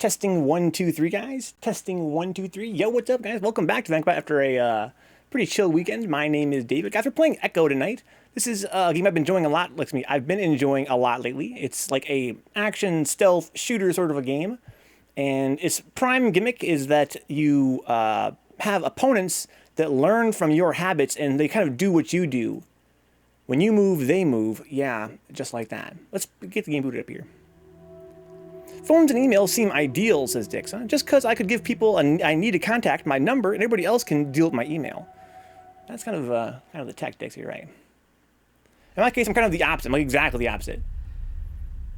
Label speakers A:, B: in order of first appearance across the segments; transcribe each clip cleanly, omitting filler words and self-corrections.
A: Testing 1, 2, 3, guys. Testing 1, 2, 3. Yo, what's up, guys? Welcome back to Vencabot after a pretty chill weekend. My name is David. Guys, we're playing Echo tonight. This is a game I've been enjoying a lot. Like me, I've been enjoying a lot lately. It's like a action stealth shooter sort of a game, and its prime gimmick is that you have opponents that learn from your habits, and they kind of do what you do. When you move, they move. Yeah, just like that. Let's get the game booted up here. Phones and emails seem ideal, says Dix. Huh? Just because I could give people I need to contact my number, and everybody else can deal with my email. That's kind of the tactics here, right? In my case, I'm kind of the opposite. I'm like exactly the opposite.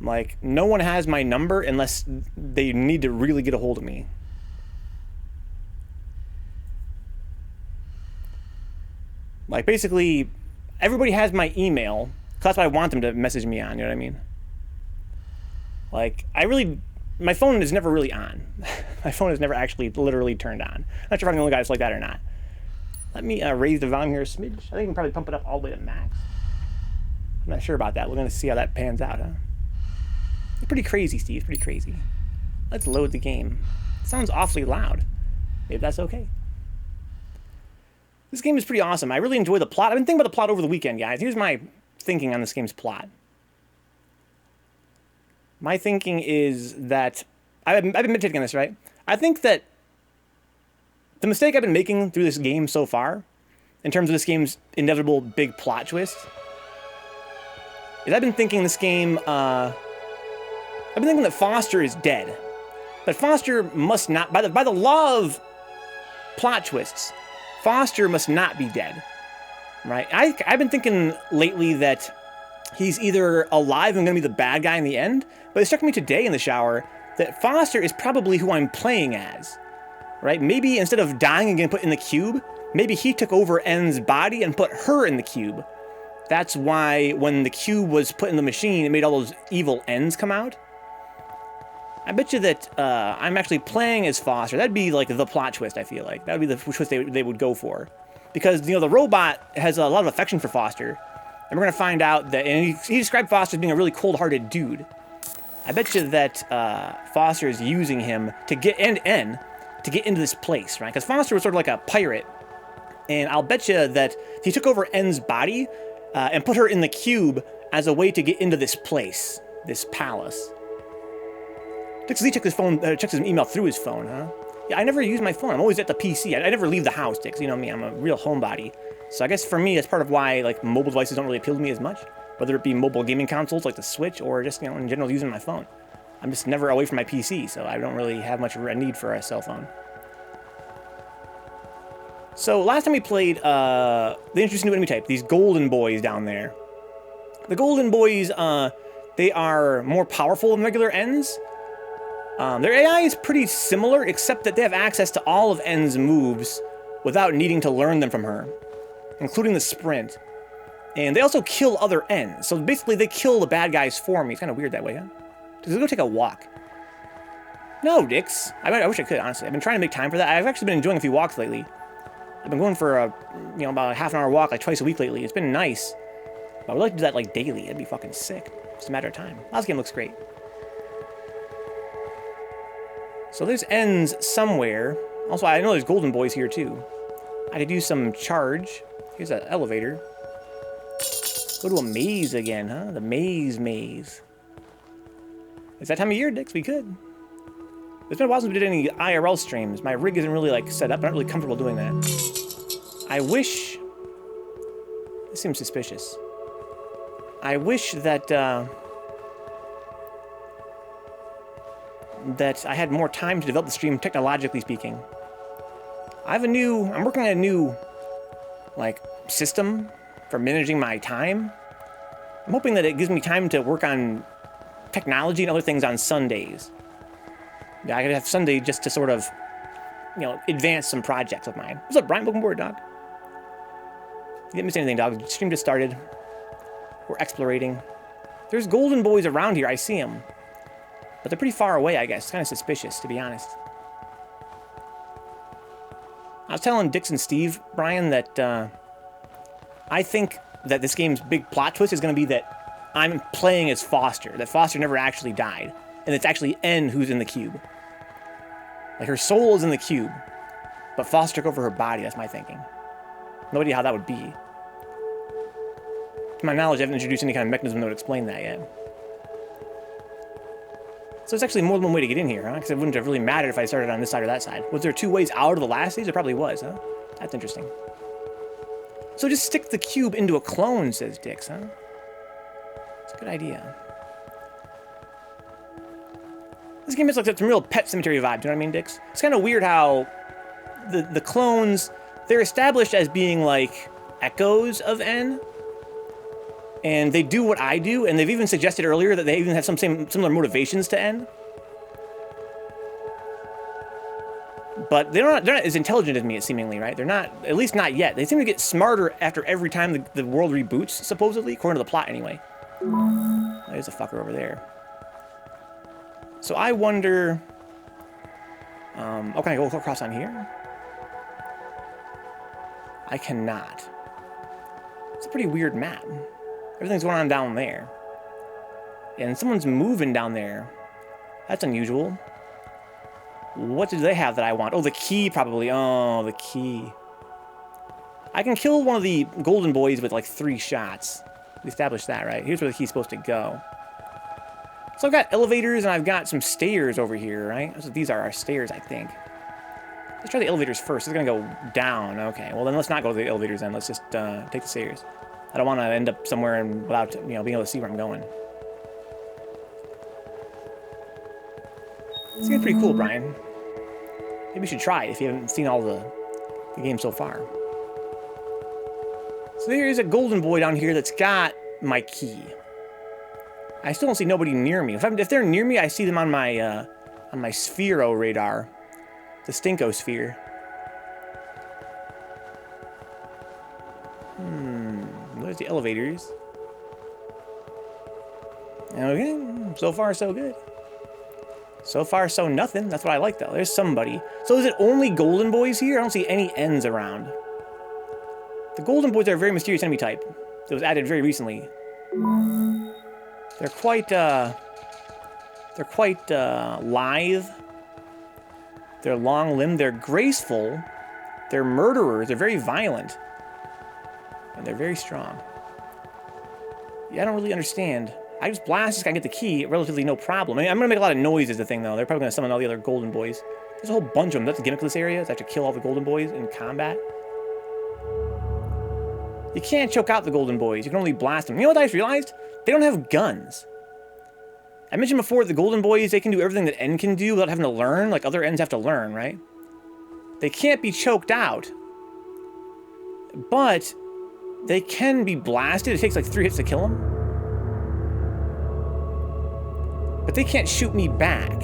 A: Like, no one has my number unless they need to really get a hold of me. Like, basically, everybody has my email, because that's what I want them to message me on, you know what I mean? Like, my phone is never really on. My phone is never actually literally turned on. I'm not sure if I'm the only guy that's like that or not. Let me raise the volume here a smidge. I think I can probably pump it up all the way to max. I'm not sure about that. We're going to see how that pans out, huh? It's pretty crazy, Steve. Pretty crazy. Let's load the game. It sounds awfully loud. Maybe that's okay. This game is pretty awesome. I really enjoy the plot. I've been thinking about the plot over the weekend, guys. Here's my thinking on this game's plot. My thinking is that I've been meditating on this, right? I think that the mistake I've been making through this game so far, in terms of this game's inevitable big plot twist, is I've been thinking this game, I've been thinking that Foster is dead. But Foster must not, by the law of plot twists, Foster must not be dead, right? I've been thinking lately that he's either alive and going to be the bad guy in the end, but it struck me today in the shower that Foster is probably who I'm playing as, right? Maybe instead of dying and getting put in the cube, maybe he took over N's body and put her in the cube. That's why when the cube was put in the machine, it made all those evil N's come out. I bet you that I'm actually playing as Foster. That'd be like the plot twist, I feel like. That would be the twist they would go for. Because, you know, the robot has a lot of affection for Foster. And we're going to find out that, and he described Foster as being a really cold-hearted dude. I bet you that Foster is using him to get N to get into this place, right? Because Foster was sort of like a pirate. And I'll bet you that he took over N's body and put her in the cube as a way to get into this place, this palace. Dixie checks his phone, checks his email through his phone, huh? Yeah, I never use my phone. I'm always at the PC. I never leave the house, Dix. You know me, I'm a real homebody. So I guess for me, that's part of why like mobile devices don't really appeal to me as much. Whether it be mobile gaming consoles like the Switch or just, you know, in general using my phone. I'm just never away from my PC, so I don't really have much of a need for a cell phone. So last time we played, they introduced a new enemy type, these golden boys down there. The golden boys, they are more powerful than regular Ns. Their AI is pretty similar, except that they have access to all of N's moves without needing to learn them from her, including the sprint. And they also kill other N's. So basically, they kill the bad guys for me. It's kind of weird that way, huh? Let's go take a walk. No, Dix. I wish I could, honestly. I've been trying to make time for that. I've actually been enjoying a few walks lately. I've been going for about a half-an-hour walk like twice a week lately. It's been nice. But I would like to do that like daily. That'd be fucking sick. Just a matter of time. Last game looks great. So there's N's somewhere. Also, I know there's golden boys here too. I could use some charge. Here's an elevator. Go to a maze again, huh? The maze. It's that time of year, Dix. We could. It's been a while since we did any IRL streams. My rig isn't really like set up. I'm not really comfortable doing that. I wish... This seems suspicious. I wish that that I had more time to develop the stream, technologically speaking. I'm working on a new, like, system for managing my time. I'm hoping that it gives me time to work on technology and other things on Sundays. Yeah, I could have Sunday just to sort of, advance some projects of mine. What's up, Brian? Welcome aboard, dog. You didn't miss anything, dog. The stream just started. We're explorating. There's golden boys around here. I see them. But they're pretty far away, I guess. It's kind of suspicious, to be honest. I was telling Dix and Steve, Brian, that I think that this game's big plot twist is going to be that I'm playing as Foster. That Foster never actually died. And it's actually N who's in the cube. Like, her soul is in the cube, but Foster took over her body. That's my thinking. No idea how that would be. To my knowledge, I haven't introduced any kind of mechanism that would explain that yet. So it's actually more than one way to get in here, huh? Because it wouldn't have really mattered if I started on this side or that side. Was there 2 ways out of the last stage? There probably was, huh? That's interesting. So just stick the cube into a clone, says Dix, huh? It's a good idea. This game has like some real Pet Cemetery vibes, you know what I mean, Dix? It's kind of weird how the clones, they're established as being like echoes of N. And they do what I do, and they've even suggested earlier that they even have some similar motivations to N. But they're not as intelligent as me, seemingly, right? They're not, at least not yet. They seem to get smarter after every time the world reboots, supposedly, according to the plot, anyway. There's a fucker over there. So I wonder... oh, can I go across on here? I cannot. It's a pretty weird map. Everything's going on down there. And someone's moving down there. That's unusual. What do they have that I want? Oh, the key, probably. Oh, the key. I can kill one of the golden boys with, like, 3 shots. We established that, right? Here's where the key's supposed to go. So I've got elevators, and I've got some stairs over here, right? So these are our stairs, I think. Let's try the elevators first. It's going to go down. Okay, well, then let's not go to the elevators, then. Let's just take the stairs. I don't want to end up somewhere and without, you know, being able to see where I'm going. This game's pretty cool, Brian. Maybe you should try it if you haven't seen all the game so far. So there is a golden boy down here that's got my key. I still don't see nobody near me. If they're near me, I see them on my Sphero radar, the Stinko sphere. There's the elevators. Okay, so far so good. So far so nothing. That's what I like though. There's somebody. So is it only golden boys here? I don't see any ends around. The golden boys are a very mysterious enemy type that was added very recently. They're quite lithe. They're long-limbed. They're graceful. They're murderers. They're very violent. And they're very strong. Yeah, I don't really understand. I just blast this guy and get the key, relatively no problem. I mean, I'm going to make a lot of noise is the thing, though. They're probably going to summon all the other golden boys. There's a whole bunch of them. That's the gimmick of this area, is I have to kill all the golden boys in combat. You can't choke out the golden boys. You can only blast them. You know what I just realized? They don't have guns. I mentioned before the golden boys, they can do everything that N can do without having to learn. Like other Ns have to learn, right? They can't be choked out. But they can be blasted. It takes like 3 hits to kill them. But they can't shoot me back.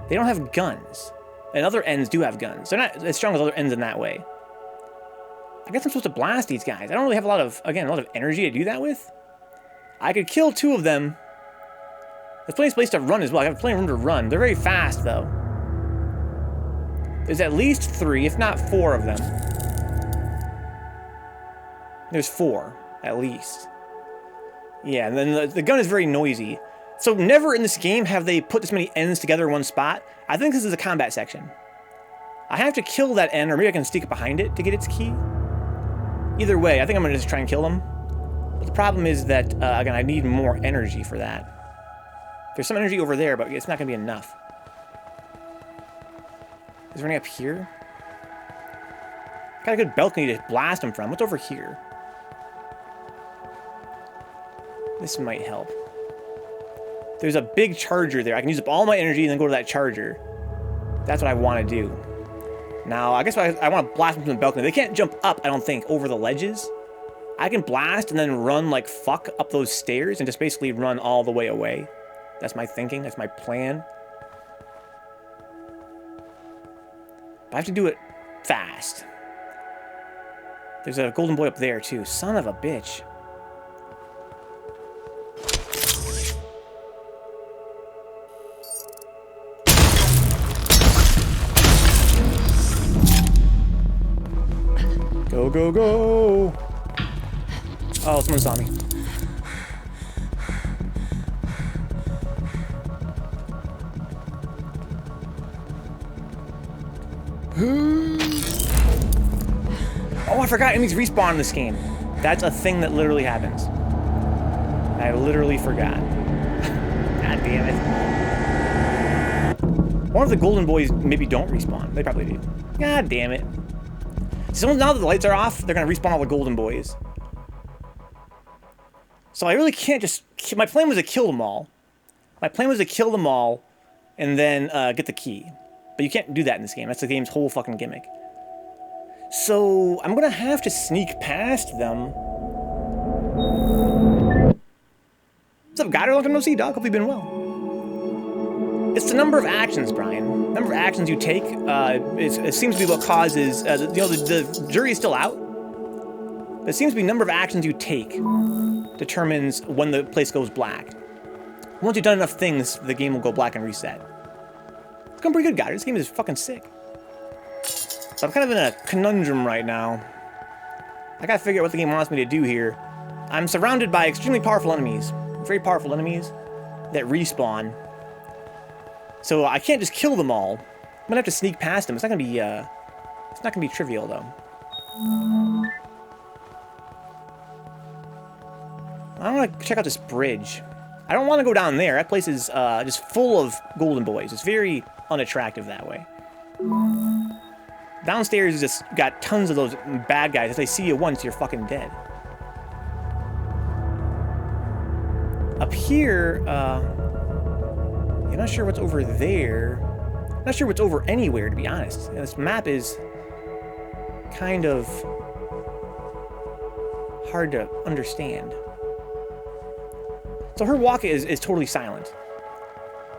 A: They don't have guns. And other Ns do have guns. They're not as strong as other Ns in that way. I guess I'm supposed to blast these guys. I don't really have a lot of energy to do that with. I could kill 2 of them. There's plenty of space to run as well. I have plenty of room to run. They're very fast, though. There's at least 3, if not 4 of them. There's 4, at least. Yeah, and then the gun is very noisy. So never in this game have they put this many Ns together in one spot. I think this is a combat section. I have to kill that N, or maybe I can sneak behind it to get its key. Either way, I think I'm going to just try and kill them. But the problem is that, again, I need more energy for that. There's some energy over there, but it's not going to be enough. Is there any up here? Got a good balcony to blast them from. What's over here? This might help. There's a big charger there. I can use up all my energy and then go to that charger. That's what I want to do. Now, I guess I want to blast them from the balcony. They can't jump up, I don't think, over the ledges. I can blast and then run like fuck up those stairs and just basically run all the way away. That's my thinking. That's my plan. But I have to do it fast. There's a golden boy up there, too. Son of a bitch. Go, go, go! Oh, someone saw me. Oh, I forgot enemies respawn in this game. That's a thing that literally happens. I literally forgot. God damn it. One of the golden boys maybe don't respawn. They probably do. God damn it. So now that the lights are off, they're gonna respawn all the golden boys. So I really can't just... My plan was to kill them all. My plan was to kill them all and then get the key. But you can't do that in this game. That's the game's whole fucking gimmick. So I'm gonna have to sneak past them. What's up, Goddard? Long time no see, dog. Hope you've been well. It's the number of actions, Brian. Number of actions you take. It seems to be what causes. You know, the jury is still out. But it seems to be number of actions you take determines when the place goes black. Once you've done enough things, the game will go black and reset. It's going pretty good, Goddard. This game is fucking sick. So I'm kind of in a conundrum right now. I gotta figure out what the game wants me to do here. I'm surrounded by extremely powerful enemies. Very powerful enemies that respawn. So I can't just kill them all. I'm gonna have to sneak past them. It's not gonna be trivial though. I want to check out this bridge. I don't want to go down there. That place is just full of golden boys. It's very unattractive that way. Downstairs is just got tons of those bad guys. If they see you once, you're fucking dead. Up here, I'm not sure what's over there. I'm not sure what's over anywhere, to be honest. This map is kind of hard to understand. So her walk is totally silent.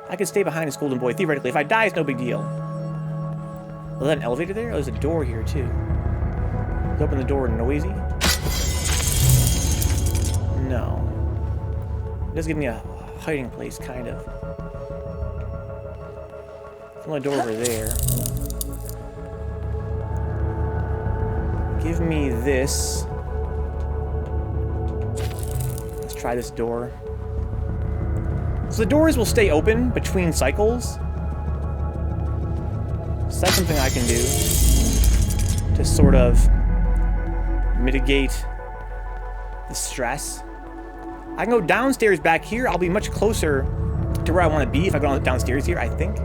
A: I could stay behind this golden boy, theoretically. If I die, it's no big deal. Was that an elevator there? Oh, there's a door here, too. Let's open the door noisy. No. It does give me a hiding place, kind of. There's only a door over there. Give me this. Let's try this door. So the doors will stay open between cycles. So that's something I can do to sort of mitigate the stress. I can go downstairs back here. I'll be much closer to where I want to be if I go downstairs here, I think.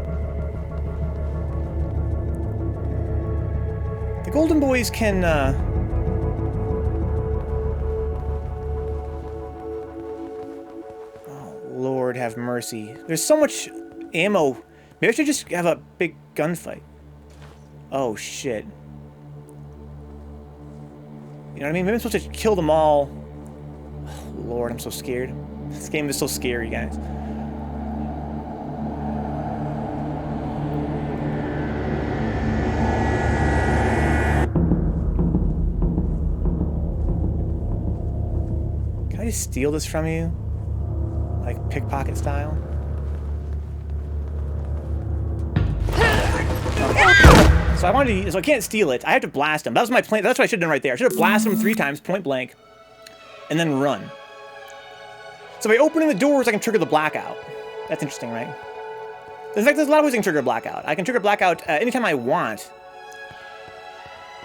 A: The golden boys can... Oh, Lord have mercy. There's so much ammo. Maybe I should just have a big gunfight. Oh, shit. You know what I mean? Maybe I'm supposed to kill them all. Oh, Lord, I'm so scared. This game is so scary, guys. Can I just steal this from you? Like pickpocket style? So I wanted to, so I can't steal it. I have to blast him. That was my plan. That's what I should have done right there. I should have blasted him 3 times, point blank, and then run. So by opening the doors, I can trigger the blackout. That's interesting, right? In fact, there's a lot of ways I can trigger a blackout. I can trigger a blackout anytime I want.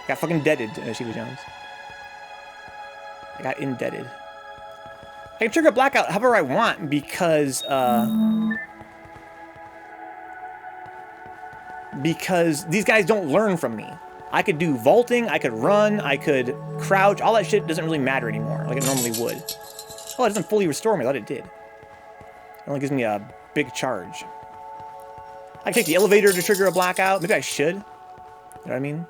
A: Got fucking deaded, Sheila Jones. I got indebted. I can trigger a blackout however I want because these guys don't learn from me. I could do vaulting, I could run, I could crouch. All that shit doesn't really matter anymore, like it normally would. Oh, it doesn't fully restore me. I thought it did. It only gives me a big charge. I can take the elevator to trigger a blackout. Maybe I should. You know what I mean?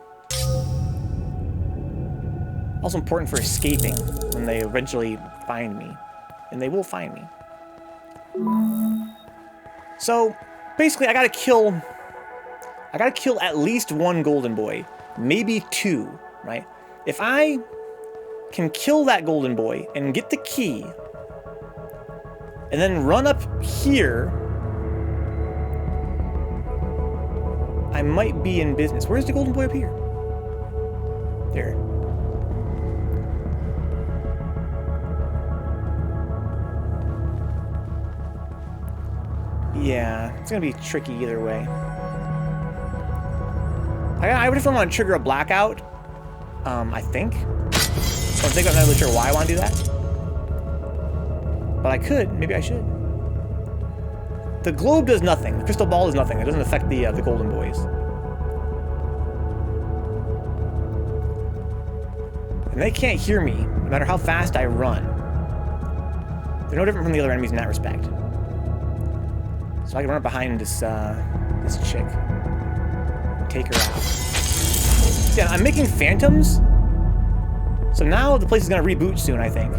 A: Also important for escaping when they eventually find me. And they will find me. So, basically, I gotta kill at least 1 golden boy. Maybe 2, right? If I can kill that golden boy and get the key, and then run up here, I might be in business. Where's the golden boy up here? There. Yeah, it's gonna be tricky either way. I would just want to trigger a blackout. I think. So I'm not really sure why I want to do that. But I could. Maybe I should. The globe does nothing. The crystal ball does nothing. It doesn't affect the golden boys. And they can't hear me, no matter how fast I run. They're no different from the other enemies in that respect. So I can run up behind this chick. Take her out. Yeah, I'm making phantoms. So now the place is gonna reboot soon, I think.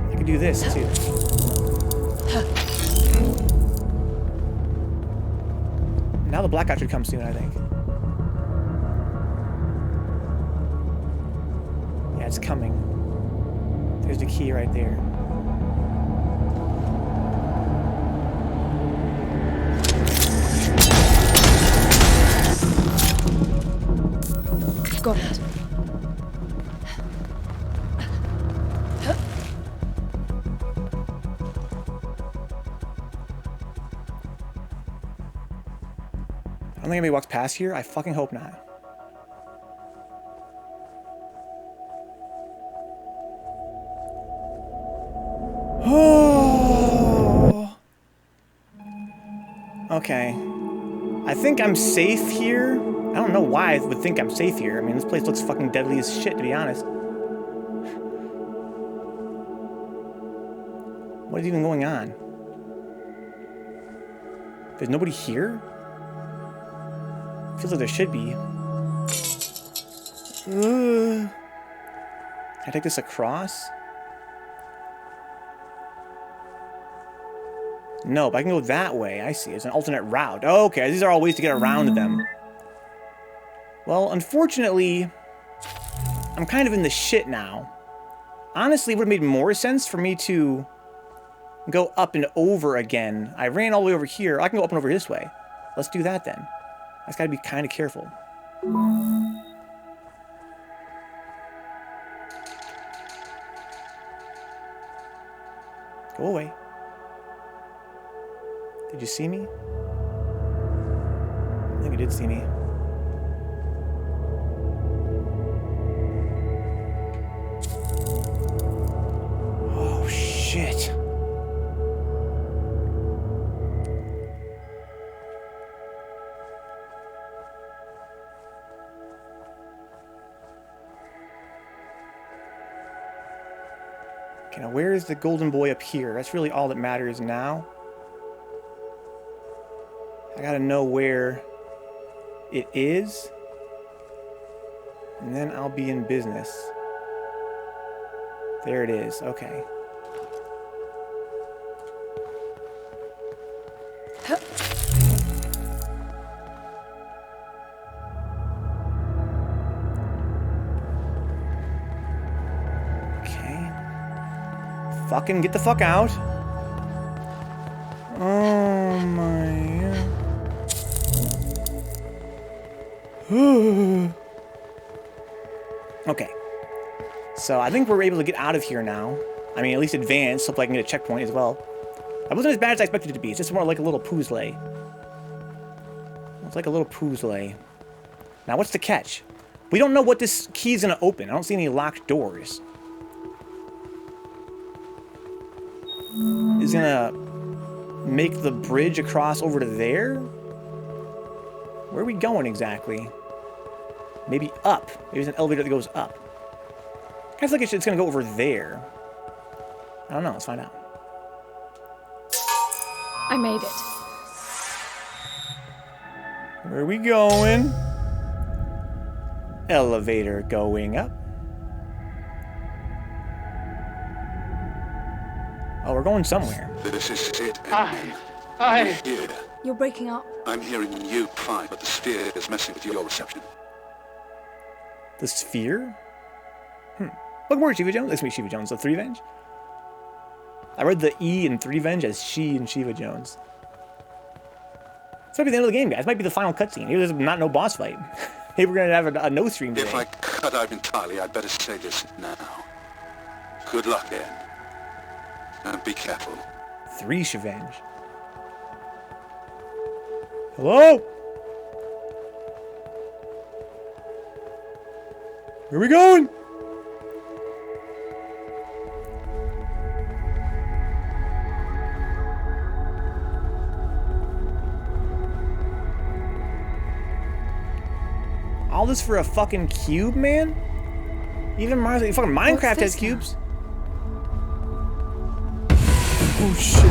A: I can do this too. Now the blackout should come soon, I think. Yeah, it's coming. There's the key right there.
B: Got it.
A: I don't think anybody walks past here. I fucking hope not. Oh. Okay. I think I'm safe here. I don't know why I would think I'm safe here. I mean, this place looks fucking deadly as shit, to be honest. What is even going on? There's nobody here? Feels like there should be. Can I take this across? No, but I can go that way. I see. It's an alternate route. Oh, okay, these are all ways to get around them. Well, unfortunately, I'm kind of in the shit now. Honestly, it would have made more sense for me to go up and over again. I ran all the way over here. I can go up and over this way. Let's do that then. I just gotta be kind of careful. Go away. Did you see me? I think you did see me. Oh, shit. Okay, now where is the golden boy up here? That's really all that matters now. I gotta know where it is, and then I'll be in business. There it is, okay. Okay. Fucking get the fuck out. Oh my... Okay. So I think we're able to get out of here now. I mean, at least advance, so I can get a checkpoint as well. That wasn't as bad as I expected it to be. It's just more like a little puzzle. It's like a little puzzle. Now, what's the catch? We don't know what this key is going to open. I don't see any locked doors. Is it going to make the bridge across over to there? Where are we going exactly? Maybe up. Maybe there's an elevator that goes up. I feel like it's going to go over there. I don't know. Let's find out.
B: I made it.
A: Where are we going? Elevator going up. Oh, we're going somewhere.
C: This is it.
D: I...
C: Here.
B: You're breaking up.
C: I'm hearing you fine, but the sphere is messing with your reception.
A: The sphere? Look more Shiva Jones. Let's meet Shiva Jones. The Three Venge. I read the E in Three Venge as She and Shiva Jones. This might be the end of the game, guys. This might be the final cutscene. Here, there's no boss fight. Maybe we're gonna have a no stream today.
C: If I cut out entirely, I'd better say this now. Good luck, Ed. And be careful.
A: 3 Shevenge. Hello? Where are we going? All this for a fucking cube, man? Even fucking Minecraft has cubes. Oh shit.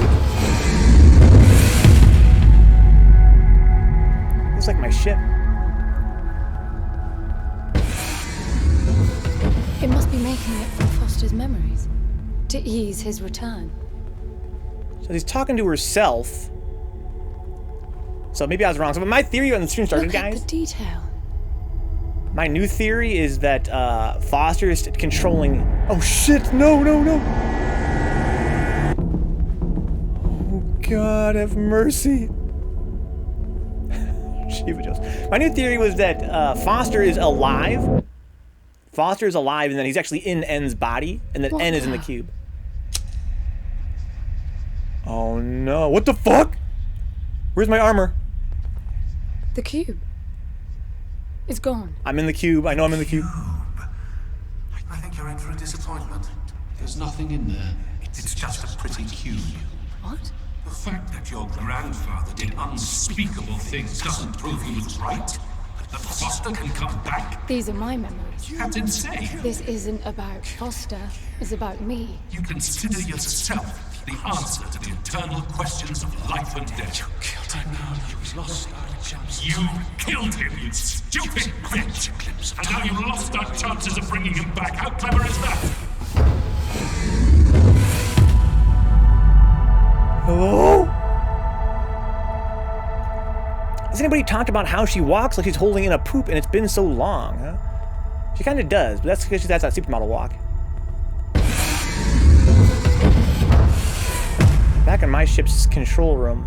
A: Looks like my ship.
B: It must be making it from Foster's memories to ease his return.
A: So he's talking to herself. So maybe I was wrong. So my theory when the stream started,
B: Look at
A: guys.
B: the detail.
A: My new theory is that Foster is controlling. Oh shit! No, no, no! Oh God, have mercy! Shiva Joes. My new theory was that Foster is alive. Foster is alive, and then he's actually in N's body, and that N is in the cube. Oh no! What the fuck? Where's my armor?
B: The cube. It's gone.
A: I'm in the cube. I know I'm in the cube.
C: I think you're in for a disappointment.
D: There's nothing in there.
C: It's just a pretty cube.
B: What?
D: The fact that your grandfather did unspeakable things doesn't prove he was right. That Foster can come back.
B: These are my memories.
D: That's insane.
B: This isn't about Foster. It's about me.
D: You consider yourself the answer to the eternal questions of life and death. You killed him now. You've lost our chance. You killed him, you stupid bitch. And now you've lost our chances of bringing him back. How clever is that?
A: Hello? Has anybody talked about how she walks like she's holding in a poop and it's been so long, huh? She kind of does, but that's because she has that supermodel walk. Back in my ship's control room.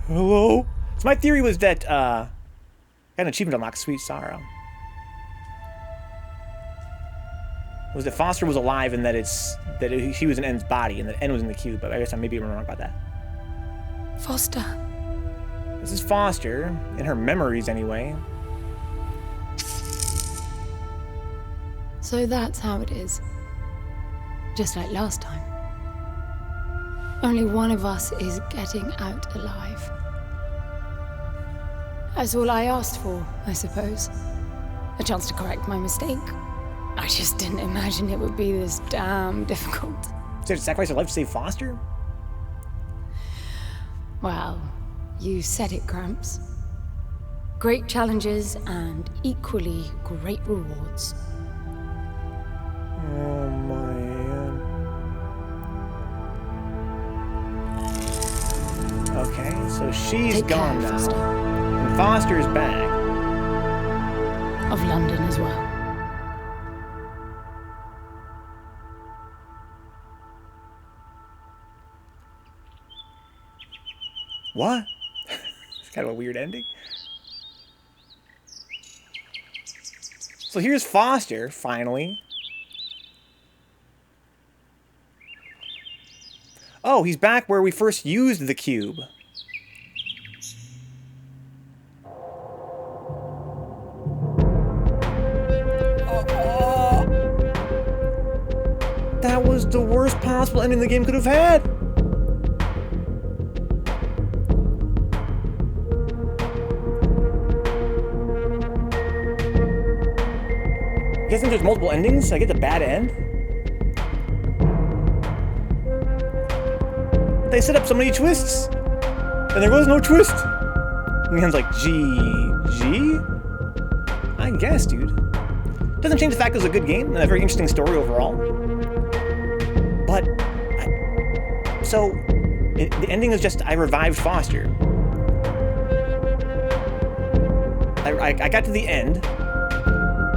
A: Hello? So my theory was that, got an achievement unlocked, Sweet Sorrow. Was that Foster was alive and that he was in N's body and that N was in the cube, but I guess I maybe I'm wrong about that.
B: Foster.
A: This is Foster, in her memories anyway.
B: So that's how it is. Just like last time. Only one of us is getting out alive. That's all I asked for, I suppose. A chance to correct my mistake. I just didn't imagine it would be this damn difficult.
A: So to sacrifice her life to save Foster?
B: Well, you said it, Gramps. Great challenges and equally great rewards.
A: Oh man. Okay, so she's
B: Take
A: gone
B: care,
A: now.
B: Foster.
A: And Foster's back.
B: Of London as well.
A: What? It's kind of a weird ending. So here's Foster, finally. Oh, he's back where we first used the cube. That was the worst possible ending the game could have had. You guys think there's multiple endings? I get the bad end? They set up so many twists, and there was no twist. And the end's like, GG? I guess, dude. Doesn't change the fact it was a good game and a very interesting story overall. But, the ending is just, I revived Foster. I got to the end,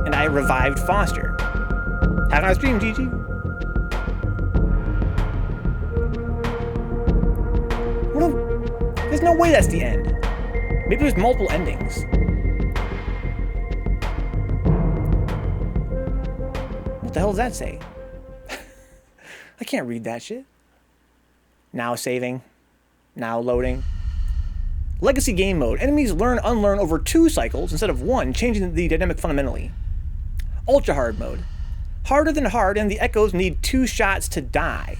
A: and I revived Foster. Have a nice stream, GG. There's no way that's the end. Maybe there's multiple endings. What the hell does that say? I can't read that shit. Now saving. Now loading. Legacy game mode. Enemies learn unlearn over 2 cycles instead of 1, changing the dynamic fundamentally. Ultra hard mode. Harder than hard, and the echoes need 2 shots to die.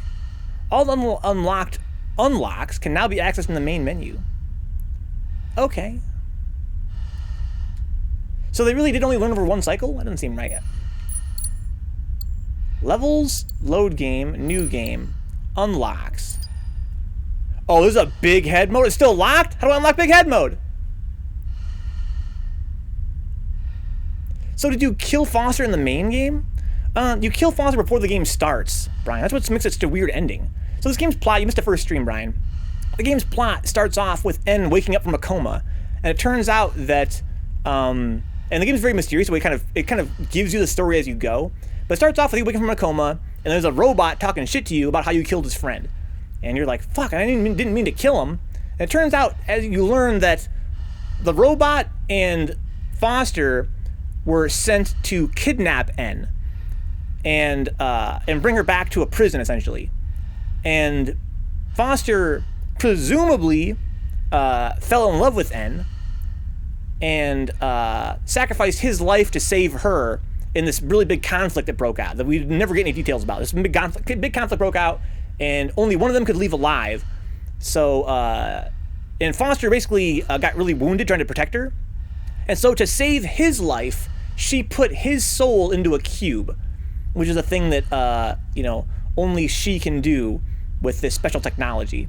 A: All unlocked unlocks can now be accessed in the main menu. Okay. So they really did only learn over 1 cycle? That doesn't seem right yet. Levels, load game, new game, unlocks. Oh, there's a big head mode. It's still locked? How do I unlock big head mode? So did you kill Foster in the main game? You kill Foster before the game starts, Brian. That's what makes it such a weird ending. So this game's plot, you missed the first stream, Brian. The game's plot starts off with N waking up from a coma. And it turns out that, and the game's very mysterious, so it kind of gives you the story as you go. But it starts off with you waking from a coma, and there's a robot talking shit to you about how you killed his friend. And you're like, fuck, I didn't mean to kill him. And it turns out, as you learn, that the robot and Foster were sent to kidnap N and bring her back to a prison, essentially. And Foster presumably fell in love with N and sacrificed his life to save her in this really big conflict that broke out that we never get any details about. This big conflict broke out, and only one of them could leave alive. So, and Foster basically got really wounded trying to protect her. And so to save his life, she put his soul into a cube, which is a thing that, only she can do with this special technology.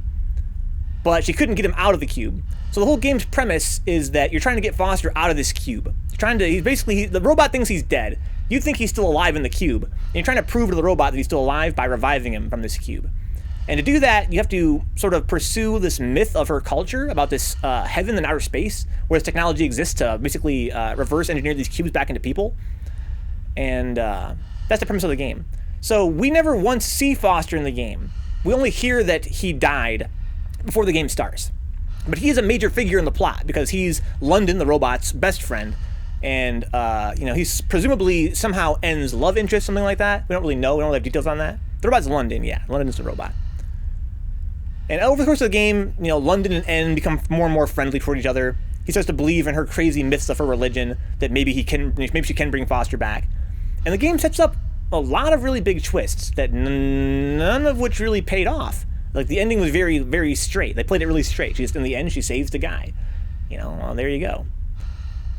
A: But she couldn't get him out of the cube. So the whole game's premise is that you're trying to get Foster out of this cube. The robot thinks he's dead. You think he's still alive in the cube. And you're trying to prove to the robot that he's still alive by reviving him from this cube. And to do that, you have to sort of pursue this myth of her culture about this heaven in outer space, where this technology exists to basically reverse engineer these cubes back into people. And that's the premise of the game. So we never once see Foster in the game. We only hear that he died before the game starts. But he is a major figure in the plot because he's London, the robot's best friend. And, he's presumably somehow N's love interest, something like that. We don't really know. We don't have details on that. The robot's London, yeah. London is the robot. And over the course of the game, London and N become more and more friendly toward each other. He starts to believe in her crazy myths of her religion, that maybe she can bring Foster back. And the game sets up a lot of really big twists that none of which really paid off. Like, the ending was very, very straight. They played it really straight. In the end, she saves the guy. Well, there you go.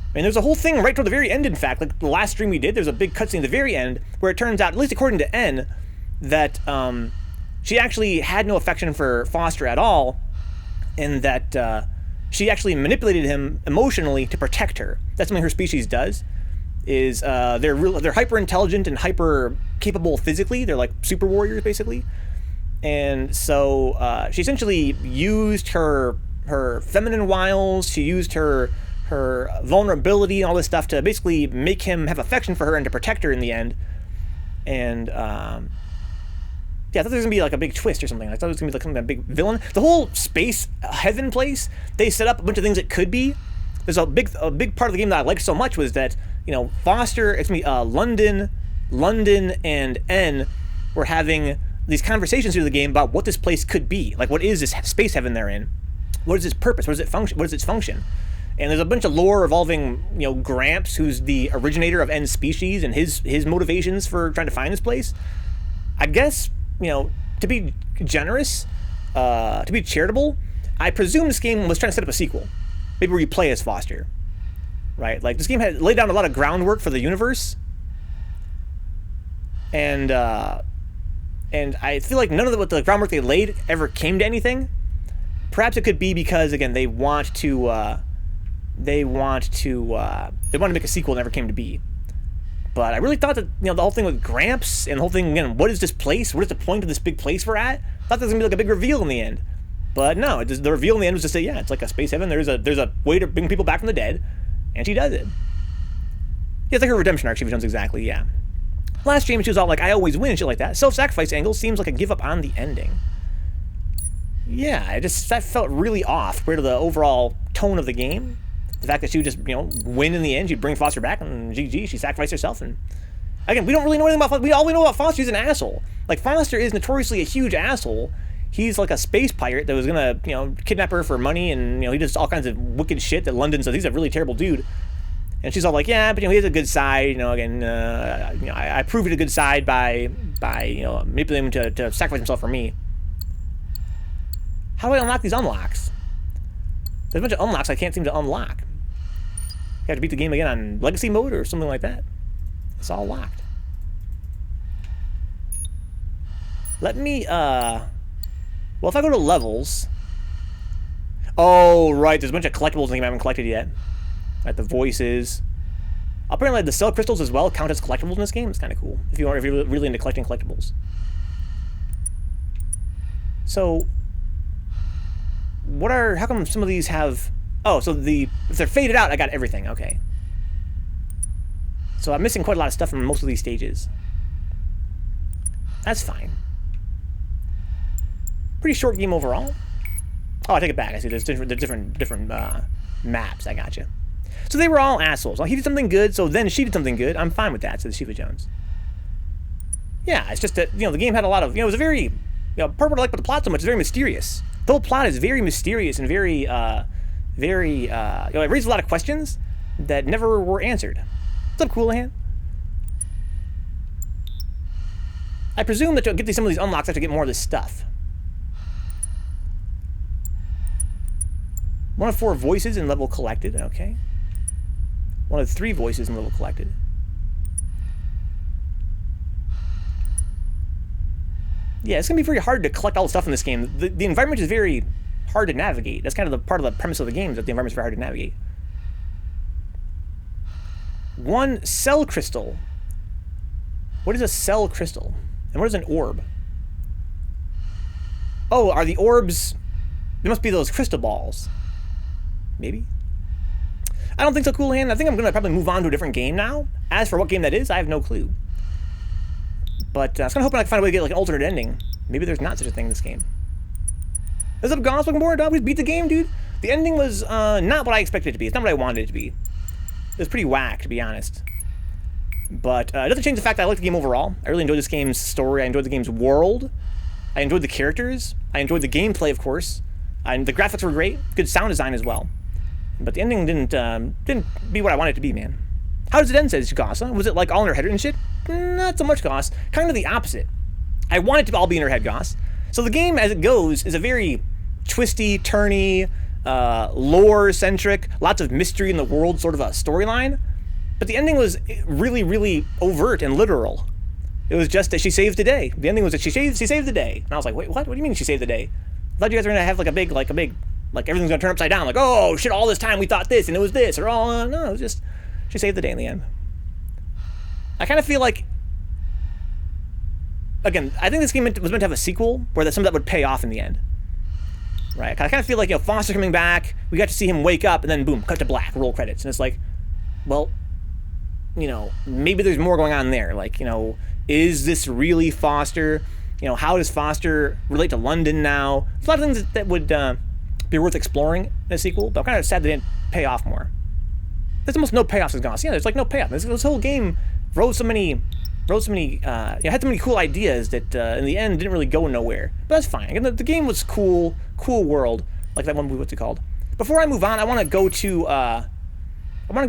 A: I mean, there's a whole thing right toward the very end, in fact. Like, the last stream we did, there's a big cutscene at the very end where it turns out, at least according to N, that she actually had no affection for Foster at all, and that she actually manipulated him emotionally to protect her. That's something her species does. They're hyper intelligent and hyper capable physically. They're like super warriors, basically. And so she essentially used her feminine wiles. She used her vulnerability and all this stuff to basically make him have affection for her and to protect her in the end. And I thought there was gonna be like a big twist or something. I thought it was gonna be like something, a big villain. The whole space heaven place, they set up a bunch of things it could be. There's a big part of the game that I liked so much was that London and N were having these conversations through the game about what this place could be. Like, what is this space heaven they're in? What is its purpose? What is its function? And there's a bunch of lore involving, Gramps, who's the originator of N's species, and his motivations for trying to find this place. I guess, to be generous, to be charitable, I presume this game was trying to set up a sequel. Maybe where you play as Foster, right? Like, this game had laid down a lot of groundwork for the universe. And I feel like none of the groundwork they laid ever came to anything. Perhaps it could be because, again, they want to make a sequel that never came to be. But I really thought that, the whole thing with Gramps and the whole thing, again, what is this place? What is the point of this big place we're at? I thought there was gonna be like a big reveal in the end. But no, the reveal in the end was to say, yeah, it's like a space heaven. There's a way to bring people back from the dead, and she does it. Yeah, it's like her redemption arc, she becomes exactly, yeah. Last stream, she was all like, I always win and shit like that. Self-sacrifice angle seems like a give up on the ending. Yeah, that felt really off compared to the overall tone of the game. The fact that she would just, win in the end, she'd bring Foster back, and GG, she sacrificed herself, and Again, we don't really know anything about Foster. All we know about Foster is an asshole. Like, Foster is notoriously a huge asshole. He's like a space pirate that was gonna, you know, kidnap her for money, and, you know, he does all kinds of wicked shit that London says he's a really terrible dude. And she's all like, yeah, but, you know, he has a good side. You know, again, you know, I proved it a good side by you know, manipulating him to sacrifice himself for me. How do I unlock these unlocks? There's a bunch of unlocks I can't seem to unlock. You have to beat the game again on legacy mode or something like that. It's all locked. Let me, well, if I go to levels... Oh, right, there's a bunch of collectibles in the game I haven't collected yet. Right, the voices. Apparently the cell crystals as well count as collectibles in this game. It's kind of cool, if you're really into collecting collectibles. So, how come some of these have... Oh, so if they're faded out, I got everything, okay. So I'm missing quite a lot of stuff from most of these stages. That's fine. Pretty short game overall. Oh, I take it back. I see there's different maps. I gotcha. So they were all assholes. Well, he did something good, so then she did something good. I'm fine with that, says Shiva Jones. Yeah, it's just that, you know, the game had a lot of, you know, it was a very, you know, part what I like about the plot so much is very mysterious. The whole plot is very mysterious and very, you know, it raises a lot of questions that never were answered. What's up, Coolahan? I presume that to get some of these unlocks, I have to get more of this stuff. 1 of 4 voices in level collected, okay. 1 of 3 voices in level collected. Yeah, it's gonna be very hard to collect all the stuff in this game. The environment is very hard to navigate. That's kind of the part of the premise of the game, that the environment's very hard to navigate. 1 cell crystal. What is a cell crystal? And what is an orb? Oh, are the orbs... They must be those crystal balls. Maybe? I don't think so, Coolahan. I think I'm going to probably move on to a different game now. As for what game that is, I have no clue. But I was kind of hoping I could find a way to get like an alternate ending. Maybe there's not such a thing in this game. What's up, Goss? Looking forward to we beat the game, dude. The ending was not what I expected it to be. It's not what I wanted it to be. It was pretty whack, to be honest. But it doesn't change the fact that I like the game overall. I really enjoyed this game's story. I enjoyed the game's world. I enjoyed the characters. I enjoyed the gameplay, of course. And the graphics were great. Good sound design as well. But the ending didn't be what I wanted it to be, man. How does it end, says Goss? Huh? Was it like all in her head and shit? Not so much, Goss. Kind of the opposite. I want it to all be in her head, Goss. So the game, as it goes, is a very twisty, turny, lore-centric, lots of mystery in the world sort of a storyline. But the ending was really, really overt and literal. It was just that she saved the day. The ending was that she saved the day. And I was like, wait, what? What do you mean she saved the day? I thought you guys were gonna have like a big, like everything's gonna turn upside down. Like, oh shit, all this time we thought this and it was this, or all no, it was just she saved the day in the end. I kind of feel like, again, I think this game was meant to have a sequel where that some of that would pay off in the end. Right? I kind of feel like, you know, Foster coming back, we got to see him wake up, and then boom, cut to black, roll credits, and it's like, well, you know, maybe there's more going on there. Like, you know, is this really Foster? You know, how does Foster relate to London now? There's a lot of things that would be worth exploring in a sequel, but I'm kind of sad they didn't pay off more. There's almost no payoffs in Goss. Yeah, there's like no payoff. This whole game had so many cool ideas that in the end didn't really go nowhere. But that's fine. And the game was cool world, like that one, what's it called? Before I move on, I want to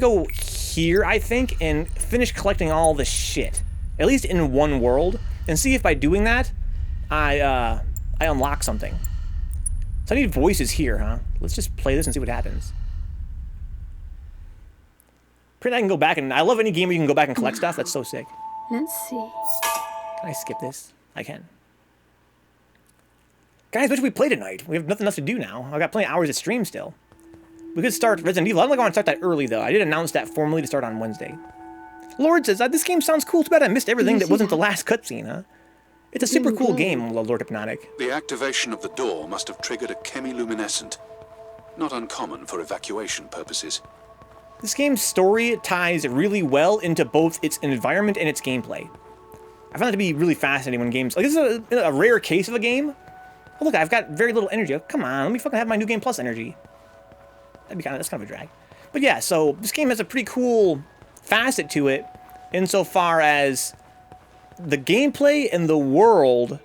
A: go here, I think, and finish collecting all the shit, at least in one world, and see if by doing that, I unlock something. So I need voices here, huh? Let's just play this and see what happens. Pretty I can go back, and I love any game where you can go back and collect stuff. That's so sick.
B: Let's see.
A: Can I skip this? I can. Guys, what should we play tonight? We have nothing else to do now. I've got plenty of hours of stream still. We could start Resident Evil. I don't think I want to start that early, though. I did announce that formally to start on Wednesday. Lord says, this game sounds cool. Too bad I missed everything that wasn't the last cutscene, huh? It's a super cool game, Lord Hypnotic.
C: The activation of the door must have triggered a chemiluminescent. Not uncommon for evacuation purposes.
A: This game's story ties really well into both its environment and its gameplay. I found it to be really fascinating when games... Like, this is a rare case of a game. Oh, look, I've got very little energy. Oh, come on, let me fucking have my New Game Plus energy. That's kind of a drag. But yeah, so this game has a pretty cool facet to it insofar as the gameplay and the world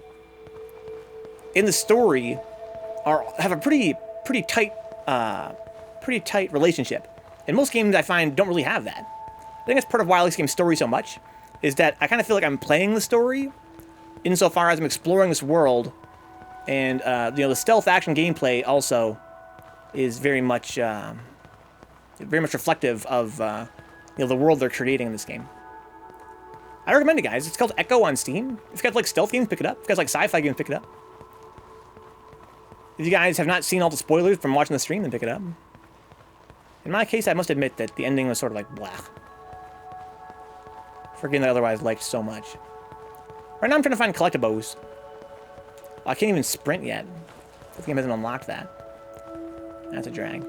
A: in the story have a pretty tight relationship. And most games I find don't really have that. I think that's part of why I like this game's story so much, is that I kind of feel like I'm playing the story insofar as I'm exploring this world, and the stealth action gameplay also is very much reflective of the world they're creating in this game. I recommend it, guys. It's called Echo on Steam. If you guys like stealth games, pick it up. If you guys like sci-fi games, pick it up. If you guys have not seen all the spoilers from watching the stream, then pick it up. In my case, I must admit that the ending was sort of like blah. For a game that I otherwise liked so much. Right now I'm trying to find collectibles. I can't even sprint yet. The game hasn't unlocked that. That's a drag.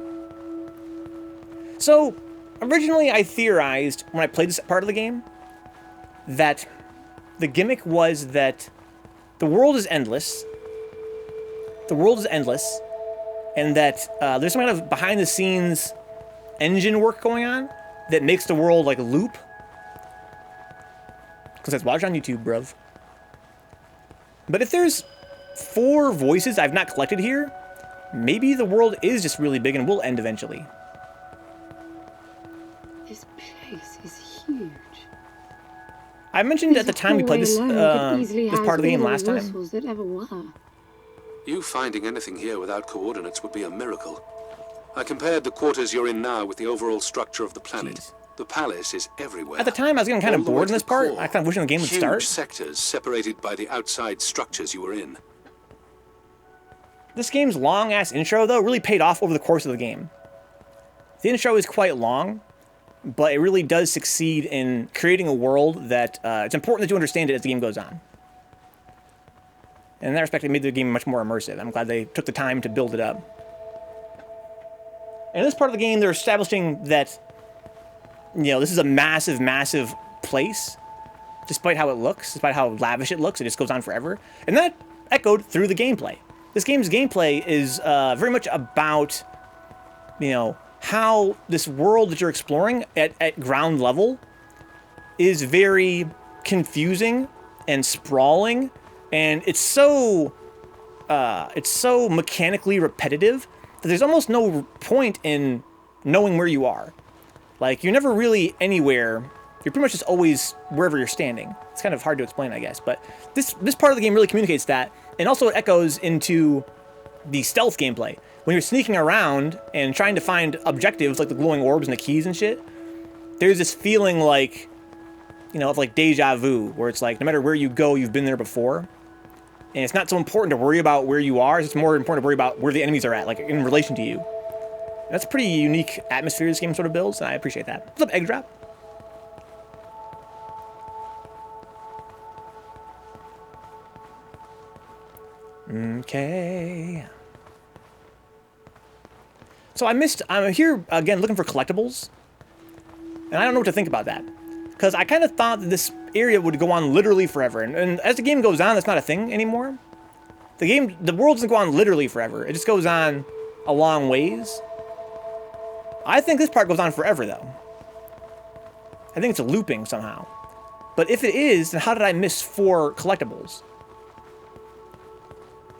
A: So, originally I theorized, when I played this part of the game, that the gimmick was that the world is endless. The world is endless. And that there's some kind of behind-the-scenes engine work going on that makes the world, like, loop. Because that's watched on YouTube, bruv. But if there's 4 voices I've not collected here, maybe the world is just really big and will end eventually.
B: This place is huge.
A: I mentioned at the time we played this part of the game last time.
B: That ever were.
C: You finding anything here without coordinates would be a miracle. I compared the quarters you're in now with the overall structure of the planet.
A: Jeez.
C: The palace is everywhere.
A: At the time, I was getting kind of bored in this part. I kind of wishing the game would start.
C: Huge sectors separated by the outside structures you were in.
A: This game's long-ass intro, though, really paid off over the course of the game. The intro is quite long, but it really does succeed in creating a world that it's important that you understand it as the game goes on. And in that respect, it made the game much more immersive. I'm glad they took the time to build it up. And in this part of the game, they're establishing that, this is a massive, massive place, despite how it looks, despite how lavish it looks. It just goes on forever. And that echoed through the gameplay. This game's gameplay is very much about, how this world that you're exploring at ground level is very confusing and sprawling, and it's so mechanically repetitive that there's almost no point in knowing where you are. Like, you're never really anywhere. You're pretty much just always wherever you're standing. It's kind of hard to explain, I guess, but this part of the game really communicates that, and also it echoes into the stealth gameplay. When you're sneaking around and trying to find objectives like the glowing orbs and the keys and shit, there's this feeling like, of like deja vu, where it's like no matter where you go, you've been there before. And it's not so important to worry about where you are, it's more important to worry about where the enemies are at, like in relation to you. That's a pretty unique atmosphere this game sort of builds, and I appreciate that. What's up, Egg Drop? Okay. So I'm here again looking for collectibles, and I don't know what to think about that, because I kind of thought that this area would go on literally forever, and as the game goes on, that's not a thing anymore. The world doesn't go on literally forever. It just goes on a long ways. I think this part goes on forever, though. I think it's looping somehow. But if it is, then how did I miss 4 collectibles?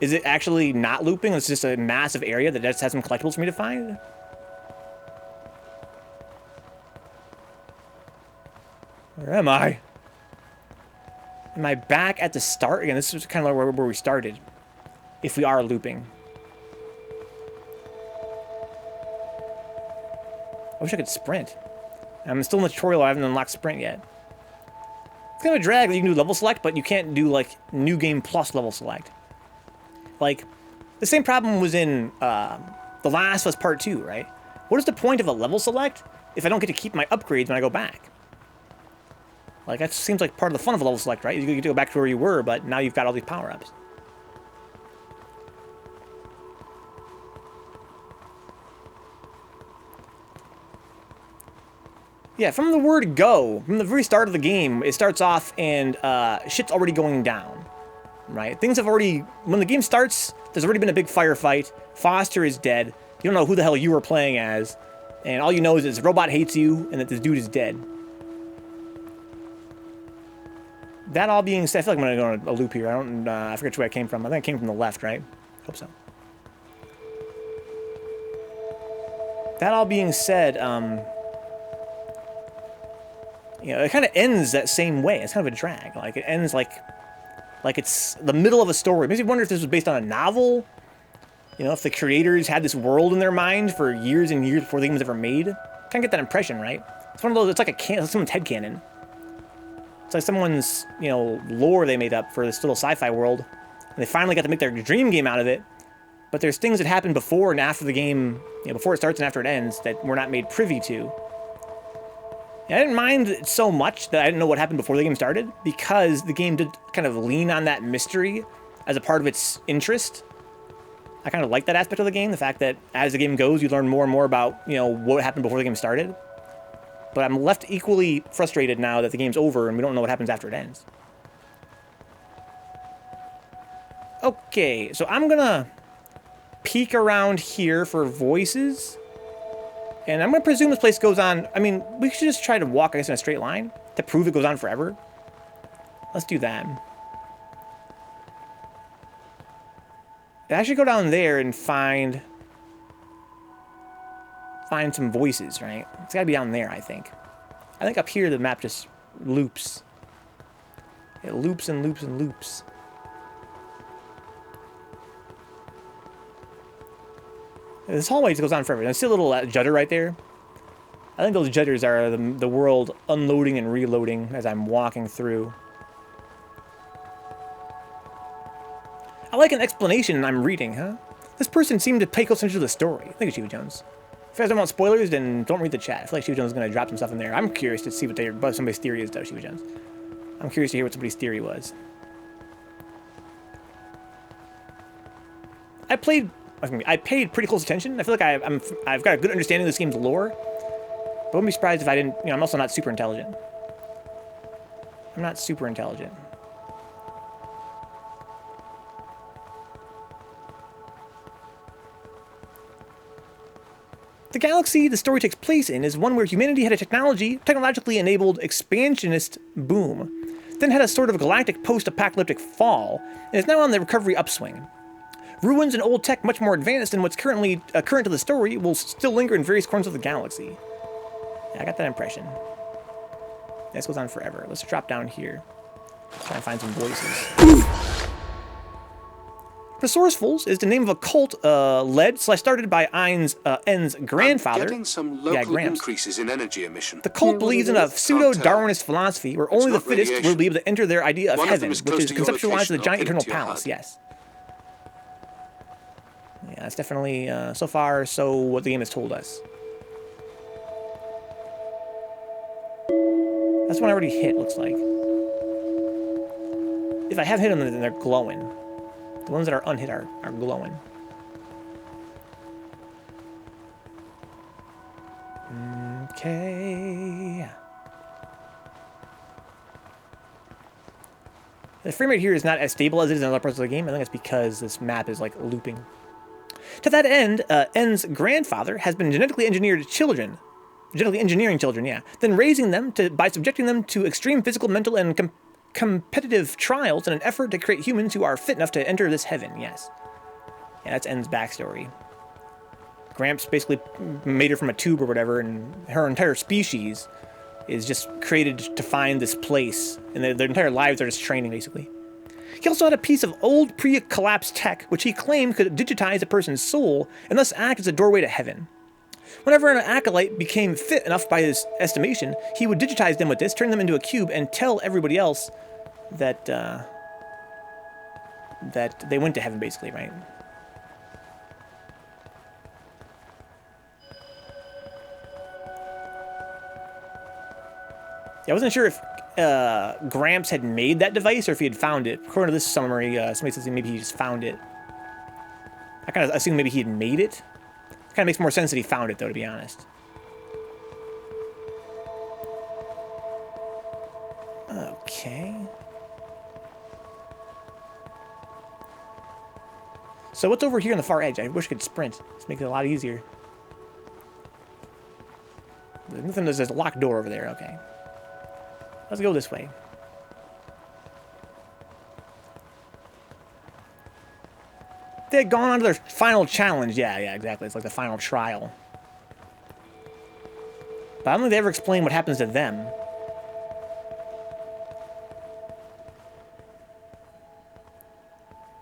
A: Is it actually not looping? It's just a massive area that just has some collectibles for me to find? Where am I? Am I back at the start? Again, this is kind of like where we started. If we are looping. I wish I could sprint. I'm still in the tutorial. I haven't unlocked sprint yet. It's kind of a drag that you can do level select, but you can't do, like, New Game Plus level select. Like, the same problem was in The Last of Us Part 2, right? What is the point of a level select if I don't get to keep my upgrades when I go back? Like, that seems like part of the fun of a level select, right? You get to go back to where you were, but now you've got all these power-ups. Yeah, from the word go, from the very start of the game, it starts off and shit's already going down, right? Things have already, when the game starts, there's already been a big firefight. Foster is dead. You don't know who the hell you were playing as. And all you know is this robot hates you and that this dude is dead. That all being said, I feel like I'm going to go on a loop here. I forget where I came from. I think I came from the left, right? Hope so. That all being said, you know, it kind of ends that same way. It's kind of a drag. Like, it ends like it's the middle of a story. It makes me wonder if this was based on a novel. You know, if the creators had this world in their mind for years and years before the game was ever made. Kind of get that impression, right? It's one of those, it's like someone's headcanon. It's like someone's, you know, lore they made up for this little sci-fi world. And they finally got to make their dream game out of it. But there's things that happen before and after the game, you know, before it starts and after it ends, that we're not made privy to. I didn't mind it so much that I didn't know what happened before the game started, because the game did kind of lean on that mystery as a part of its interest. I kind of like that aspect of the game, the fact that as the game goes, you learn more and more about, you know, what happened before the game started. But I'm left equally frustrated now that the game's over and we don't know what happens after it ends. Okay, so I'm gonna peek around here for voices. And I'm gonna presume this place goes on. I mean, we should just try to walk, I guess, in a straight line to prove it goes on forever. Let's do that. I should go down there and find some voices, right? It's gotta be down there, I think. I think up here the map just loops. It loops and loops and loops. This hallway just goes on forever. I see a little judder right there. I think those judders are the world unloading and reloading as I'm walking through. I like an explanation I'm reading, huh? This person seemed to pay close attention to the story. Thank you, Shiva Jones. If you guys don't want spoilers, then don't read the chat. I feel like Shiva Jones is going to drop some stuff in there. I'm curious to see what somebody's theory is, though, Shiva Jones. I'm curious to hear what somebody's theory was. I paid pretty close attention. I feel like I've got a good understanding of this game's lore. But I wouldn't be surprised if I didn't. You know, I'm also not super intelligent. I'm not super intelligent. The galaxy the story takes place in is one where humanity had a technologically enabled expansionist boom, then had a sort of galactic post-apocalyptic fall, and is now on the recovery upswing. Ruins and old tech much more advanced than what's currently current to the story will still linger in various corners of the galaxy. Yeah, I got that impression. This goes on forever. Let's drop down here. Try and find some voices. Resourcefuls is the name of a cult led/started by N's grandfather.
C: I'm getting some local increases in energy emission.
A: The cult believes in a pseudo-Darwinist philosophy where only the fittest will be able to enter their idea of heaven, which is conceptualized as the giant eternal palace. Yes. Yeah, that's definitely, so far, so what the game has told us. That's one I already hit, looks like. If I have hit them, then they're glowing. The ones that are unhit are glowing. Okay. The frame rate here is not as stable as it is in other parts of the game. I think it's because this map is, like, looping. To that end, N's grandfather has been genetically engineering children, yeah, then raising them by subjecting them to extreme physical, mental, and competitive trials in an effort to create humans who are fit enough to enter this heaven, yes. Yeah, that's N's backstory. Gramps basically made her from a tube or whatever, and her entire species is just created to find this place, and their entire lives are just training, basically. He also had a piece of old pre-collapsed tech, which he claimed could digitize a person's soul, and thus act as a doorway to heaven. Whenever an acolyte became fit enough by his estimation, he would digitize them with this, turn them into a cube, and tell everybody else that that they went to heaven, basically, right? Yeah, I wasn't sure if Gramps had made that device or if he had found it. According to this summary, somebody says maybe he just found it. I kind of assume maybe he had made it. It kind of makes more sense that he found it, though, to be honest. Okay. So what's over here on the far edge? I wish I could sprint. Let's make it a lot easier. There's a locked door over there. Okay. Let's go this way. they had gone on to their final challenge. Yeah, exactly. It's like the final trial. But I don't think they ever explain what happens to them.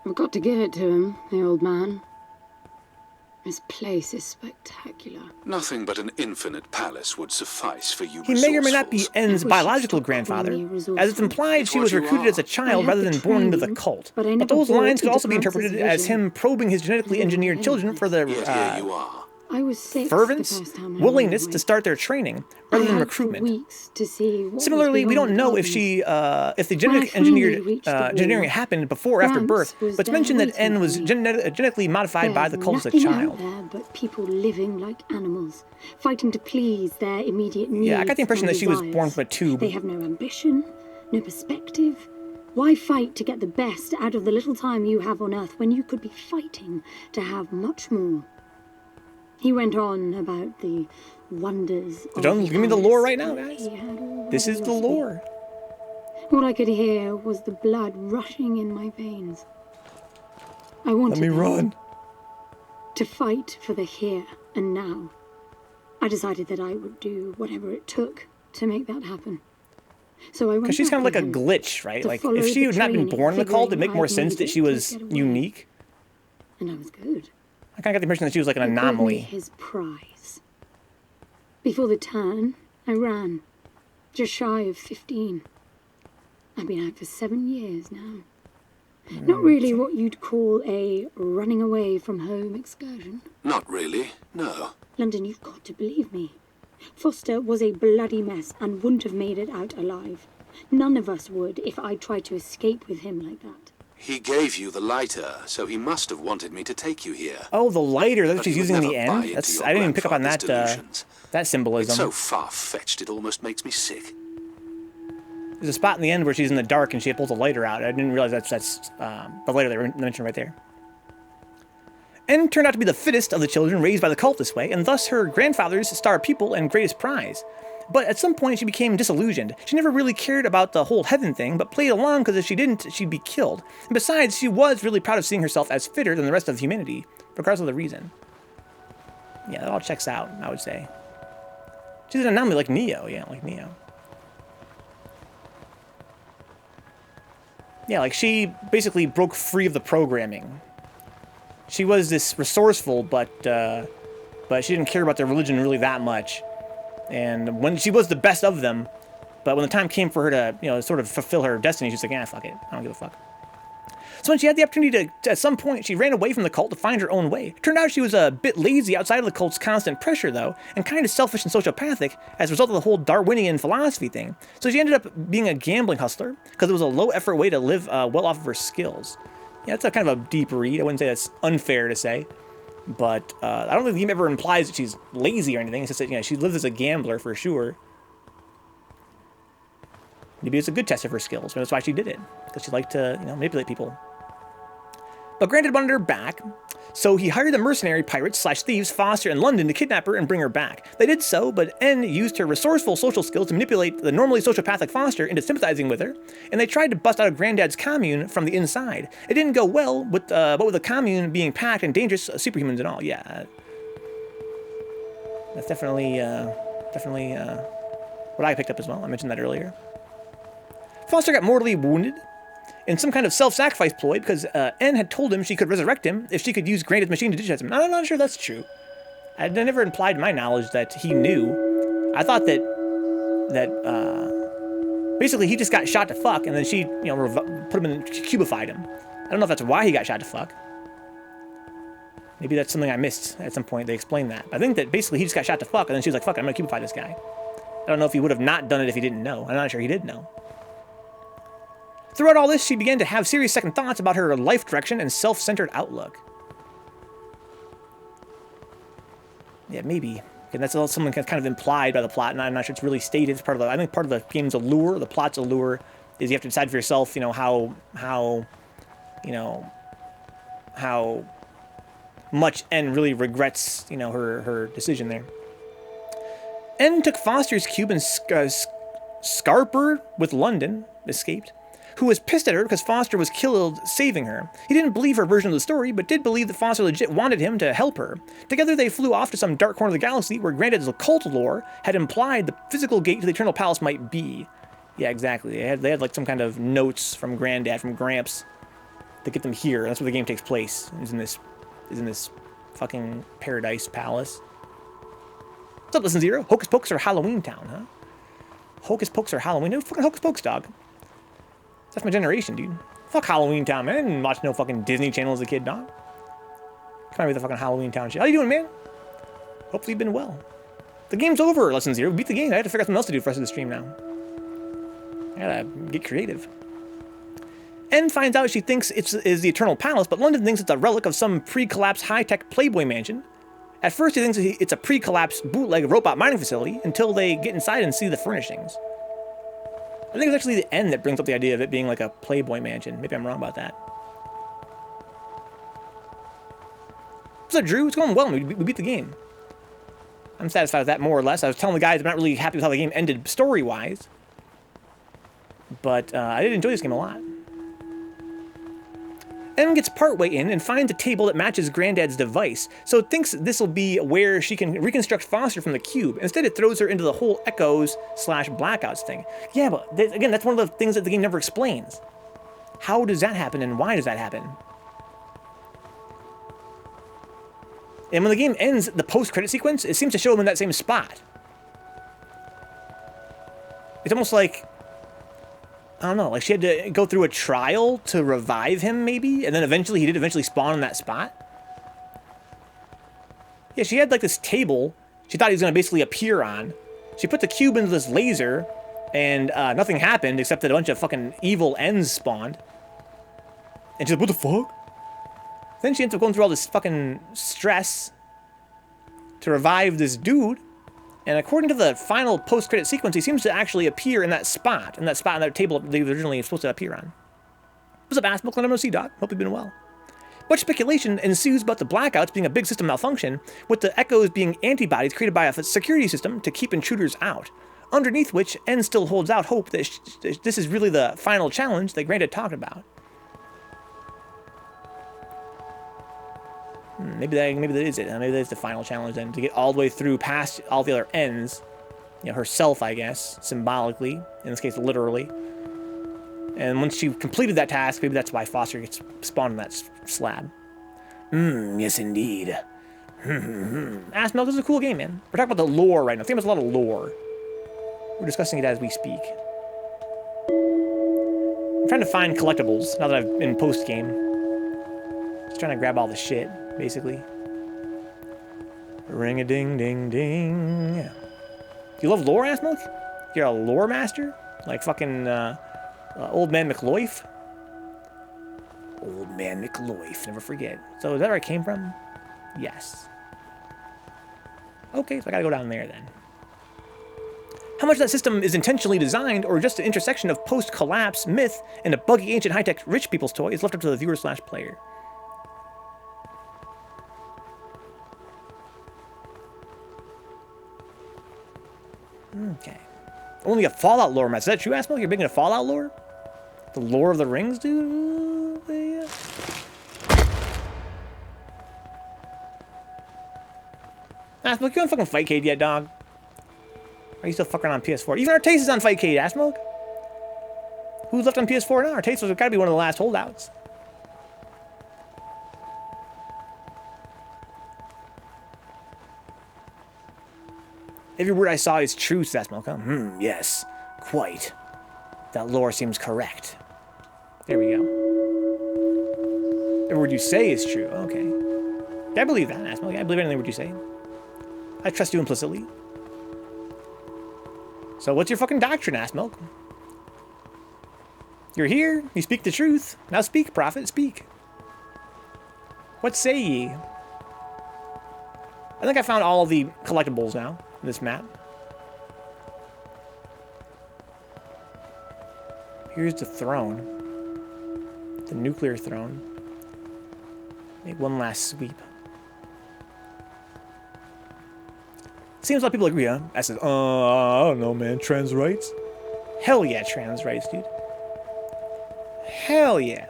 B: I've got to give it to him, the old man. This place is spectacular.
C: Nothing but an infinite palace would suffice for you.
A: He may or may not be N's biological grandfather, as it's implied she was recruited as a child rather than born into the cult. But those lines could also be interpreted as him probing his genetically engineered children for their
C: Here you are.
B: I was sick
A: fervence,
B: the first time I
A: willingness
B: ran
A: to
B: away.
A: start their training rather
B: I
A: than
B: had for
A: recruitment.
B: weeks to see what was
A: Similarly, we
B: beyond
A: don't know
B: the
A: if she,
B: gardens.
A: if the
B: When I
A: genetic
B: finally
A: engineered
B: reached the
A: engineering
B: wall,
A: happened before or after
B: Gramps
A: birth,
B: was
A: but it's
B: there
A: mentioned that
B: waiting
A: N was
B: for me.
A: genetically modified by the
B: There's
A: cult as a
B: nothing
A: child.
B: out there but people living like animals, fighting to please their immediate needs.
A: Yeah, I got the impression
B: and
A: that she was
B: desires.
A: born from a tube.
B: They have no ambition, no perspective. Why fight to get the best out of the little time you have on Earth when you could be fighting to have much more? He went on about the wonders of
A: Don't
B: the
A: give me the lore
B: palace
A: right now,
B: that
A: guys.
B: he had already
A: This is the
B: lost me.
A: lore.
B: All I could hear was the blood rushing in my veins. I wanted
A: Let me run.
B: to fight for the here and now. I decided that I would do whatever it took to make that happen. So I went
A: Because she's kind of
B: back
A: like a
B: with him
A: glitch, right?
B: to
A: Like,
B: follow
A: if she
B: the
A: had not been
B: training,
A: born in the cult, it'd make
B: figuring
A: more
B: I'd
A: sense that she
B: needed to
A: was
B: get away.
A: unique.
B: And I was good.
A: I kind of got the impression that she was like an
B: He called me
A: anomaly.
B: his prize. Before the turn, I ran. Just shy of 15. I've been out for 7 years now. Not really what you'd call a running away from home excursion.
C: Not really, no.
B: London, you've got to believe me. Foster was a bloody mess and wouldn't have made it out alive. None of us would if I tried to escape with him like that.
C: He gave you the lighter, so he must have wanted me to take you here.
A: Oh, the lighter. That's what
C: But
A: she's
C: he would
A: using in the
C: never buy
A: end?
C: into
A: That's,
C: your
A: I didn't even pick up on
C: grandfather's
A: that,
C: delusions.
A: that
C: It's
A: symbolism.
C: so far-fetched it almost makes me sick.
A: There's a spot in the end where she's in the dark and she pulls a lighter out. I didn't realize that's the lighter they mentioned right there. N turned out to be the fittest of the children raised by the cult this way, and thus her grandfather's star pupil and greatest prize. But at some point she became disillusioned. She never really cared about the whole heaven thing, but played along because if she didn't, she'd be killed. And besides, she was really proud of seeing herself as fitter than the rest of humanity, regardless of the reason. Yeah, that all checks out, I would say. She's an anomaly like Neo, yeah, like Neo. Yeah, like she basically broke free of the programming. She was this resourceful, but she didn't care about their religion really that much. And when she was the best of them, but when the time came for her to, you know, sort of fulfill her destiny, she's like, yeah, fuck it, I don't give a fuck. So when she had the opportunity to, at some point, she ran away from the cult to find her own way. Turned out she was a bit lazy outside of the cult's constant pressure, though, and kind of selfish and sociopathic as a result of the whole Darwinian philosophy thing. So she ended up being a gambling hustler because it was a low-effort way to live well off of her skills. Yeah, that's a kind of a deep read. I wouldn't say that's unfair to say. But I don't think the game ever implies that she's lazy or anything. It's just that, you know, she lives as a gambler for sure. Maybe it's a good test of her skills. Maybe that's why she did it. Because she liked to, you know, manipulate people. But Granted wanted her back, so he hired the mercenary pirates / thieves Foster and London to kidnap her and bring her back. They did so, but N used her resourceful social skills to manipulate the normally sociopathic Foster into sympathizing with her, and they tried to bust out of Granddad's commune from the inside. It didn't go well, with the commune being packed and dangerous, superhumans and all. Yeah, that's definitely what I picked up as well. I mentioned that earlier. Foster got mortally wounded in some kind of self-sacrifice ploy because N had told him she could resurrect him if she could use Grandad's machine to digitize him. I'm not sure that's true. I never implied my knowledge that he knew. I thought that basically he just got shot to fuck, and then she, you know, put him in, cubified him. I don't know if that's why he got shot to fuck. Maybe that's something I missed at some point. They explained that. I think that basically he just got shot to fuck, and then she was like, fuck, I'm gonna cubify this guy. I don't know if he would have not done it if he didn't know. I'm not sure he did know. Throughout all this, she began to have serious second thoughts about her life direction and self-centered outlook. Yeah, maybe. And that's something that's kind of implied by the plot, and I'm not sure it's really stated. It's part of the, I think part of the game's allure, the plot's allure, is you have to decide for yourself, you know, how much N really regrets, you know, her decision there. N took Foster's cube and Scarper with London, escaped, who was pissed at her because Foster was killed saving her. He didn't believe her version of the story, but did believe that Foster legit wanted him to help her. Together they flew off to some dark corner of the galaxy where Granddad's occult lore had implied the physical gate to the Eternal Palace might be. Yeah, exactly. They had like some kind of notes from Granddad, from Gramps, to get them here. That's where the game takes place. Is in this fucking paradise palace. What's up, Listen Zero? Hocus Pocus or Halloween Town, huh? Hocus Pocus or Halloween? No fucking Hocus Pocus, dog. That's my generation, dude. Fuck Halloween Town, man. I didn't watch no fucking Disney Channel as a kid, dog. Come on with the fucking Halloween Town shit. How you doing, man? Hopefully you've been well. The game's over, Lesson Zero. We beat the game. I have to figure out something else to do for the rest of the stream now. I gotta get creative. En finds out she thinks it is the Eternal Palace, but London thinks it's a relic of some pre-collapse high-tech Playboy mansion. At first he thinks it's a pre-collapse bootleg robot mining facility until they get inside and see the furnishings. I think it's actually the end that brings up the idea of it being like a Playboy mansion. Maybe I'm wrong about that. What's up, Drew? It's going well. We beat the game. I'm satisfied with that, more or less. I was telling the guys I'm not really happy with how the game ended story-wise. But I did enjoy this game a lot. En gets partway in and finds a table that matches Granddad's device, so it thinks this will be where she can reconstruct Foster from the cube. Instead, it throws her into the whole echoes/blackouts thing. Yeah, but again, that's one of the things that the game never explains. How does that happen, and why does that happen? And when the game ends, the post-credit sequence, it seems to show him in that same spot. It's almost like, I don't know, like she had to go through a trial to revive him, maybe? And then eventually, he did eventually spawn in that spot? Yeah, she had like this table she thought he was going to basically appear on. She put the cube into this laser, and nothing happened except that a bunch of fucking evil ends spawned. And she's like, what the fuck? Then she ends up going through all this fucking stress to revive this dude. And according to the final post-credit sequence, he seems to actually appear in that spot on that table that he was originally supposed to appear on. What's up, Ass Milk? Let him know, see, Doc. Hope you've been well. Much speculation ensues about the blackouts being a big system malfunction, with the echoes being antibodies created by a security system to keep intruders out. Underneath which, En still holds out hope that this is really the final challenge that Granddad talked about. Maybe that is it. Maybe that's the final challenge then, to get all the way through past all the other ends. You know, herself, I guess, symbolically, in this case, literally. And once she completed that task, maybe that's why Foster gets spawned in that slab. Yes indeed. Ass Milk is a cool game, man. We're talking about the lore right now. I think there's a lot of lore. We're discussing it as we speak. I'm trying to find collectibles now that I've been post-game. Just trying to grab all the shit, basically. Ring-a-ding-ding-ding. You love lore, Ass Milk? You're a lore master? Like fucking, Old Man McLoif? Old Man McLoif, never forget. So is that where I came from? Yes. Okay, so I gotta go down there then. How much of that system is intentionally designed or just an intersection of post-collapse myth and a buggy ancient high-tech rich people's toy is left up to the viewer/player. Okay. Only a Fallout lore match. Is that true, Asmo? You're big into Fallout lore? The lore of the rings, dude? Yeah. Asmo, you on fucking Fightcade yet, dog? Or are you still fucking on PS4? Even Artace is on Fightcade, Asmo. Who's left on PS4 now? Artace has got to be one of the last holdouts. Every word I saw is true, Sasmilka. Yes, quite. That lore seems correct. There we go. Every word you say is true. Okay. I believe that, Asmilka. I believe anything word you say. I trust you implicitly. So what's your fucking doctrine, Asmilk? You're here. You speak the truth. Now speak, prophet, speak. What say ye? I think I found all of the collectibles now. This map. Here's the throne. The nuclear throne. Make one last sweep. Seems a lot of people agree, huh? I said, I don't know, man. Trans rights? Hell yeah, trans rights, dude. Hell yeah.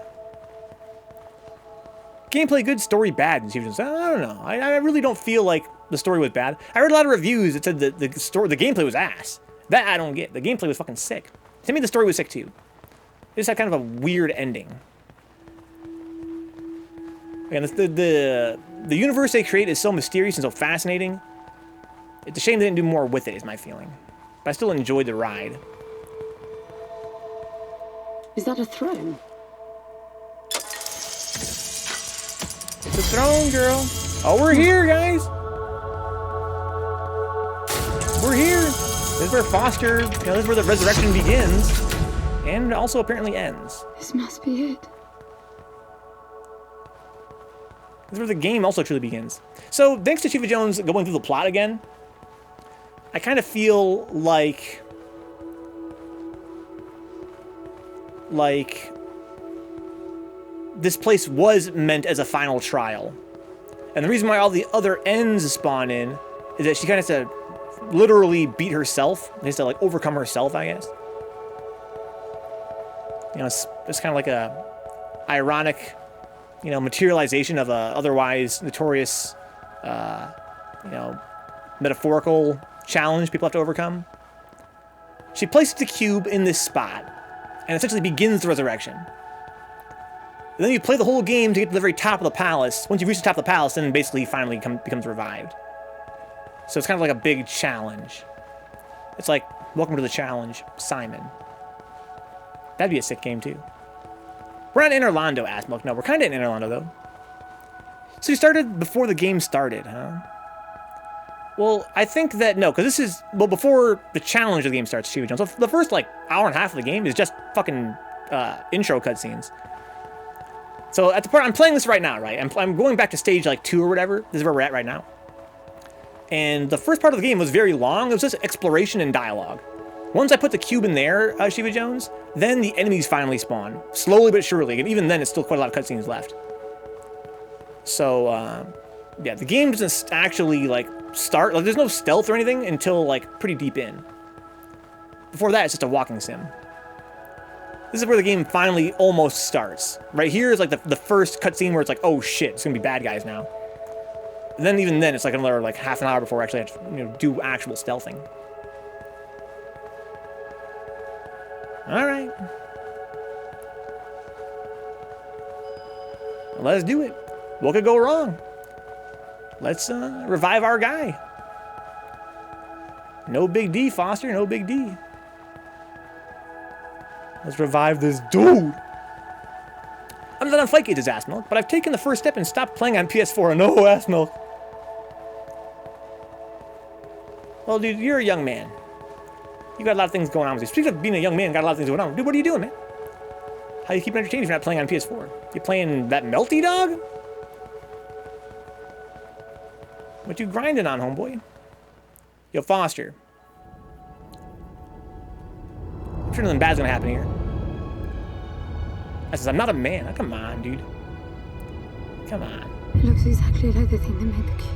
A: Gameplay good, story bad. I don't know. I really don't feel like the story was bad. I read a lot of reviews that said that the gameplay was ass. That I don't get. The gameplay was fucking sick. To me, the story was sick too. It just had kind of a weird ending. And the universe they create is so mysterious and so fascinating. It's a shame they didn't do more with it, is my feeling. But I still enjoyed the ride.
B: Is that a throne?
A: It's a throne, girl. Oh, we're here, guys. We're here. This is where Foster, this is where the resurrection begins. And also apparently ends.
B: This must be it.
A: This is where the game also truly begins. So, thanks to Shiva Jones going through the plot again, I kind of feel like this place was meant as a final trial. And the reason why all the other ends spawn in is that she kind of has to literally beat herself. She has to like overcome herself, I guess. It's kind of like a ironic, materialization of a otherwise notorious, metaphorical challenge people have to overcome. She places the cube in this spot and essentially begins the resurrection. And then you play the whole game to get to the very top of the palace. Once you reach the top of the palace, then basically he finally becomes revived. So it's kind of like a big challenge. It's like, welcome to the challenge, Simon. That'd be a sick game too. We're not in Orlando, Asmilk. No, we're kind of in Orlando though. So you started before the game started, huh? Well, I think that, no, because this is, before the challenge of the game starts, Shiva Jones. So the first, hour and a half of the game is just fucking intro cutscenes. So at the part, I'm playing this right now, right? I'm going back to stage, 2 or whatever. This is where we're at right now. And the first part of the game was very long. It was just exploration and dialogue. Once I put the cube in there, Shiva Jones, then the enemies finally spawn. Slowly but surely. And even then, it's still quite a lot of cutscenes left. So, yeah, the game doesn't actually, start. There's no stealth or anything until, pretty deep in. Before that, it's just a walking sim. This is where the game finally almost starts. Right here is, the first cutscene where it's oh, shit, it's gonna be bad guys now. And then even then, it's, another, half an hour before I actually have to, do actual stealthing. All right. Well, let's do it. What could go wrong? Let's revive our guy. No big D, Foster. No big D. Let's revive this dude. I'm not on Fight Games, Asmilk, but I've taken the first step and stopped playing on PS4. No, Asmilk. Well, dude, you're a young man. You got a lot of things going on with you. Speaking of being a young man, got a lot of things going on. Dude, what are you doing, man? How you keep entertained if you're not playing on PS4? You playing that Melty Dog? What you grinding on, homeboy? Yo, Foster. I'm sure nothing bad's gonna happen here. I says, I'm not a man. Oh, come on, dude. Come on.
B: It looks exactly like the thing that made the cube.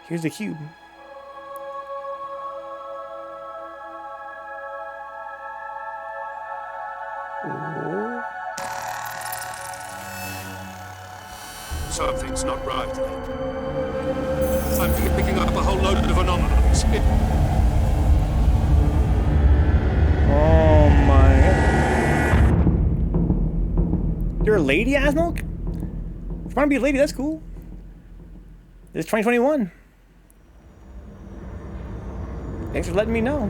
A: Here's the cube. Oh.
C: Something's not right. I'm picking up a whole load of anomalies.
A: Oh my. You're a lady, Asmilk? If you want to be a lady, that's cool. It's 2021. Thanks for letting me know.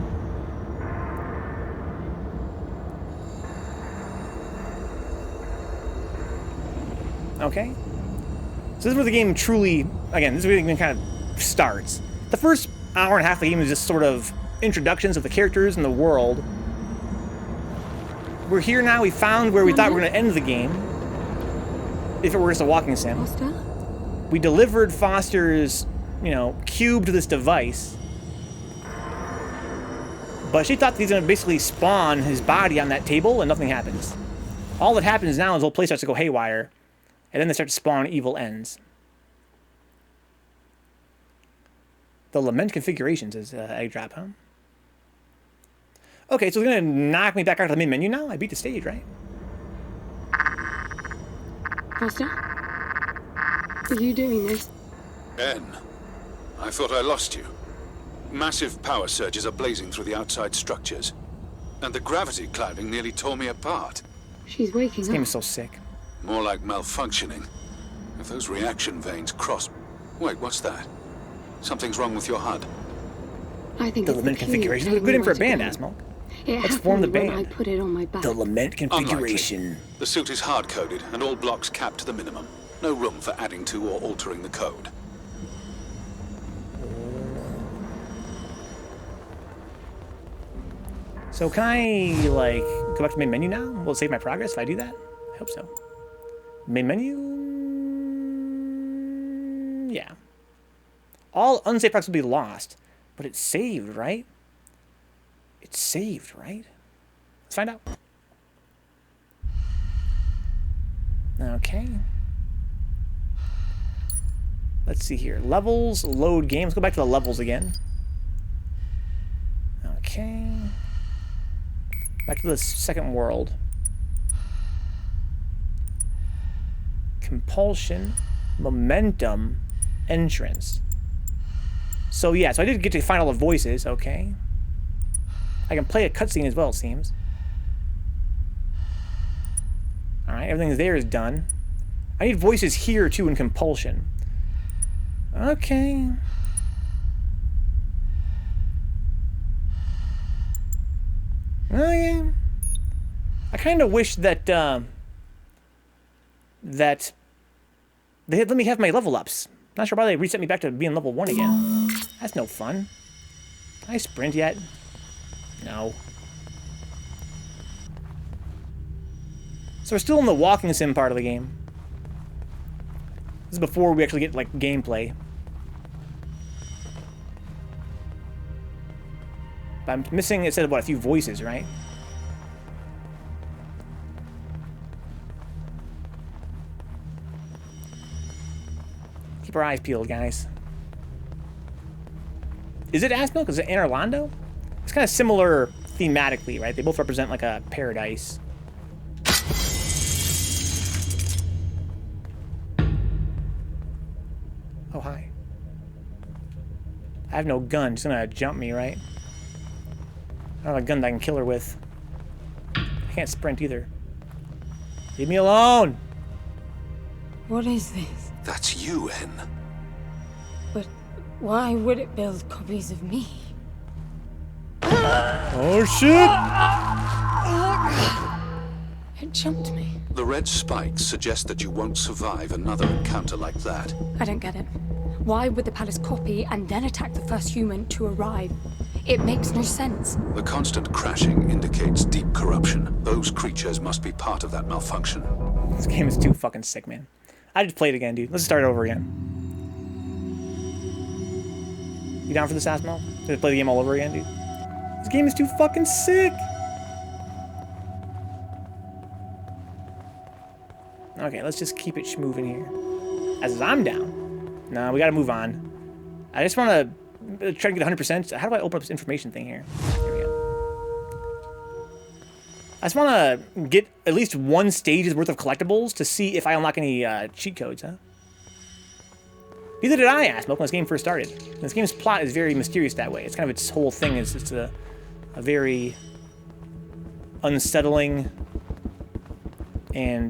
A: Okay. So this is where the game truly, again, this is where the game kind of starts. The first hour and a half of the game is just sort of introductions of the characters and the world. We're here now. We found where we thought we were going to end the game. If it were just a walking sim.
B: Foster?
A: We delivered Foster's, cube to this device. But she thought he's going to basically spawn his body on that table and nothing happens. All that happens now is the whole place starts to go haywire. And then they start to spawn evil ends. The lament configurations is egg drop, huh? Okay, so it's gonna knock me back out of the main menu now? I beat the stage, right?
B: Costa? Are you doing this?
C: N, I thought I lost you. Massive power surges are blazing through the outside structures. And the gravity clouding nearly tore me apart.
B: She's waking
A: This game
B: up.
A: is so sick.
C: More like malfunctioning. If those reaction veins cross... Wait, what's that? Something's wrong with your HUD.
B: I think
A: The
B: it's
A: lament
B: the
A: configuration.
B: cue
A: Good in for a
B: telling
A: band,
B: me where to
A: Asmo.
B: go. It
A: Let's form the
B: happened when
A: band.
B: I put it on my back.
A: The lament configuration.
C: Unlikely. The suit is hard-coded and all blocks capped to the minimum. No room for adding to or altering the code.
A: So can I, like, go back to main menu now? Will it save my progress if I do that? I hope so. Main menu? Yeah. All unsaved progress will be lost. But it's saved, right? It's saved, right? Let's find out. Okay. Let's see here. Levels, load game. Let's go back to the levels again. Okay. Back to the second world. Compulsion, momentum, entrance. So yeah, so I did get to find all the voices, okay. I can play a cutscene as well, it seems. Alright, everything there is done. I need voices here too in compulsion. Okay. Okay. I kind of wish that that they had let me have my level ups. Not sure why they reset me back to being level 1 again. That's no fun. Can I sprint yet? No. So we're still in the walking sim part of the game. This is before we actually get like gameplay. But I'm missing, it said, what, a few voices, right? Keep our eyes peeled, guys. Is it Aspinall? Is it Anne Orlando? It's kind of similar thematically, right? They both represent like a paradise. Oh, hi. I have no gun. She's gonna jump me, right? I don't have a gun that I can kill her with. I can't sprint either. Leave me alone!
B: What is this?
C: That's you, N.
B: But why would it build copies of me?
A: Oh shit!
B: It jumped me.
C: The red spikes suggest that you won't survive another encounter like that.
B: I don't get it. Why would the palace copy and then attack the first human to arrive? It makes no sense.
C: The constant crashing indicates deep corruption. Those creatures must be part of that malfunction.
A: This game is too fucking sick, man. I just played it again, dude. Let's start it over again. You down for this, Asmo? Just play the game all over again, dude? This game is too fucking sick! Okay, let's just keep it moving here. As I'm down. No, we gotta move on. I just wanna try to get 100%. How do I open up this information thing here? Here we go. I just wanna get at least one stage's worth of collectibles to see if I unlock any cheat codes, huh? Neither did I, Asmo, when this game first started. This game's plot is very mysterious that way. It's kind of its whole thing is it's a very unsettling and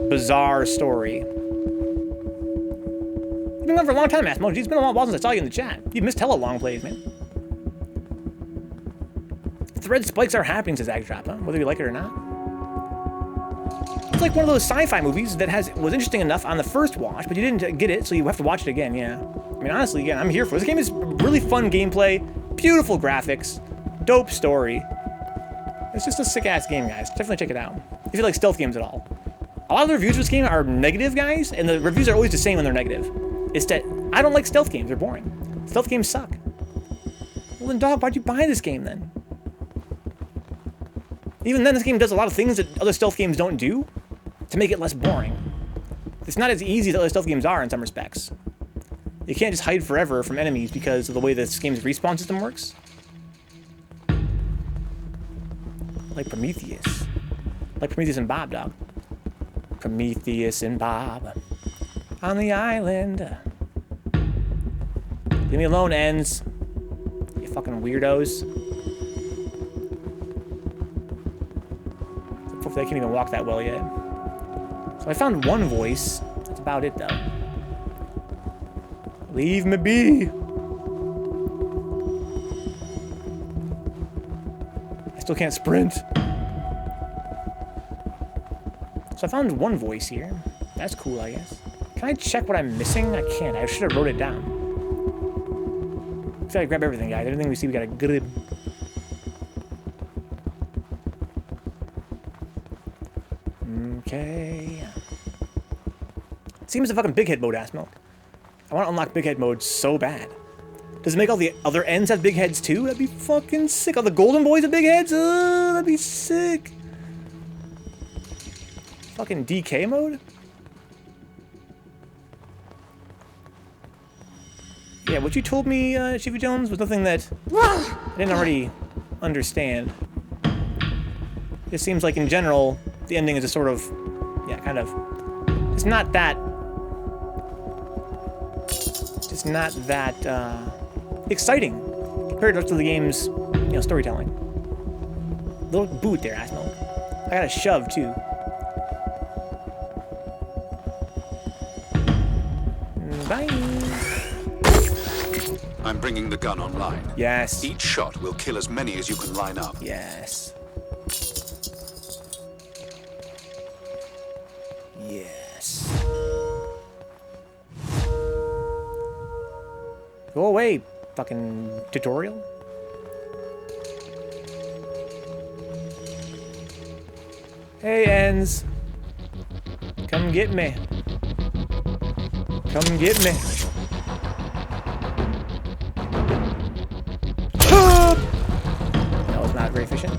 A: bizarre story. You've been on for a long time, Asmo. It's been a while since I saw you in the chat. You've missed hella long plays, man. Thread spikes are happening, says Agdrop, huh? Whether you like it or not. It's like one of those sci-fi movies that was interesting enough on the first watch, but you didn't get it, so you have to watch it again, yeah. I mean, honestly, yeah, I'm here for it. This game is really fun gameplay, beautiful graphics, dope story. It's just a sick-ass game, guys. Definitely check it out. If you like stealth games at all. A lot of the reviews for this game are negative, guys, and the reviews are always the same when they're negative. It's that I don't like stealth games. They're boring. Stealth games suck. Well, then, dog, why'd you buy this game, then? Even then, this game does a lot of things that other stealth games don't do to make it less boring. It's not as easy as other stealth games are in some respects. You can't just hide forever from enemies because of the way this game's respawn system works. Like Prometheus. Like Prometheus and Bob, dog. Prometheus and Bob. On the island. Leave me alone, ends. You fucking weirdos. Hopefully I can't even walk that well yet. So I found one voice. That's about it, though. Leave me be. I still can't sprint. So I found one voice here. That's cool, I guess. Can I check what I'm missing? I can't. I should have wrote it down. We gotta grab everything, guys. Everything we see, we gotta grab. Okay. Seems a fucking big head mode, ass milk. I want to unlock big head mode so bad. Does it make all the other ends have big heads too? That'd be fucking sick. All the golden boys have big heads? That'd be sick. Fucking DK mode? Yeah, what you told me, Chiefy Jones, was nothing that I didn't already understand. It seems like, in general, the ending is a sort of, yeah, kind of, it's not that exciting compared to the rest of the game's, you know, storytelling. Little boot there, ass milk. I got a shove, too. Bye.
C: I'm bringing the gun online.
A: Yes.
C: Each shot will kill as many as you can line up.
A: Yes. Yes. Go away, fucking tutorial. Hey, Ends. Come get me. Come get me. That was not very efficient.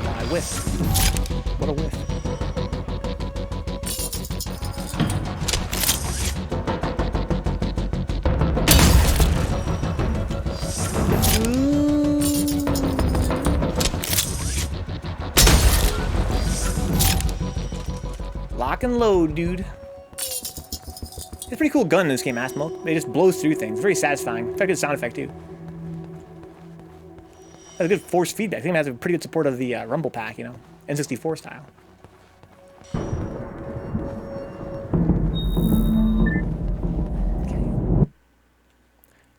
A: I whiffed. What a whiff. Lock and load, dude. It's a pretty cool gun in this game, Assmilk. It just blows through things. Very satisfying. It's got a good sound effect, too. Has a good force feedback. I think it has a pretty good support of the rumble pack, you know, N64 style. Okay.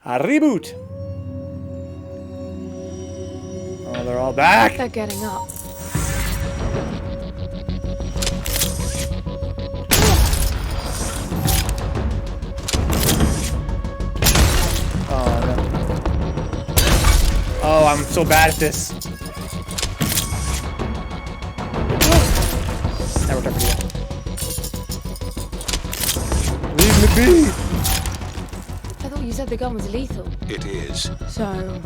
A: A reboot. Oh, they're all back.
B: They're getting up.
A: Oh, I'm so bad at this. That worked out pretty well. Leave me be!
B: I thought you said the gun was lethal.
C: It is.
B: So,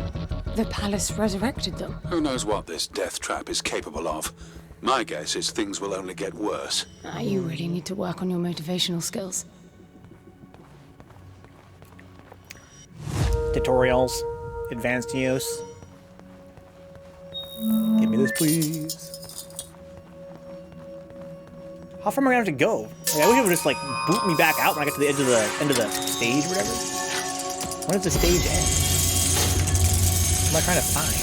B: the palace resurrected them.
C: Who knows what this death trap is capable of? My guess is things will only get worse.
B: You really need to work on your motivational skills.
A: Tutorials. Advanced use. Give me this, please. How far am I gonna have to go? Like, I wish it would just like boot me back out when I get to the end of the stage or whatever. When does the stage end? What am I trying to find?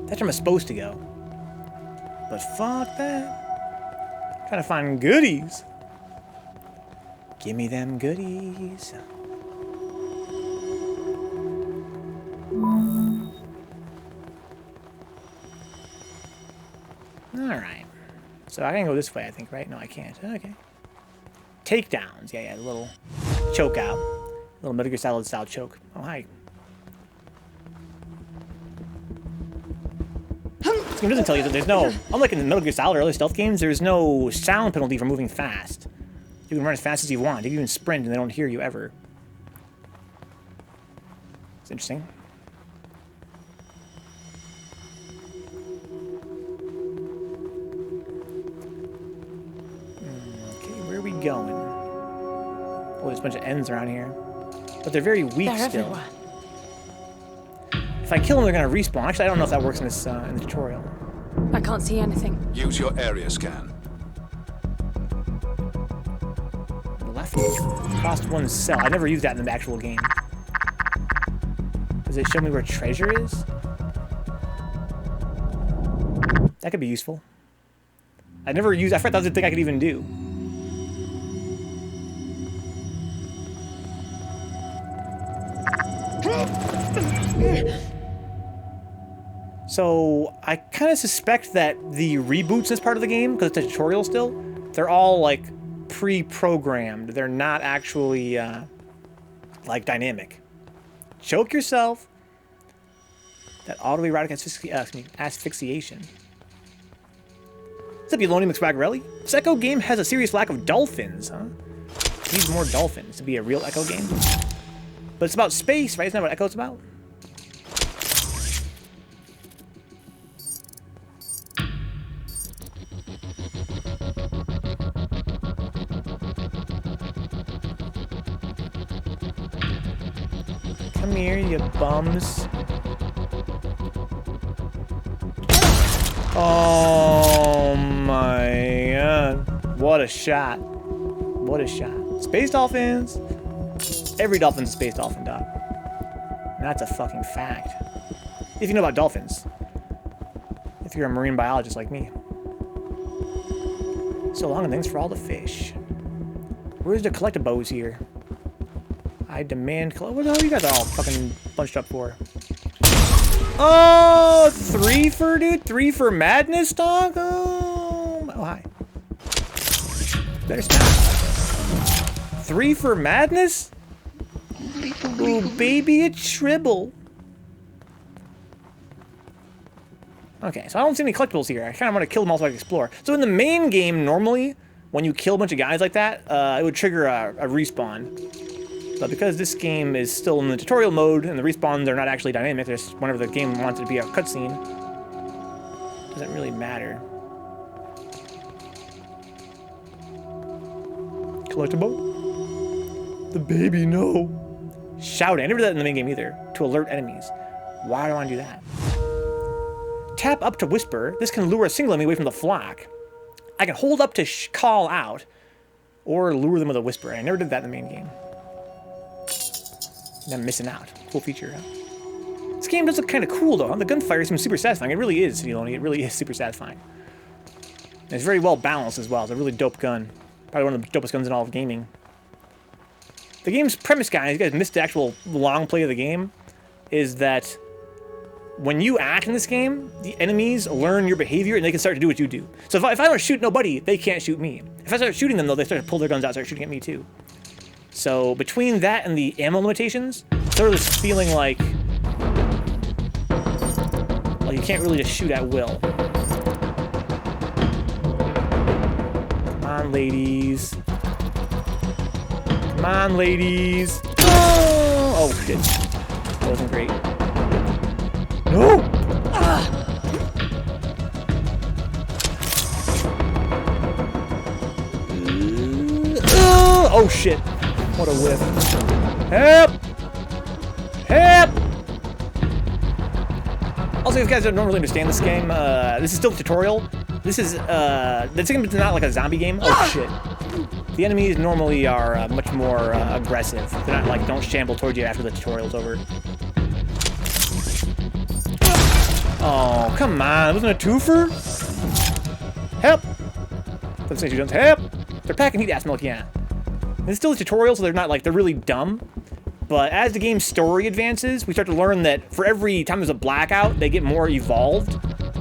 A: That's where I'm supposed to go. But fuck that. I'm trying to find goodies. Give me them goodies. Alright. So I can go this way, I think, right? No, I can't. Okay. Takedowns. Yeah, the little choke out. Little Metal Gear Solid style choke. Oh, hi. This game doesn't tell you that there's no... Unlike in the Metal Gear Solid or other stealth games, there's no sound penalty for moving fast. You can run as fast as you want. You can even sprint and they don't hear you ever. It's interesting. going. Oh, there's a bunch of ends around here. But they're very weak
B: They're
A: still.
B: everywhere.
A: If I kill them, they're gonna respawn. Actually, I don't know if that works in this in the tutorial.
B: I can't see anything.
C: Use your area scan.
A: Left. Cost 1 cell. I never used that in the actual game. Does it show me where treasure is? That could be useful. I never used. I thought that was the thing I could even do. So I kind of suspect that the reboots in this part of the game, because it's a tutorial still, they're all like pre-programmed. They're not actually like dynamic. Choke yourself. That auto-erotic asphyxiation. What's up, you Lonely McSwaggerelli? This Echo game has a serious lack of dolphins, huh? Needs more dolphins to be a real Echo game. But it's about space, right? Isn't that what Echo's about? Come here, you bums. Oh my god. What a shot. What a shot. Space dolphins. Every dolphin's a space dolphin, dog. And that's a fucking fact. If you know about dolphins. If you're a marine biologist like me. So long and thanks for all the fish. Where's the collectibles here? I demand what the hell are you guys all fucking bunched up for? Oh, 3 for, dude? 3 for madness, dog? Oh, hi. Better stop. 3 for madness? Ooh, baby, a tribble. Okay, so I don't see any collectibles here. I kind of want to kill them all so I can explore. So in the main game, normally, when you kill a bunch of guys like that, it would trigger a respawn. But because this game is still in the tutorial mode, and the respawns are not actually dynamic, just whenever the game wants it to be a cutscene, doesn't really matter. Collectible? The baby, no. Shout. I never did that in the main game either, to alert enemies. Why do I want to do that? Tap up to whisper. This can lure a single enemy away from the flock. I can hold up to call out, or lure them with a whisper. I never did that in the main game. I'm missing out. Cool feature, huh? This game does look kind of cool, though. The gunfire seems super satisfying. It really is, It really is super satisfying. And it's very well balanced as well. It's a really dope gun. Probably one of the dopest guns in all of gaming. The game's premise, guys, you guys missed the actual long play of the game, is that when you act in this game, the enemies learn your behavior and they can start to do what you do. So if I don't shoot nobody, they can't shoot me. If I start shooting them, though, they start to pull their guns out and start shooting at me, too. So between that and the ammo limitations, sort of this feeling like you can't really just shoot at will. Come on, ladies. Come on, ladies. Oh shit. That wasn't great. No! Oh shit. What a whiff. Help! Help! Also, if you guys don't really understand this game, this is still a tutorial. This is game is not like a zombie game. Oh shit. The enemies normally are much more aggressive. They're not like, don't shamble towards you after the tutorial's over. Oh, come on. Wasn't it a twofer? Help! Doesn't say you don't help! They're packing heat ass milk, yeah. It's still a tutorial, so they're not like, they're really dumb. But as the game's story advances, we start to learn that for every time there's a blackout, they get more evolved.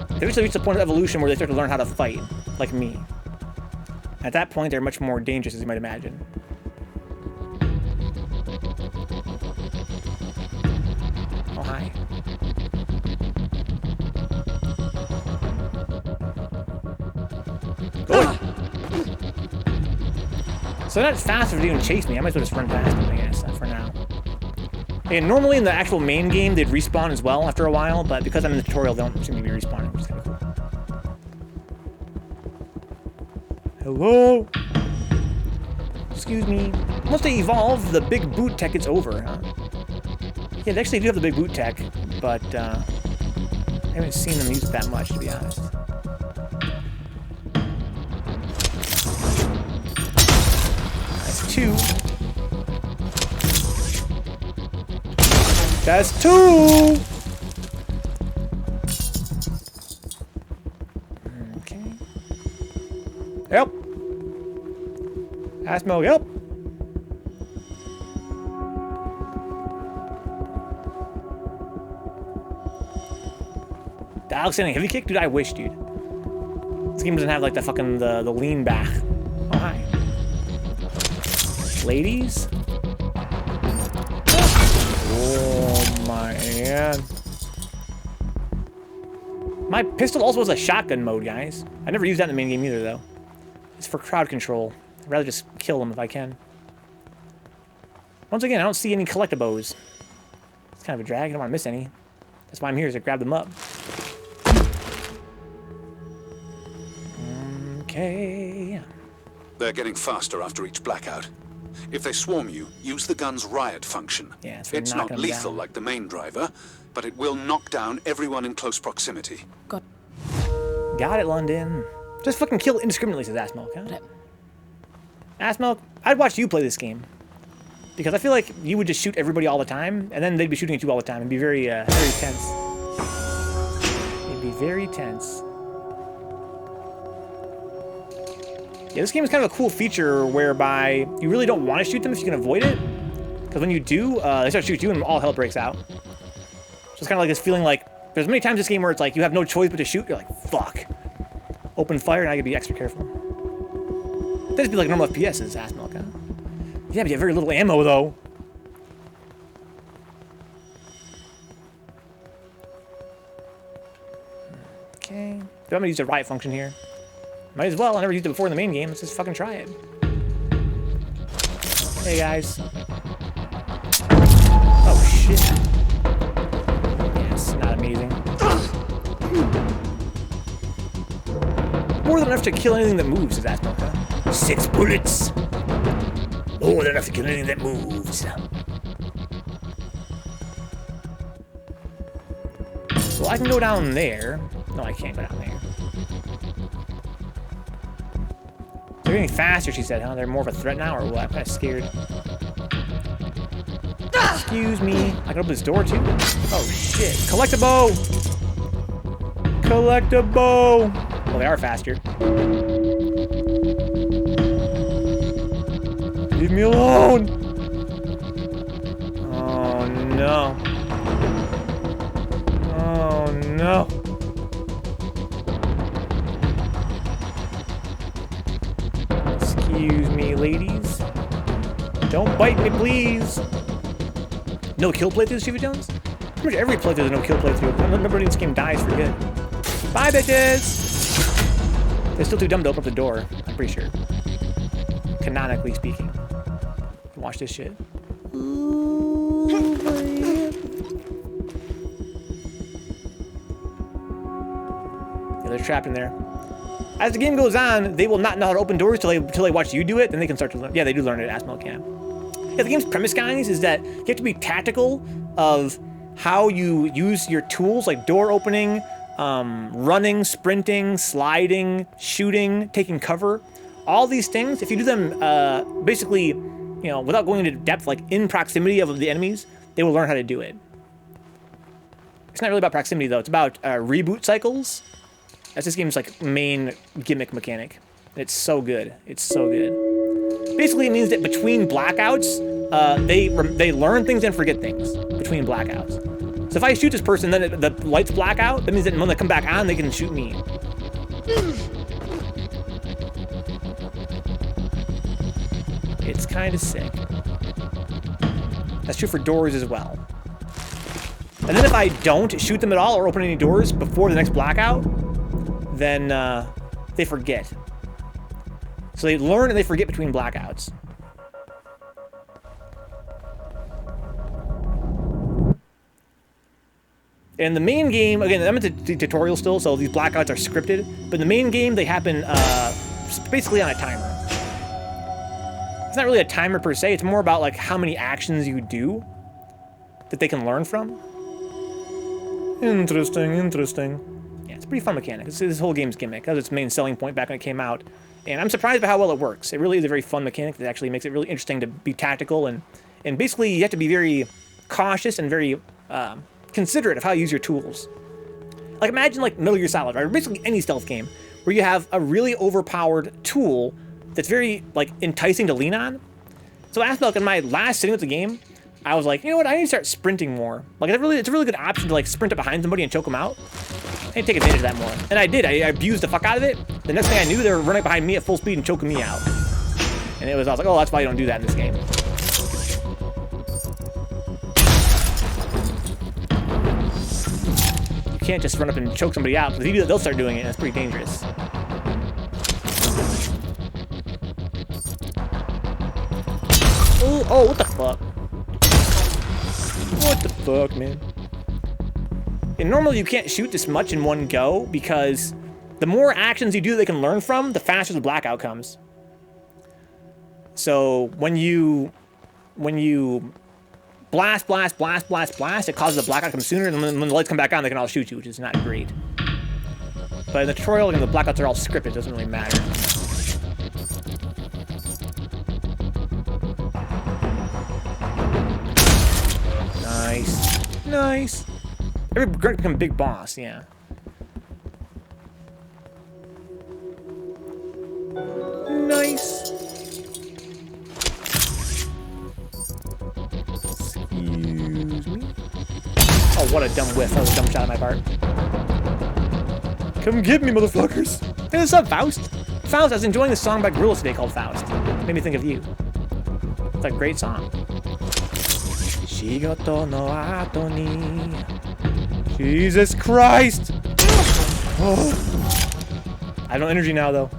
A: They eventually reach the point of evolution where they start to learn how to fight, like me. At that point, they're much more dangerous, as you might imagine. Oh, hi. Oh. So they're not fast if they even chase me. I might as well just run past them, I guess, for now. And normally in the actual main game, they'd respawn as well after a while, but because I'm in the tutorial, they don't seem to be respawning, which is kind of cool. Hello? Excuse me. Once they evolve, the big boot tech gets over, huh? Yeah, they actually do have the big boot tech, but I haven't seen them use it that much, to be honest. That's 2. That's 2! Okay. Yep. Asmo, yep. The outstanding heavy kick? Dude, I wish, dude. This game doesn't have like the fucking the lean back. Oh hi. Ladies? Oh my god. My pistol also has a shotgun mode, guys. I never used that in the main game either though. It's for crowd control. I'd rather just kill them if I can. Once again, I don't see any collectibles. It's kind of a drag. I don't want to miss any. That's why I'm here, is to grab them up. Okay.
C: They're getting faster after each blackout. If they swarm you, use the gun's riot function.
A: Yeah,
C: it's not lethal like the main driver, but it will knock down everyone in close proximity.
A: Got it, London. Just fucking kill indiscriminately, says Assmilk, huh? Assmilk, I'd watch you play this game. Because I feel like you would just shoot everybody all the time, and then they'd be shooting at you all the time. It'd be very, very tense. It'd be very tense. Yeah, this game is kind of a cool feature whereby you really don't want to shoot them if you can avoid it. Because when you do, they start shooting you and all hell breaks out. So it's kind of like this feeling like, there's many times in this game where it's like you have no choice but to shoot. You're like, fuck. Open fire, and I gotta be extra careful. That'd be like normal FPS's, Assmilk, huh? Yeah, but you have very little ammo, though. Okay. Do I'm gonna use the riot function here. Might as well. I never used it before in the main game. Let's just fucking try it. Hey, guys. Oh, shit. Yes, not amazing. More than enough to kill anything that moves, says Assmilk, huh? 6 bullets. More than enough to kill anything that moves. So I can go down there. No, I can't go down there. They're getting faster, she said, huh? They're more of a threat now, or what? I'm kind of scared. Excuse me. I can open this door, too? Oh, shit. Collect a bow! Collect a bow! Well, they are faster. Leave me alone! Oh, no. Oh, no. Excuse me, ladies. Don't bite me, please. No kill playthrough, Stevie Jones? Pretty much every playthrough is no kill playthrough. Nobody in this game dies for good. Bye, bitches! They're still too dumb to open up the door, I'm pretty sure. Canonically speaking. Watch this shit. Yeah, they're trapped in there. As the game goes on, they will not know how to open doors till they watch you do it, then they can start to learn. Yeah, they do learn it, Assmilk, yeah. Yeah, the game's premise, guys, is that you have to be tactical of how you use your tools, like door opening, running, sprinting, sliding, shooting, taking cover. All these things, if you do them basically, you know, without going into depth, like in proximity of the enemies, they will learn how to do it. It's not really about proximity, though. It's about reboot cycles. That's this game's like main gimmick mechanic. It's so good. It's so good. Basically, it means that between blackouts, they learn things and forget things between blackouts. So if I shoot this person, then the lights black out, that means that when they come back on, they can shoot me. It's kind of sick. That's true for doors as well. And then if I don't shoot them at all or open any doors before the next blackout, then they forget. So they learn and they forget between blackouts. In the main game, again, I'm in the tutorial still, so these blackouts are scripted. But in the main game, they happen basically on a timer. it's not really a timer per se. It's more about like how many actions you do that they can learn from. Interesting, interesting. Yeah, it's a pretty fun mechanic. It's this whole game's gimmick. That was its main selling point back when it came out. And I'm surprised by how well it works. It really is a very fun mechanic that actually makes it really interesting to be tactical. And basically, you have to be very cautious and very considerate of how you use your tools. Like, imagine, like, Metal Gear Solid, right? Or basically any stealth game where you have a really overpowered tool that's very, like, enticing to lean on. So, Aspelk, in my last sitting with the game, I was like, you know what, I need to start sprinting more. Like, it's a really good option to, like, sprint up behind somebody and choke them out. I need to take advantage of that more. And I did. I abused the fuck out of it. The next thing I knew, they were running behind me at full speed and choking me out. And I was like, oh, that's why you don't do that in this game. You can't just run up and choke somebody out, because if you do that, they'll start doing it, and that's pretty dangerous. Oh, what the fuck? What the fuck, man? And normally you can't shoot this much in one go, because the more actions you do they can learn from, the faster the blackout comes. So when you blast, it causes the blackout to come sooner, and when the lights come back on, they can all shoot you, which is not great. But in the tutorial, the blackouts are all scripted, it doesn't really matter. Nice. Nice. Every grunt become a big boss, yeah. Nice. Excuse me. Oh, what a dumb whiff. That was a dumb shot on my part. Come get me, motherfuckers. Hey, what's up, Faust? Faust, I was enjoying this song by Gorillaz today called Faust. Made me think of you. It's a great song. Shigoto no ato ni. Jesus Christ! Oh. I have no energy now, though.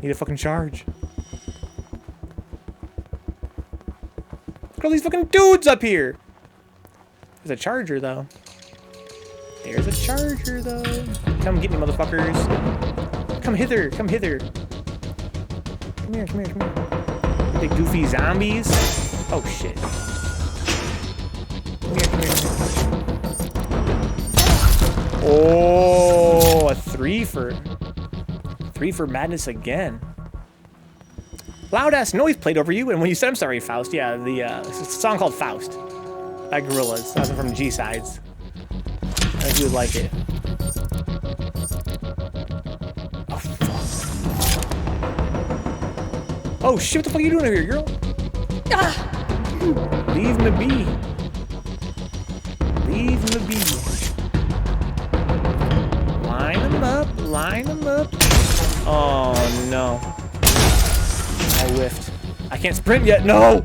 A: Need a fucking charge. Look at all these fucking dudes up here! There's a charger, though. There's a charger, though. Come get me, motherfuckers. Come hither, come hither. Come here, come here, come here. Big goofy zombies. Oh, shit. Come here, come here, come here. Oh, a three for madness again. Loud ass noise played over you, and when you said I'm sorry, Faust, yeah, it's a song called Faust by Gorillaz. That's from the G sides. I think you would like it. Oh fuck! Oh shit! What the fuck are you doing over here, girl? Ah! Leave me be. Leave me be. Line them up, line them up. Oh no. I whiffed. I can't sprint yet, no!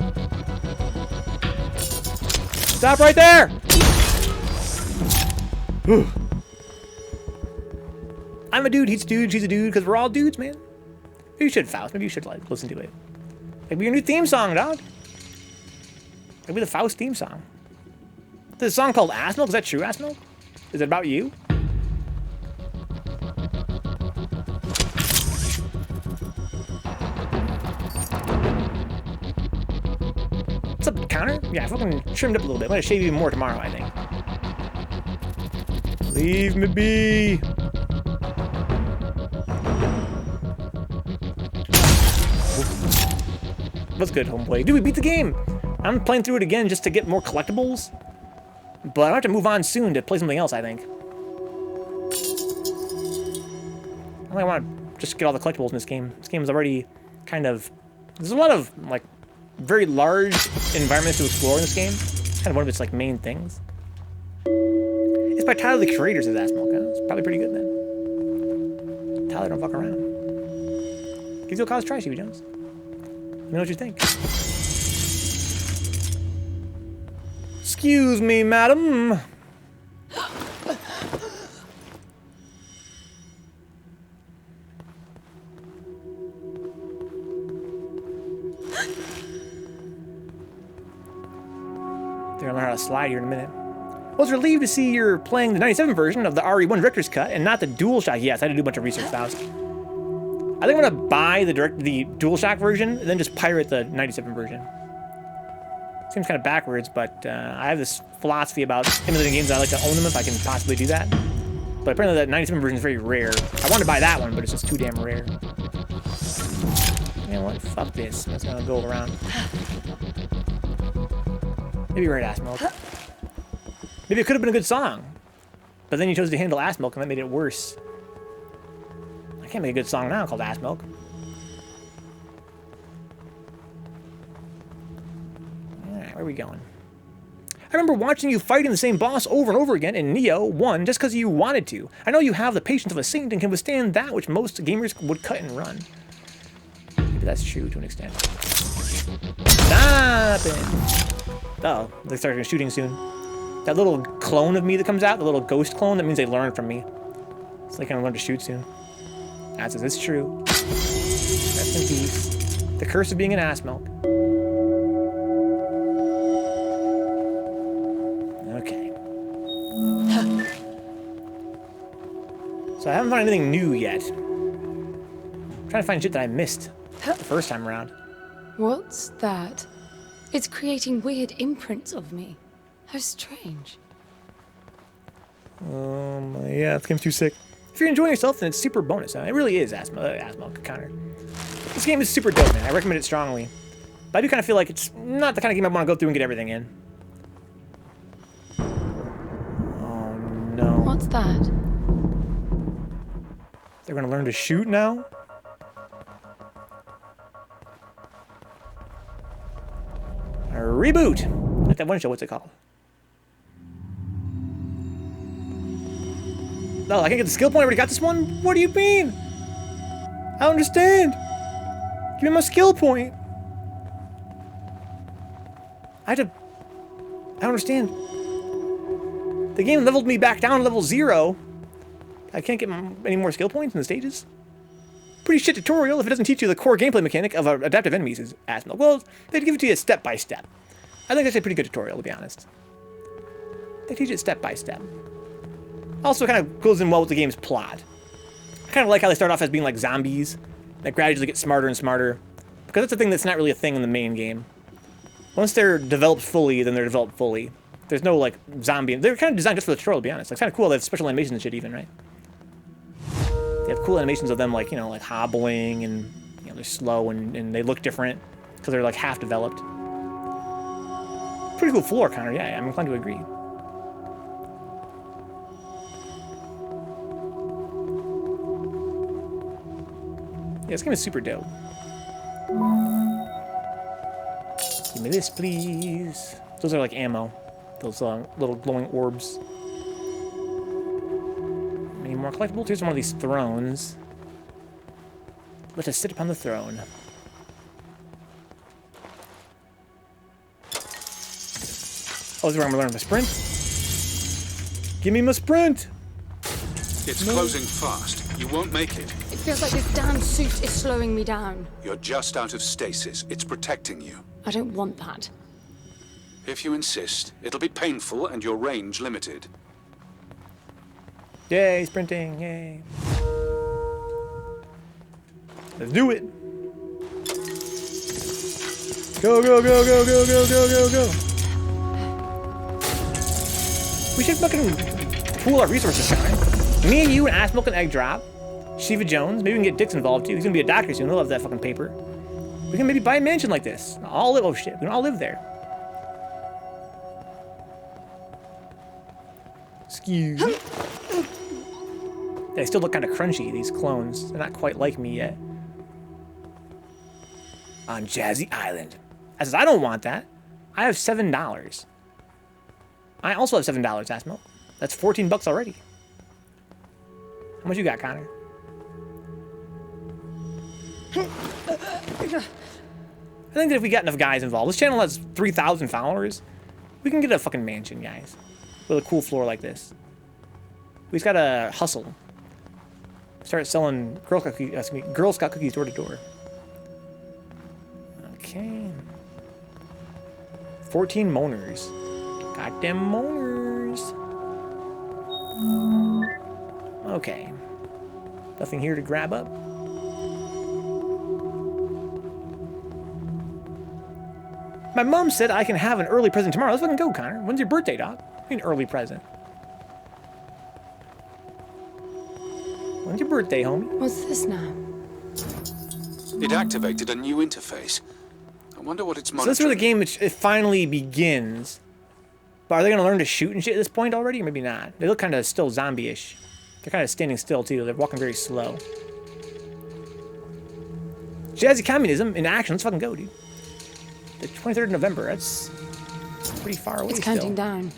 A: Stop right there! I'm a dude, he's a dude, she's a dude, because we're all dudes, man. Maybe you should, Faust. Maybe you should like listen to it. Maybe your new theme song, dog. Maybe the Faust theme song. There's a song called Ass Milk. Is that true, Ass Milk? Is it about you? What's up, Counter? Yeah, I fucking trimmed up a little bit. I'm gonna shave even more tomorrow, I think. Leave me be. What's good, homeboy? Dude, we beat the game. I'm playing through it again just to get more collectibles. But I have to move on soon to play something else, I think. I only want to just get all the collectibles in this game. This game is already kind of... There's a lot of, like, very large environments to explore in this game. It's kind of one of its, like, main things. It's by Tyler, the creators of that smoke. Huh? It's probably pretty good, then. Tyler, don't fuck around. Gives you a cause to try, Stevie Jones. Let me know what you think. Excuse me, madam. They're gonna learn how to slide here in a minute. I was relieved to see you're playing the 97 version of the RE1 Director's Cut and not the DualShock. Yes, I had to do a bunch of research, Faust. I think I'm gonna buy the DualShock version and then just pirate the 97 version. Seems kind of backwards, but I have this philosophy about emulating games that I like to own them if I can possibly do that. But apparently that 97 version is very rare. I wanted to buy that one, but it's just too damn rare. You know what? Fuck this. I'm just gonna go around. Maybe you're right, Ass Milk. Maybe it could have been a good song. But then you chose to handle Ass Milk and that made it worse. I can't make a good song now called Ass Milk. Alright, where are we going? I remember watching you fighting the same boss over and over again in Neo 1 just because you wanted to. I know you have the patience of a saint and can withstand that which most gamers would cut and run. Maybe that's true to an extent. Stop it! Uh-oh, they start shooting soon. That little clone of me that comes out, the little ghost clone, that means they learn from me. So they can learn to shoot soon. That says it's true. Rest in peace. The curse of being an ass milk. Okay. So I haven't found anything new yet. I'm trying to find shit that I missed the first time around.
B: What's that? It's creating weird imprints of me. How strange.
A: Yeah, this game's too sick. If you're enjoying yourself, then it's super bonus. It really is, Ass Milk Connor. This game is super dope, man. I recommend it strongly. But I do kind of feel like it's not the kind of game I want to go through and get everything in. Oh, no.
B: What's that?
A: They're going to learn to shoot now? A reboot! Like that one show, what's it called? No, I can't get the skill point. I already got this one? What do you mean? I don't understand. Give me my skill point. I don't understand. The game leveled me back down to level 0. I can't get any more skill points in the stages. Pretty shit tutorial if it doesn't teach you the core gameplay mechanic of adaptive enemies, is Ass Milk. Well, they'd give it to you step by step. I think that's a pretty good tutorial, to be honest. They teach it step by step. Also, kind of goes in well with the game's plot. I kind of like how they start off as being like zombies that gradually get smarter and smarter, because that's a thing that's not really a thing in the main game. Once they're developed fully, then they're developed fully. There's no like zombie. They're kind of designed just for the tutorial, to be honest. Like, it's kind of cool. They have special animations and shit, even, right? They have cool animations of them, like, you know, like hobbling and, you know, they're slow and they look different because they're like half developed. Pretty cool floor, Connor. Yeah, I'm inclined to agree. Yeah, this game is super dope. Give me this, please. Those are like ammo. Those little glowing orbs. Any more collectibles? Here's one of these thrones. Let us sit upon the throne. Oh, this is where I'm gonna learn to sprint. Give me my sprint!
C: It's closing fast. You won't make it.
B: It feels like this damn suit is slowing me down.
C: You're just out of stasis. It's protecting you.
B: I don't want that.
C: If you insist, it'll be painful and your range limited.
A: Yay, sprinting, yay. Let's do it. Go, go, go, go, go, go, go, go, go. We should fucking pool our resources, Connor. Me and you and Ass Milk and Egg Drop. Shiva Jones. Maybe we can get Dix involved too. He's gonna be a doctor soon. He'll love that fucking paper. We can maybe buy a mansion like this. All live. Oh shit. We can all live there. Excuse me. They still look kind of crunchy, these clones. They're not quite like me yet. On Jazzy Island. I says, I don't want that. I have $7. I also have $7, Ass Milk. That's 14 bucks already. How much you got, Connor? I think that if we got enough guys involved, this channel has 3,000 followers. We can get a fucking mansion, guys, with a cool floor like this. We just gotta hustle. Start selling Girl Scout cookies door to door. Okay. 14 moaners. Goddamn moaners. Okay. Nothing here to grab up. My mom said I can have an early present tomorrow. Let's fucking go, Connor. When's your birthday, Doc? An early present. When's your birthday, homie?
B: What's this now?
C: It activated a new interface. I wonder what it's monitoring.
A: So this is where the game it finally begins. But are they gonna learn to shoot and shit at this point already? Or maybe not. They look kind of still zombie-ish. They're kind of standing still too. They're walking very slow. Jazzy communism in action. Let's fucking go, dude. The 23rd of November. That's pretty far away.
B: It's counting down.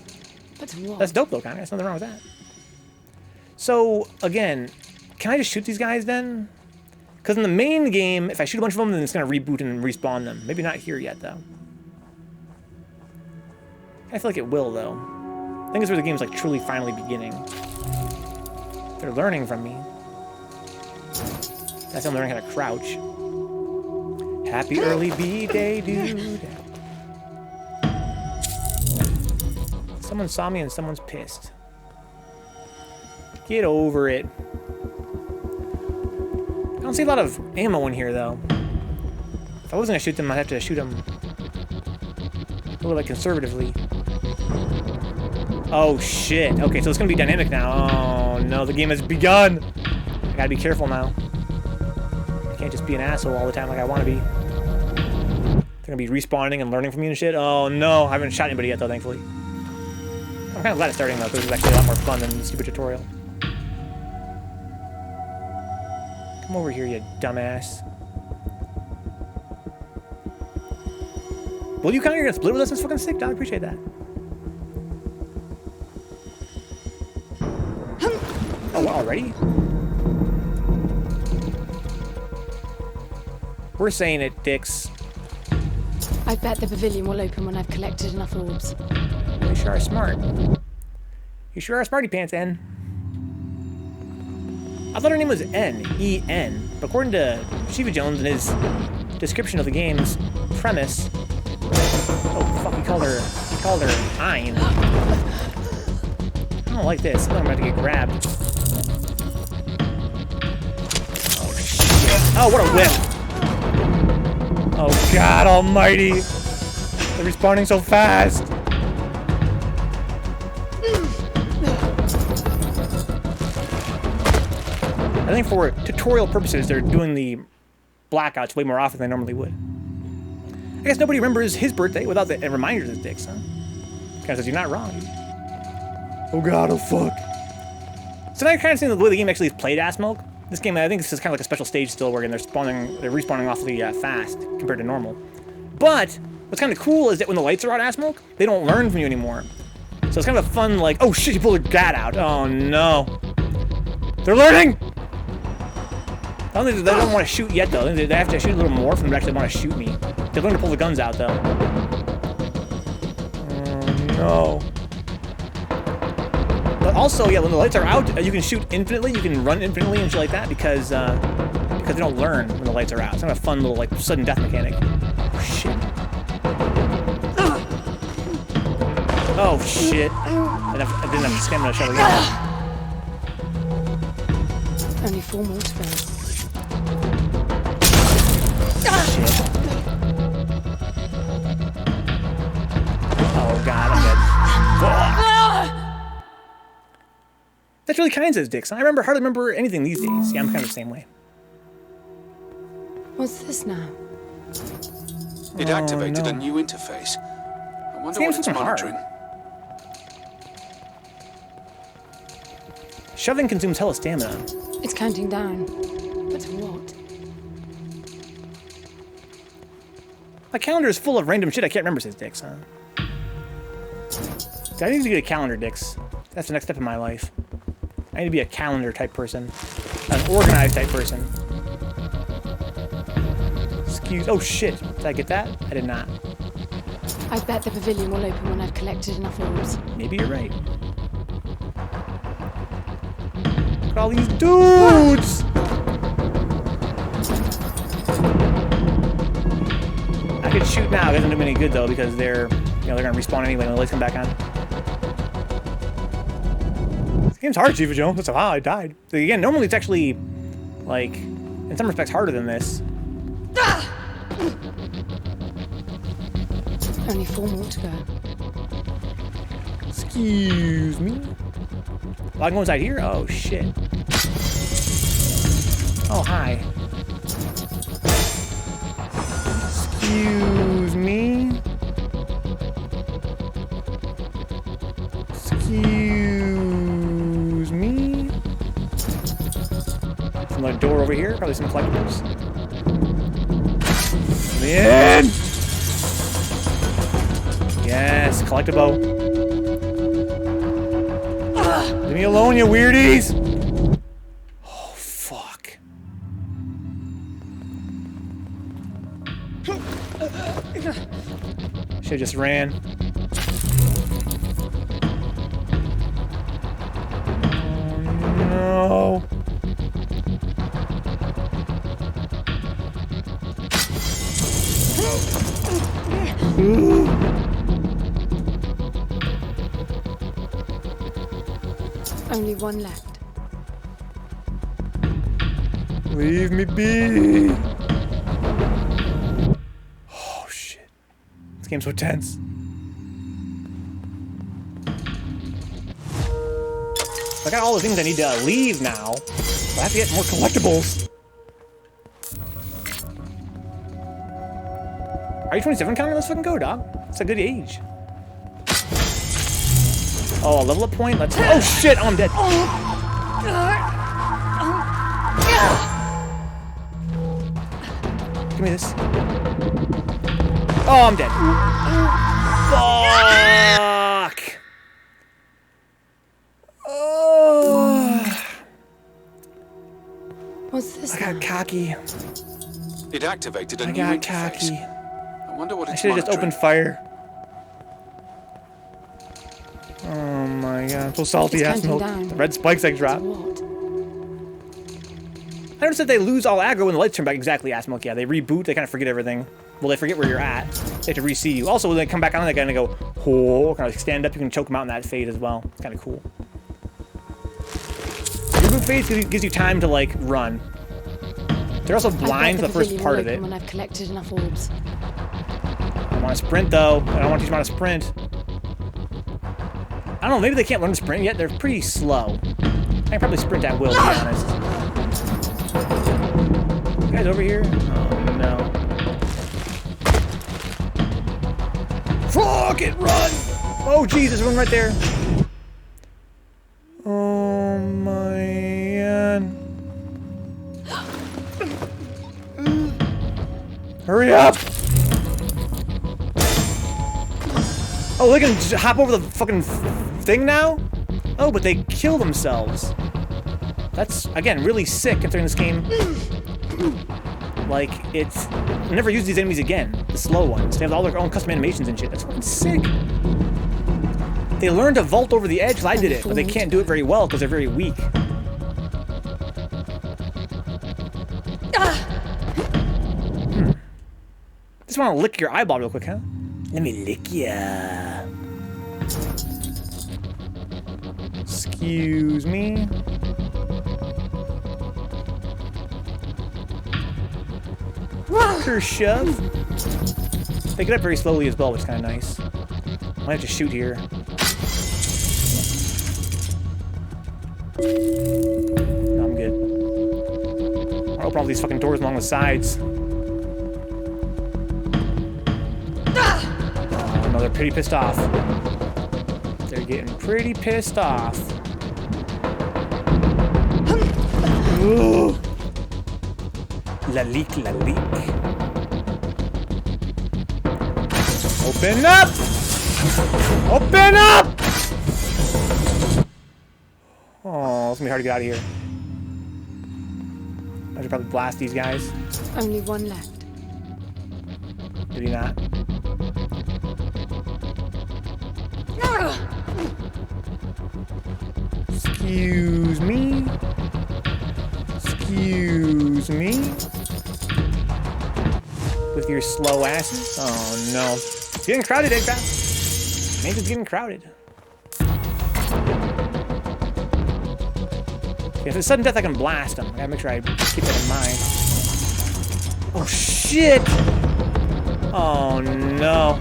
B: But to what?
A: That's dope though, Connor. There's nothing wrong with that. So again, can I just shoot these guys then? Because in the main game, if I shoot a bunch of them, then it's gonna reboot and respawn them. Maybe not here yet though. I feel like it will though. I think it's where the game's like truly finally beginning. They're learning from me. That's them learning how to crouch. Happy early B-Day, dude. Someone saw me and someone's pissed. Get over it. I don't see a lot of ammo in here, though. If I wasn't gonna shoot them, I'd have to shoot them a little like conservatively. Oh, shit. Okay, so it's gonna be dynamic now. Oh, no, the game has begun. I gotta be careful now. I can't just be an asshole all the time like I want to be. They're gonna be respawning and learning from you and shit. Oh no, I haven't shot anybody yet though, thankfully. I'm kind of glad it's starting though, because it's actually a lot more fun than the stupid tutorial. Come over here, you dumbass. Well, you kind of gonna split with us? That's fucking sick, dog. I appreciate that. Oh, already? We're saying it, dicks.
B: I bet the pavilion will open when I've collected enough orbs.
A: You sure are smart. You sure are smarty pants, N. I thought her name was N, E-N. But according to Shiva Jones and his description of the game's premise... Oh, fuck, he called her Ein. I don't like this. I think I'm about to get grabbed. Oh, shit. Oh, what a whip. Oh, God almighty. They're respawning so fast. I think for tutorial purposes, they're doing the blackouts way more often than they normally would. I guess nobody remembers his birthday without the reminders of dicks, huh? Because you're not wrong. Oh God, oh fuck. So now you're kind of seeing the way the game actually is played, ass milk. This game, I think this is kind of like a special stage still, where they're respawning awfully fast compared to normal. But what's kind of cool is that when the lights are out, ass milk, they don't learn from you anymore. So it's kind of a fun, like, oh shit, you pulled your gat out. Oh no, they're learning. I don't think they don't want to shoot yet though. They have to shoot a little more for them to actually want to shoot me. They learn to pull the guns out though. Oh no. But also, yeah, when the lights are out, you can shoot infinitely, you can run infinitely and shit like that because they don't learn when the lights are out. It's kind of a fun little, like, sudden death mechanic. Oh, shit. Oh, shit. I didn't have stamina to shut again.
B: Only 4 more to go.
A: Shit. Oh, God, I'm dead. Fuck. That's really kind of dicks. I hardly remember anything these days. Yeah, I'm kind of the same way.
B: What's this now?
C: It activated a new interface. I wonder what it's monitoring.
A: Shoving consumes hella stamina.
B: It's counting down. But to what?
A: My calendar is full of random shit I can't remember, says Dix, huh? I need to get a calendar, Dix. That's the next step in my life. I need to be a calendar type person. An organized type person. Excuse... Oh, shit. Did I get that? I did not.
B: I bet the pavilion will open when I've collected enough orbs.
A: Maybe you're right. Look at all these dudes! I could shoot now. It doesn't do me any good, though, because they're gonna respawn anyway when the lights come back on. This game's hard, Shiva Jones. That's how I died. So again, normally it's actually, like, in some respects harder than this.
B: Only 4 more to go.
A: Excuse me. Oh, I can go inside here? Oh, shit. Oh, hi. Excuse me. Excuse me. There's another door over here. Probably some collectibles. Man! Yes, collectible. Leave me alone, you weirdies! Oh, fuck. Should've just ran. Oh, no.
B: Only 1 left.
A: Leave me be. Oh, shit. This game's so tense. I got all the things I need to leave now. But I have to get more collectibles. Are you 27 counting? Let's fucking go, dog. It's a good age. Oh, a level up point? Let's. Oh shit! Oh, I'm dead. Give me this. Oh, I'm dead. Fuck! Oh.
B: What's this?
A: I got cocky.
C: It activated a
A: I
C: new
A: got
C: interface.
A: cocky.
C: I wonder what
A: I
C: it's
A: should have just
C: monitoring.
A: opened fire. Oh my god, I'm so salty
B: It's
A: ass
B: counting
A: milk.
B: down.
A: The red spikes I dropped.
B: What?
A: I noticed that they lose all aggro when the lights turn back. Exactly, ass milk. Yeah, they reboot, they kind of forget everything. Well, they forget where you're at. They have to re-see you. Also, when they come back on, they kind of go, oh, kind of like stand up. You can choke them out in that fade as well. It's kind of cool. Reboot phase gives you time to, like, run. They're also blind for the first part of it.
B: When I've collected enough orbs.
A: I want to sprint, though. I don't want to teach them how to sprint. I don't know, maybe they can't learn to sprint yet. They're pretty slow. I can probably sprint at will, to be honest. You guys over here? Oh, no. Fuck it, run! Oh, Jesus, run right there. Oh, man. Hurry up! Oh, they can just hop over the fucking thing now? Oh, but they kill themselves. That's, again, really sick considering this game. Like, it's... I never use these enemies again. The slow ones. They have all their own custom animations and shit. That's fucking sick. They learn to vault over the edge, 'cause I did it, but they can't do it very well because they're very weak. Just want to lick your eyeball real quick, huh? Let me lick ya. Excuse me. Rocker shove. They get up very slowly as well, which is kind of nice. Might have to shoot here. No, I'm good. I'll open all these fucking doors along the sides. Oh, no, they're pretty pissed off. They're getting pretty pissed off. Ooh. La leak, la leak. Open up! Open up! Oh, it's gonna be hard to get out of here. I should probably blast these guys.
B: Only 1 left.
A: Did he not? Excuse me? Excuse me? With your slow asses? Oh no. It's getting crowded, Eggbat. Maybe it's getting crowded. If it's sudden death, I can blast them. I gotta make sure I keep that in mind. Oh shit! Oh no.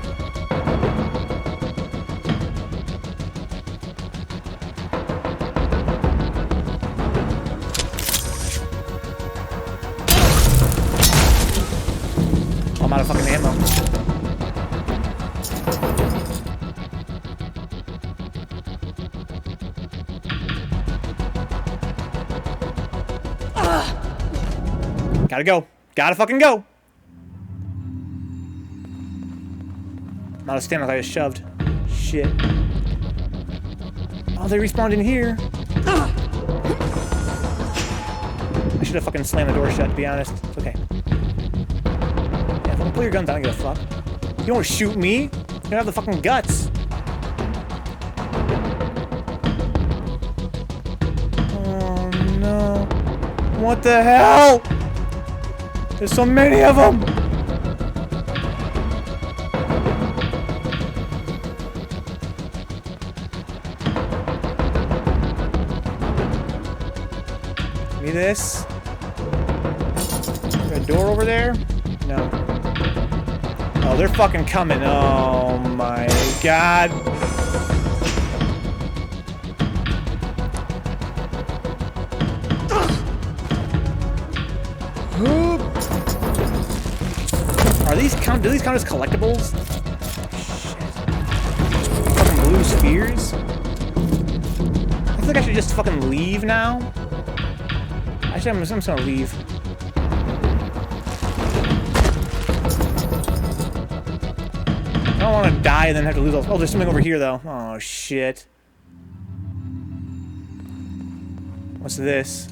A: I'm out of fucking ammo. Gotta go. Gotta fucking go. I'm out of stamina. I just shoved. Shit. Oh, they respawned in here. I should have fucking slammed the door shut, to be honest. It's okay. Yeah, fucking pull your guns out. I don't give a fuck. You don't want to shoot me. You don't have the fucking guts. Oh, no. What the hell? There's so many of them! Give me this. Is there a door over there? No. Oh, they're fucking coming. Oh my god. Are these count? Do these count as collectibles? Shit. Fucking blue spheres. I feel like I should just fucking leave now. Actually, I'm just gonna leave. I don't want to die and then have to lose all. Oh, there's something over here though. Oh shit. What's this?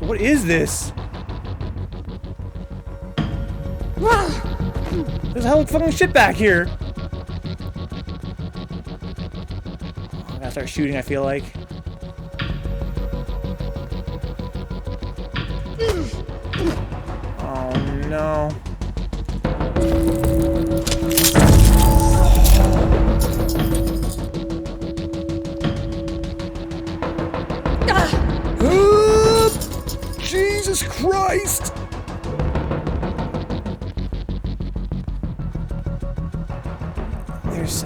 A: What is this? There's a hell of fucking shit back here. I gotta start shooting, I feel like. Oh no. Jesus Christ! There's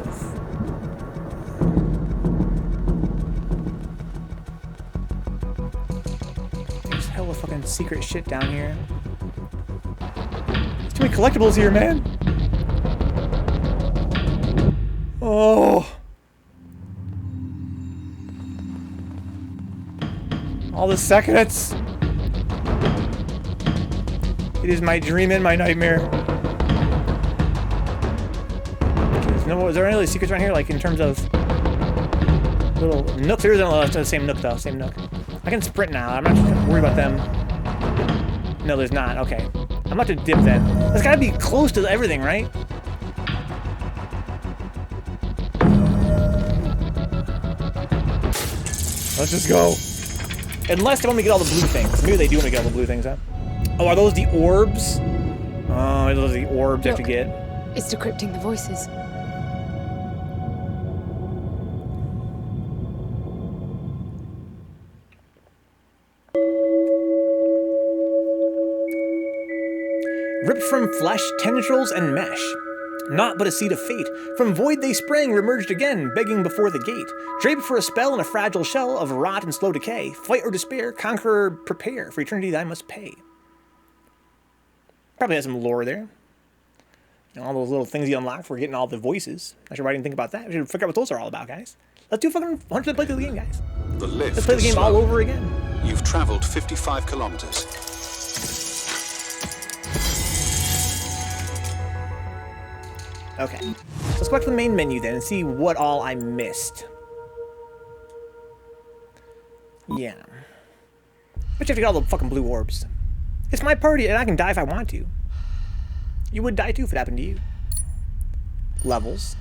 A: hella fucking secret shit down here. There's too many collectibles here, man. Oh. All the secrets. It is my dream and my nightmare. Is there any other secrets around here, like in terms of little nooks? There isn't the same nook though. Same nook. I can sprint now. I'm not gonna worry about them. No, there's not. Okay. I'm about to dip then. That's gotta be close to everything, right? Let's just go. Unless they want me to get all the blue things. Maybe they do want me to get all the blue things, huh? Oh, are those the orbs? Oh, those are the orbs I have to get.
B: It's decrypting the voices.
A: Ripped from flesh, tendrils, and mesh. Naught but a seed of fate. From void they sprang, remerged again, begging before the gate. Draped for a spell in a fragile shell of rot and slow decay. Fight or despair, conqueror, prepare. For eternity thy must pay. Probably has some lore there. And all those little things you unlock for getting all the voices. Not sure why I didn't think about that. I should figure out what those are all about, guys. Let's do fucking 100% play through the game, guys.
C: The lift
A: Let's play the game all over again.
C: You've traveled 55 kilometers.
A: Okay. So let's go back to the main menu then and see what all I missed. Yeah. But you have to get all the fucking blue orbs. It's my party and I can die if I want to. You would die too if it happened to you. Levels.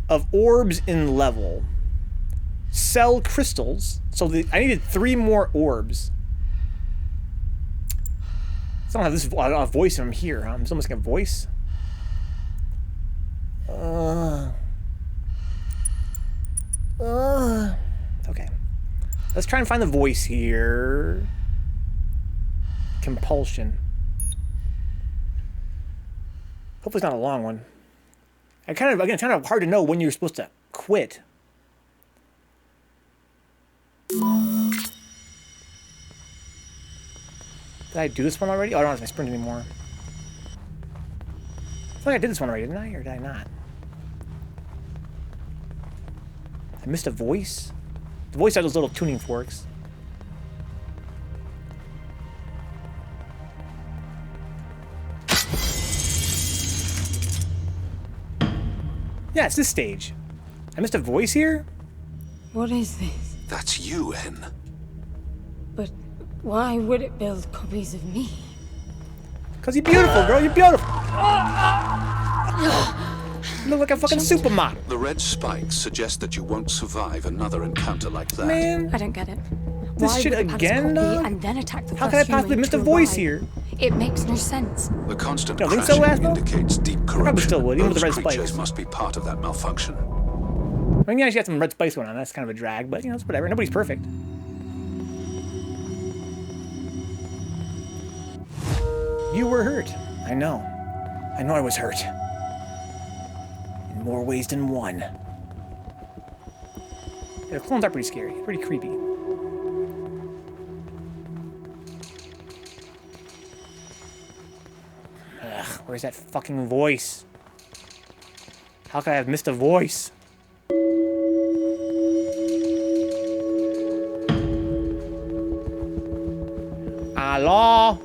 A: Of orbs in level. Sell crystals. So I needed 3 more orbs. So I don't have this. I don't have voice from here. I'm still missing a voice. Okay. Let's try and find the voice here. Compulsion. Hopefully it's not a long one. Again, it's kind of hard to know when you're supposed to quit. Did I do this one already? Oh, I don't have my sprint anymore. I feel like I did this one already, didn't I? Or did I not? I missed a voice? The voice had those little tuning forks. Yeah, it's this stage. I missed a voice here?
B: What is this?
C: That's you, N.
B: But why would it build copies of me?
A: Because you're beautiful, girl. You're beautiful. You look like a fucking supermodel.
C: The red spikes suggest that you won't survive another encounter like that.
A: Man.
B: I don't get it.
A: This
B: Why
A: shit
B: would the
A: again,
B: pants copy
A: dog?
B: and then attack the
A: How
B: first
A: could I possibly
B: human
A: miss
B: to
A: a voice
B: arrive?
A: here?
B: It makes no sense.
C: The constant
A: You don't think so,
C: crashing
A: Asmo?
C: indicates deep corruption.
A: Probably still would, even with the
C: Those
A: red
C: creatures
A: spikes.
C: must be part of that malfunction.
A: I mean, yeah, she got some red spice going on. That's kind of a drag, but, you know, it's whatever. Nobody's perfect. You were hurt. I know. I know I was hurt. In more ways than one. Yeah, the clones are pretty scary. Pretty creepy. Ugh, where's that fucking voice? How could I have missed a voice? Hello?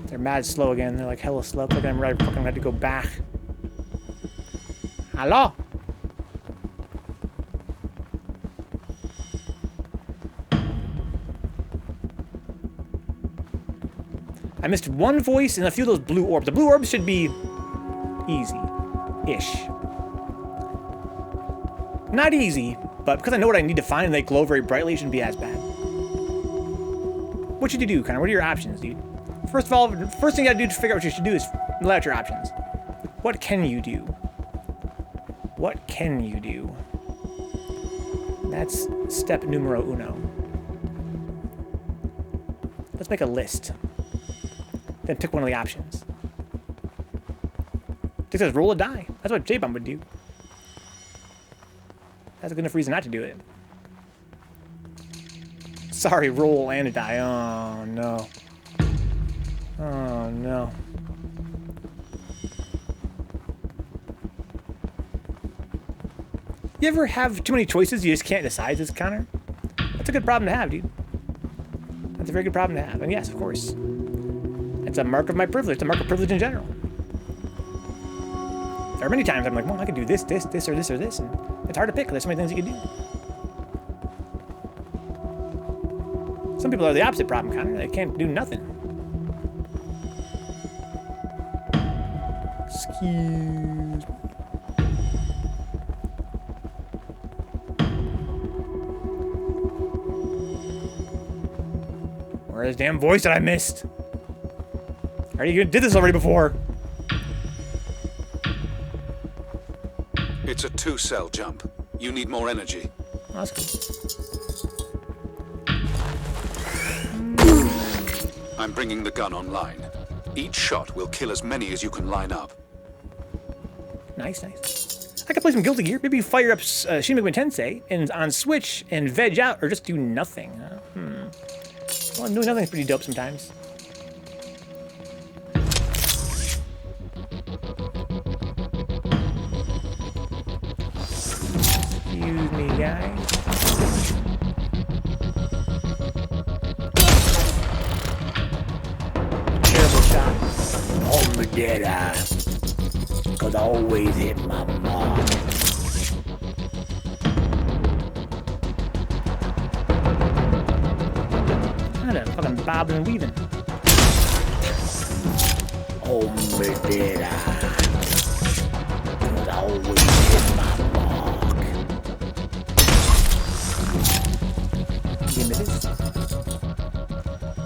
A: They're mad slow again. They're like hella slow. Like I'm right. Fucking had to go back. Hello? I missed one voice and a few of those blue orbs. The blue orbs should be easy-ish. Not easy, but because I know what I need to find and they glow very brightly, it shouldn't be as bad. What should you do, Connor? What are your options, dude? First of all, the first thing you gotta do to figure out what you should do is lay out your options. What can you do? What can you do? That's step numero uno. Let's make a list. Then pick one of the options. It says roll a die. That's what J-Bomb would do. That's a good enough reason not to do it. Sorry, roll and a die. Oh, no. Oh, no. You ever have too many choices you just can't decide, this Connor? That's a good problem to have, dude. That's a very good problem to have. And yes, of course. It's a mark of my privilege. It's a mark of privilege in general. There are many times I'm like, well, I could do this, this, this, or this, or this. And it's hard to pick. There's so many things you can do. Some people are the opposite problem, Connor. They can't do nothing. Excuse me. Where's the damn voice that I missed? I already did this already before.
C: It's a 2-cell jump. You need more energy.
A: Oh, that's cool.
C: I'm bringing the gun online. Each shot will kill as many as you can line up.
A: Nice, nice. I could play some Guilty Gear. Maybe fire up Shin Megami Tensei and on Switch and veg out, or just do nothing. Well, doing nothing's pretty dope sometimes. Excuse me, guys. Terrible shot.
E: On the dead eye, 'cause I always hit my mark.
A: Kind of fucking bobbing and weaving.
E: On the dead eye, 'cause I always hit my mark.
A: Game it is.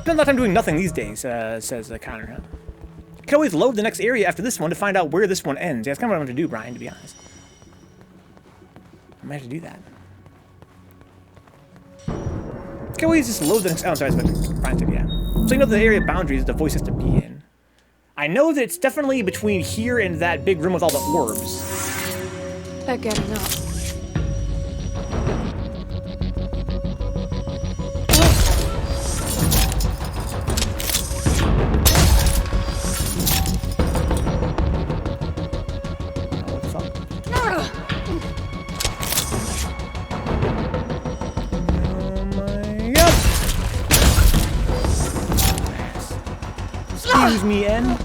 A: Spend a lot of time doing nothing these days, says Connor. Huh? You can always load the next area after this one to find out where this one ends. Yeah, that's kind of what I'm going to do, Brian, to be honest. I might have to do that. You can always just load the next... Oh, I'm sorry, that's what Brian said, yeah. So you know the area boundaries the voice has to be in. I know that it's definitely between here and that big room with all the orbs.
B: They're getting up.
A: Excuse me, N.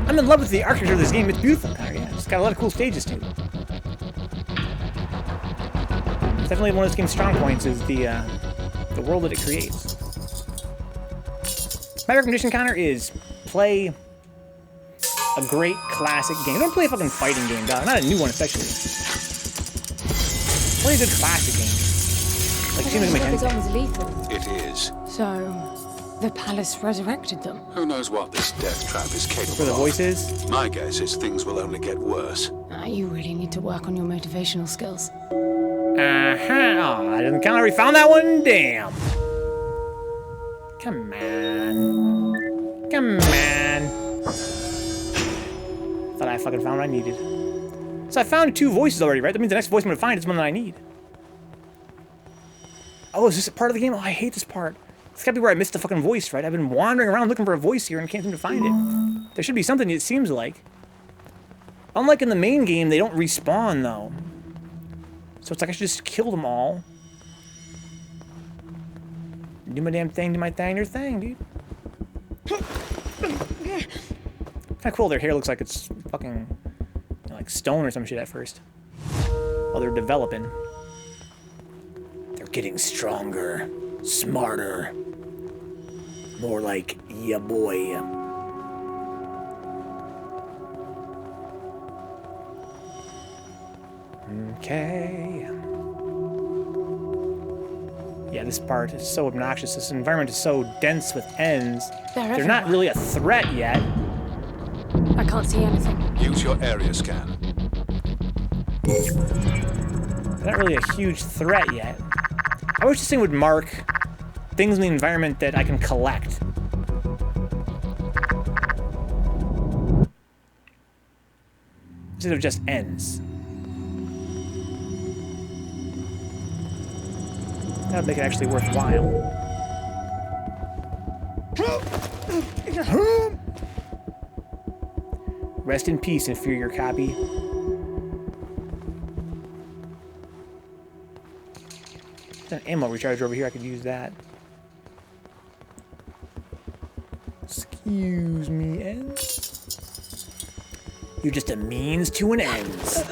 A: I'm in love with the architecture of this game. It's beautiful. Yeah, it's got a lot of cool stages too. It's definitely one of this game's strong points is the world that it creates. My recommendation, Connor, is play a great classic game. Don't play a fucking fighting game, dog. Not a new one, especially. Play a good classic game. Like Shin Megami Tensei.
B: Lethal.
C: It is.
B: So, the palace resurrected them.
C: Who knows what this death trap is capable
A: For the
C: of?
A: voices.
C: My guess is things will only get worse.
B: You really need to work on your motivational skills.
A: Oh, I didn't count. We found that one. Damn. Come on. Come on. Thought I fucking found what I needed. So I found 2 voices already, right? That means the next voice I'm gonna find is one that I need. Oh, is this a part of the game? Oh, I hate this part. It's gotta be where I missed the fucking voice, right? I've been wandering around looking for a voice here and can't seem to find it. There should be something, it seems like. Unlike in the main game, they don't respawn, though. So it's like I should just kill them all. Do my damn thing, do my thing, your thing, dude. Kinda cool, their hair looks like it's fucking, you know, like stone or some shit at first. While they're developing. They're getting stronger, smarter. More like, yeah boy. Okay. Yeah, this part is so obnoxious. This environment is so dense with ends. They're not really a threat yet.
B: I can't see anything.
C: Use your area scan.
A: They're not really a huge threat yet. I wish this thing would mark things in the environment that I can collect. Instead of just ends. That would make it actually worthwhile. Rest in peace, inferior copy. There's an ammo recharger over here. I could use that. Excuse me, ends. You're just a means to an ends.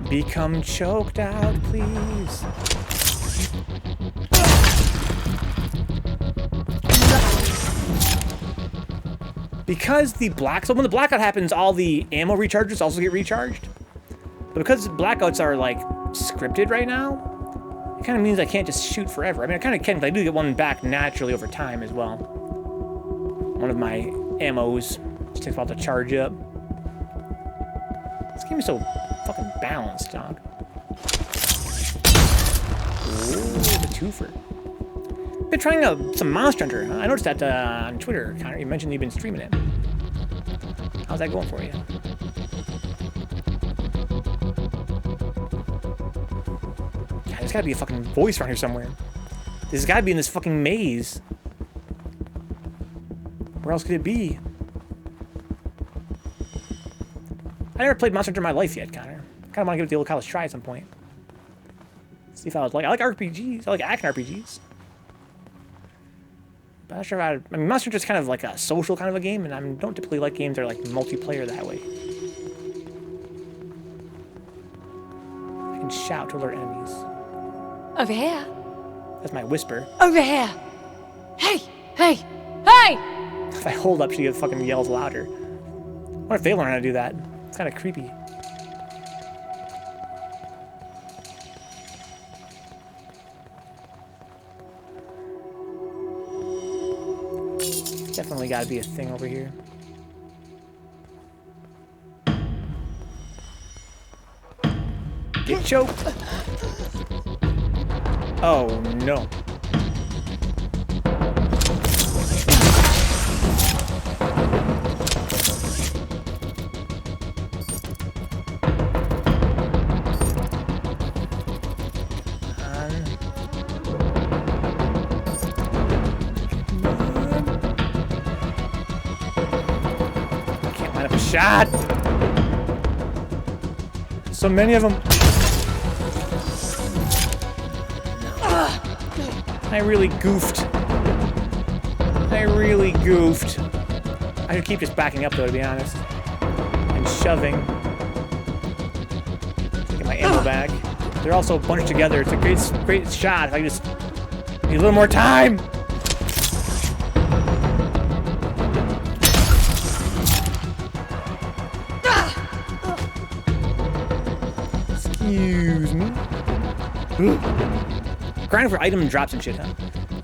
A: Become choked out, please. Because so when the blackout happens, all the ammo recharges also get recharged. But because blackouts are like scripted right now, it kind of means I can't just shoot forever. I mean, I kind of can, but I do get one back naturally over time as well. One of my ammos just takes a while to charge up. This game is so fucking balanced, dog. Ooh, the twofer. Been trying some Monster Hunter. I noticed that on Twitter, Connor. You mentioned you've been streaming it. How's that going for you? God, there's gotta be a fucking voice around here somewhere. There's gotta be in this fucking maze. Where else could it be? I never played Monster Hunter in my life yet, Connor. Kinda wanna give it the old college try at some point. See if I like RPGs. I like action RPGs. But I'm not sure about. I mean, Monster Hunter is kind of like a social kind of a game, and I don't typically like games that are like multiplayer that way. I can shout to alert enemies.
B: Over here.
A: That's my whisper.
B: Over here. Hey! Hey! Hey!
A: If I hold up, she fucking yells louder. What if they learn how to do that? It's kind of creepy. Definitely got to be a thing over here. Get choked. Oh no. Can't line up a shot. So many of them. I really goofed. I really goofed. I should keep just backing up though, to be honest. And shoving. Get my ammo back. They're also bunched together. It's a great shot if I just need a little more time. Excuse me. Grinding for item drops and shit, huh?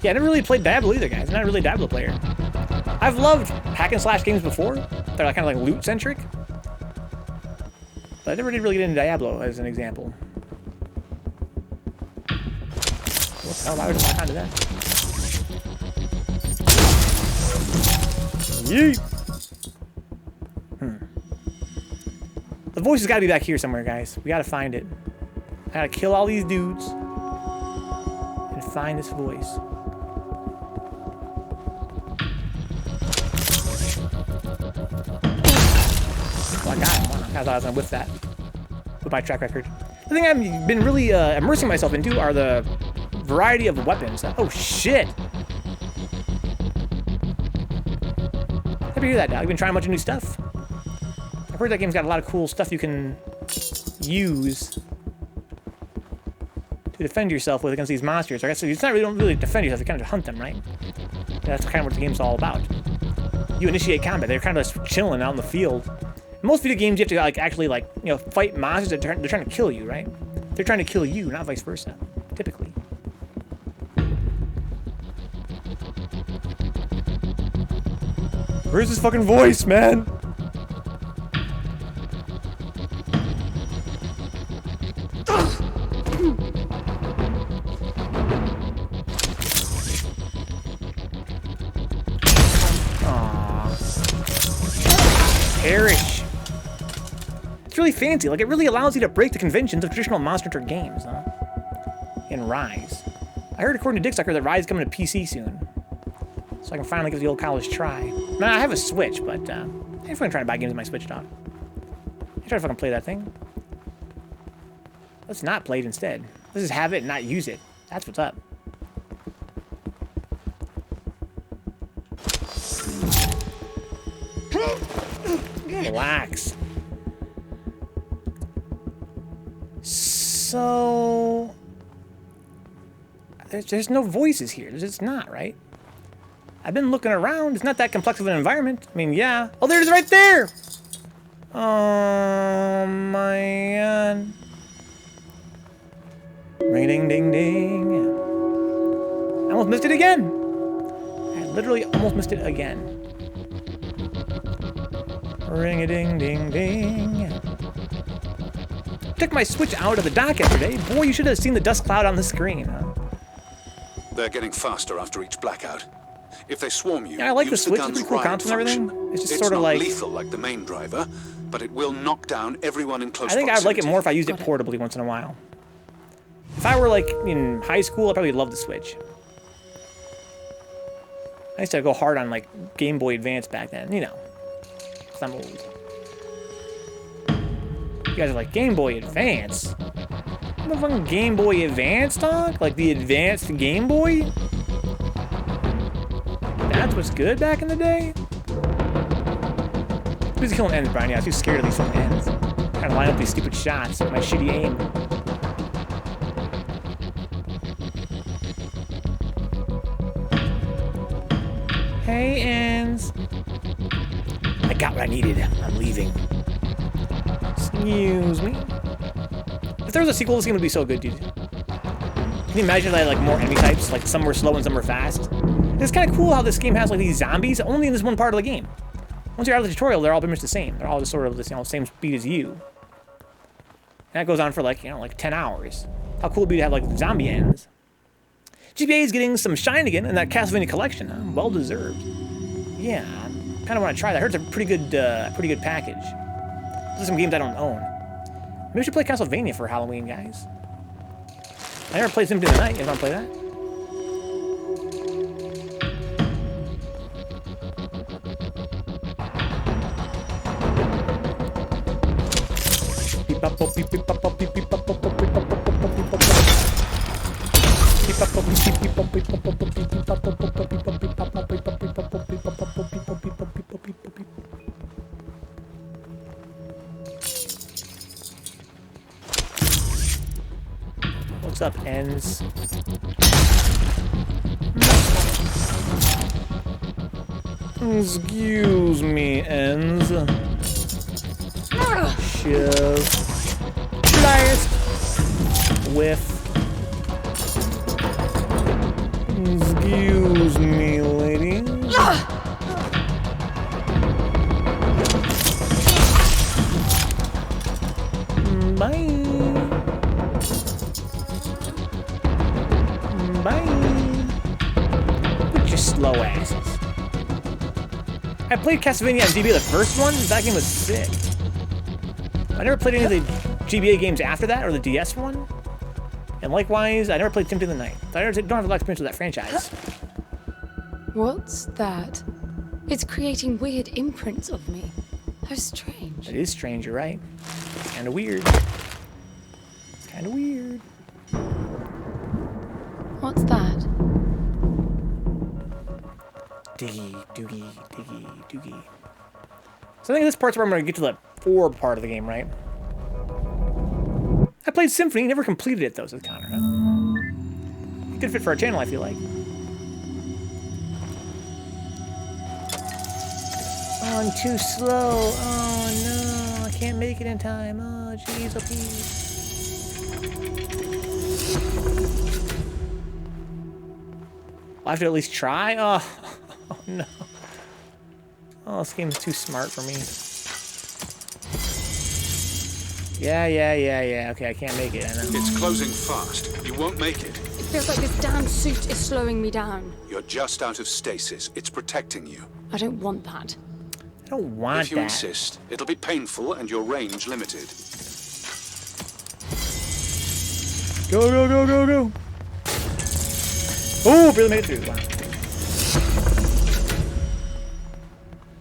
A: Yeah, I never really played Diablo either, guys. I'm not really a Diablo player. I've loved hack and slash games before. They're like, kind of like loot centric. But I never did really get into Diablo as an example. What the hell? Why would I lock onto that? Yeet! The voice has got to be back here somewhere, guys. We got to find it. I got to kill all these dudes and find this voice. Oh, I got him. I thought I was going to whiff that with my track record. The thing I've been really immersing myself into are the variety of weapons. Oh, shit! Never hear that, dog. I've been trying a bunch of new stuff. I've heard that game's got a lot of cool stuff you can use to defend yourself with against these monsters. I guess it's not really, don't really defend yourself, you kind of hunt them, right? That's kind of what the game's all about. You initiate combat. They're kind of just chilling out in the field. In most video games, you have to like actually like fight monsters that they're trying to kill you, right? They're trying to kill you, not vice versa, typically. Where's this fucking voice, man? Perish. It's really fancy. Like, it really allows you to break the conventions of traditional Monster Hunter games, huh? And Rise. I heard, according to Dicksucker, that Rise is coming to PC soon. So I can finally give the old college try. Man, I have a Switch, but I'm fucking trying to buy games with my Switch, dog. I try to fucking play that thing. Let's not play it instead. Let's just have it and not use it. That's what's up. Relax. So there's no voices here. There's just not, right? I've been looking around. It's not that complex of an environment. I mean, yeah. Oh, there it is right there. Oh my god. Ring ding ding ding. I almost missed it again. I literally almost missed it again. Ring-a-ding-ding-ding. Took my Switch out of the dock yesterday. Boy, you should have seen the dust cloud on the screen, huh?
C: They're getting faster after each blackout. If they swarm you,
A: yeah, I like the
C: use
A: Switch.
C: gun's
A: It's pretty cool
C: riot
A: console and everything.
C: function.
A: It's just
C: It's
A: sort of
C: not
A: like
C: lethal like the main driver, but it will knock down everyone in close
A: I think
C: proximity.
A: I'd like it more if I used it portably once in a while. If I were like in high school, I'd probably love the Switch. I used to go hard on like Game Boy Advance back then, you know, 'cause I'm old. You guys are like, Game Boy Advance? Motherfucking Game Boy Advance, dog? Like the advanced Game Boy? That's what's good back in the day? Who's killing ends, Brian? Yeah, I was too scared of these fucking ends. Trying to line up these stupid shots with my shitty aim. Hey, ends. I got what I needed. I'm leaving. Excuse me. If there was a sequel, this game would be so good, dude. Can you imagine if I had like more enemy types? Like some were slow and some were fast. It's kind of cool how this game has like these zombies only in this one part of the game. Once you're out of the tutorial, they're all pretty much the same. They're all just sort of the same speed as you. And that goes on for like, you know, like 10 hours. How cool would it be to have like zombie ends? GBA is getting some shine again in that Castlevania collection, huh? Well deserved. Yeah, I kind of want to try that. I heard it's a pretty good package. Those are some games I don't own. Maybe we should play Castlevania for Halloween, guys. I never played Symphony of the Night. You guys want to play that? What's up, ends? Excuse me, ends. Shove. Blast. Whiff. Excuse me, lady. Bye. Bye. Put your slow asses. I played Castlevania on GBA, the first one. That game was sick. I never played any of the GBA games after that, or the DS one. And likewise, I never played Symphony of the Night. So I don't have a lot of experience with that franchise.
B: What's that? It's creating weird imprints of me. How strange.
A: It is strange, you're right. It's kind of weird. It's kind of weird.
B: What's that?
A: Diggy, doogie, diggy, doogie. So I think this part's where I'm going to get to the 4 part of the game, right? I played Symphony, never completed it though, so it's Connor, huh? Good fit for our channel, I feel like. Oh, I'm too slow. Oh no, I can't make it in time. Oh, jeez, oh, I'll have to at least try. Oh, oh no. Oh, this game's too smart for me. Yeah. Okay, I can't make it. I know.
C: It's closing fast. You won't make it.
B: It feels like this damn suit is slowing me down.
C: You're just out of stasis. It's protecting you.
B: I don't want that.
A: I don't want
C: If you
A: that.
C: insist, it'll be painful and your range limited.
A: Go. Oh, barely made it through. Wow.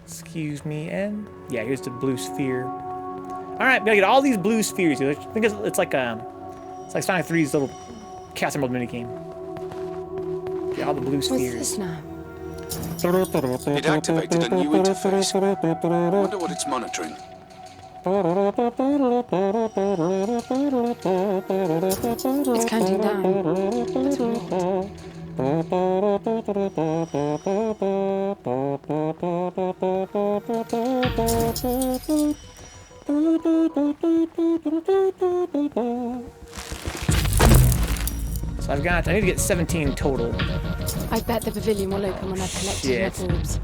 A: Excuse me, and yeah, here's the blue sphere. All right, gotta get all these blue spheres. I think it's like Sonic 3's little Castle Mode minigame. Get all the blue spheres.
B: What's this now?
C: It activated a new interface. Wonder what it's monitoring.
B: It's counting down. It's wrong.
A: So I need to get 17 total.
B: I bet the pavilion will open when I've collected
A: Shit.
B: enough orbs.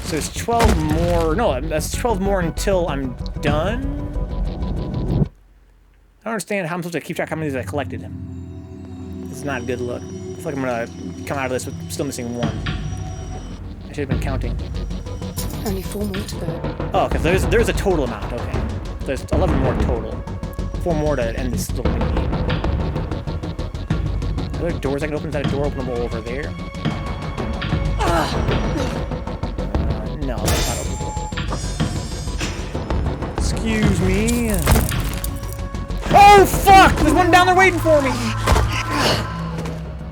A: So there's 12 more. No, that's 12 more until I'm done. I don't understand how I'm supposed to keep track of how many of these I collected. This is not a good look. I feel like I'm gonna come out of this with still missing 1. I should have been counting.
B: Only 4 more to go.
A: Oh, because there's a total amount. Okay, there's 11 more total. 4 more to end this little mini game. Are there doors I can open? Is that a door openable over there? No, that's not openable. Excuse me. Oh, fuck! There's one down there waiting for me!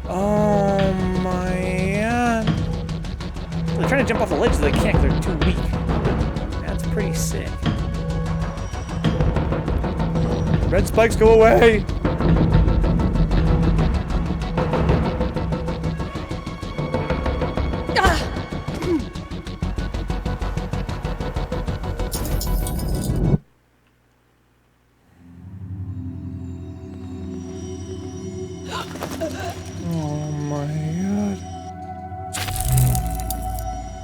A: Oh, my God. They're trying to jump off the ledge, so they can't, they're too weak. That's pretty sick. Red spikes, go away! Oh my god.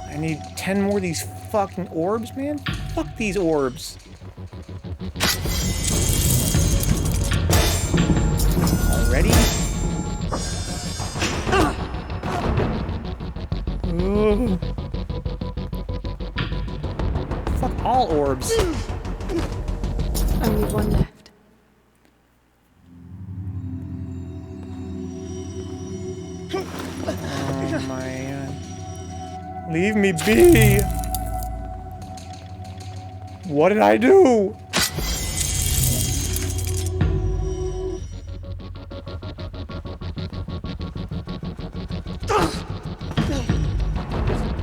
A: I need 10 more of these fucking orbs, man. Fuck these orbs. Already? Ugh. Fuck all orbs.
B: Only one left.
A: Oh man. Leave me be. What did I do?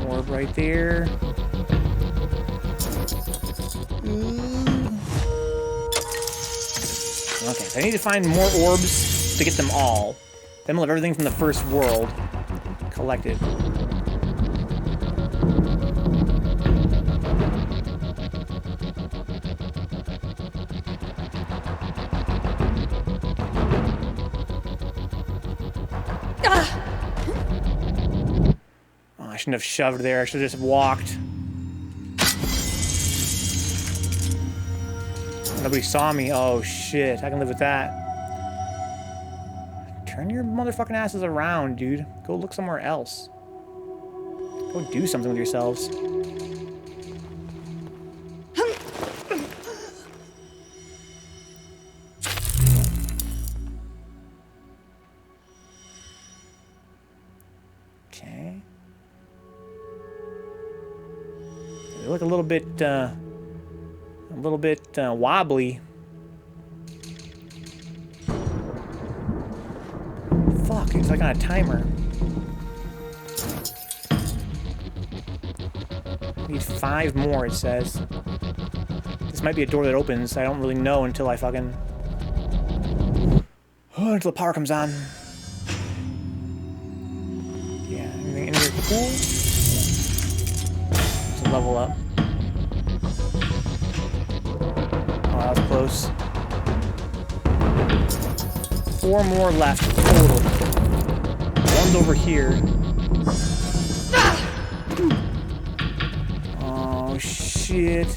A: Orb right there. Okay, so I need to find more orbs to get them all. Then we'll have everything from the first world collected. Oh, I shouldn't have shoved there. I should have just walked. Nobody saw me. Oh shit, I can live with that. Turn your motherfucking asses around, dude. Go look somewhere else. Go do something with yourselves. Okay. They look a little bit wobbly. Fuck, it's like on a timer. Need 5 more, it says. This might be a door that opens. I don't really know until I fucking... Oh, until the power comes on. Yeah, anything in here cool? Let's level up. Oh, that was close. 4 more left total. One's over here. Oh shit.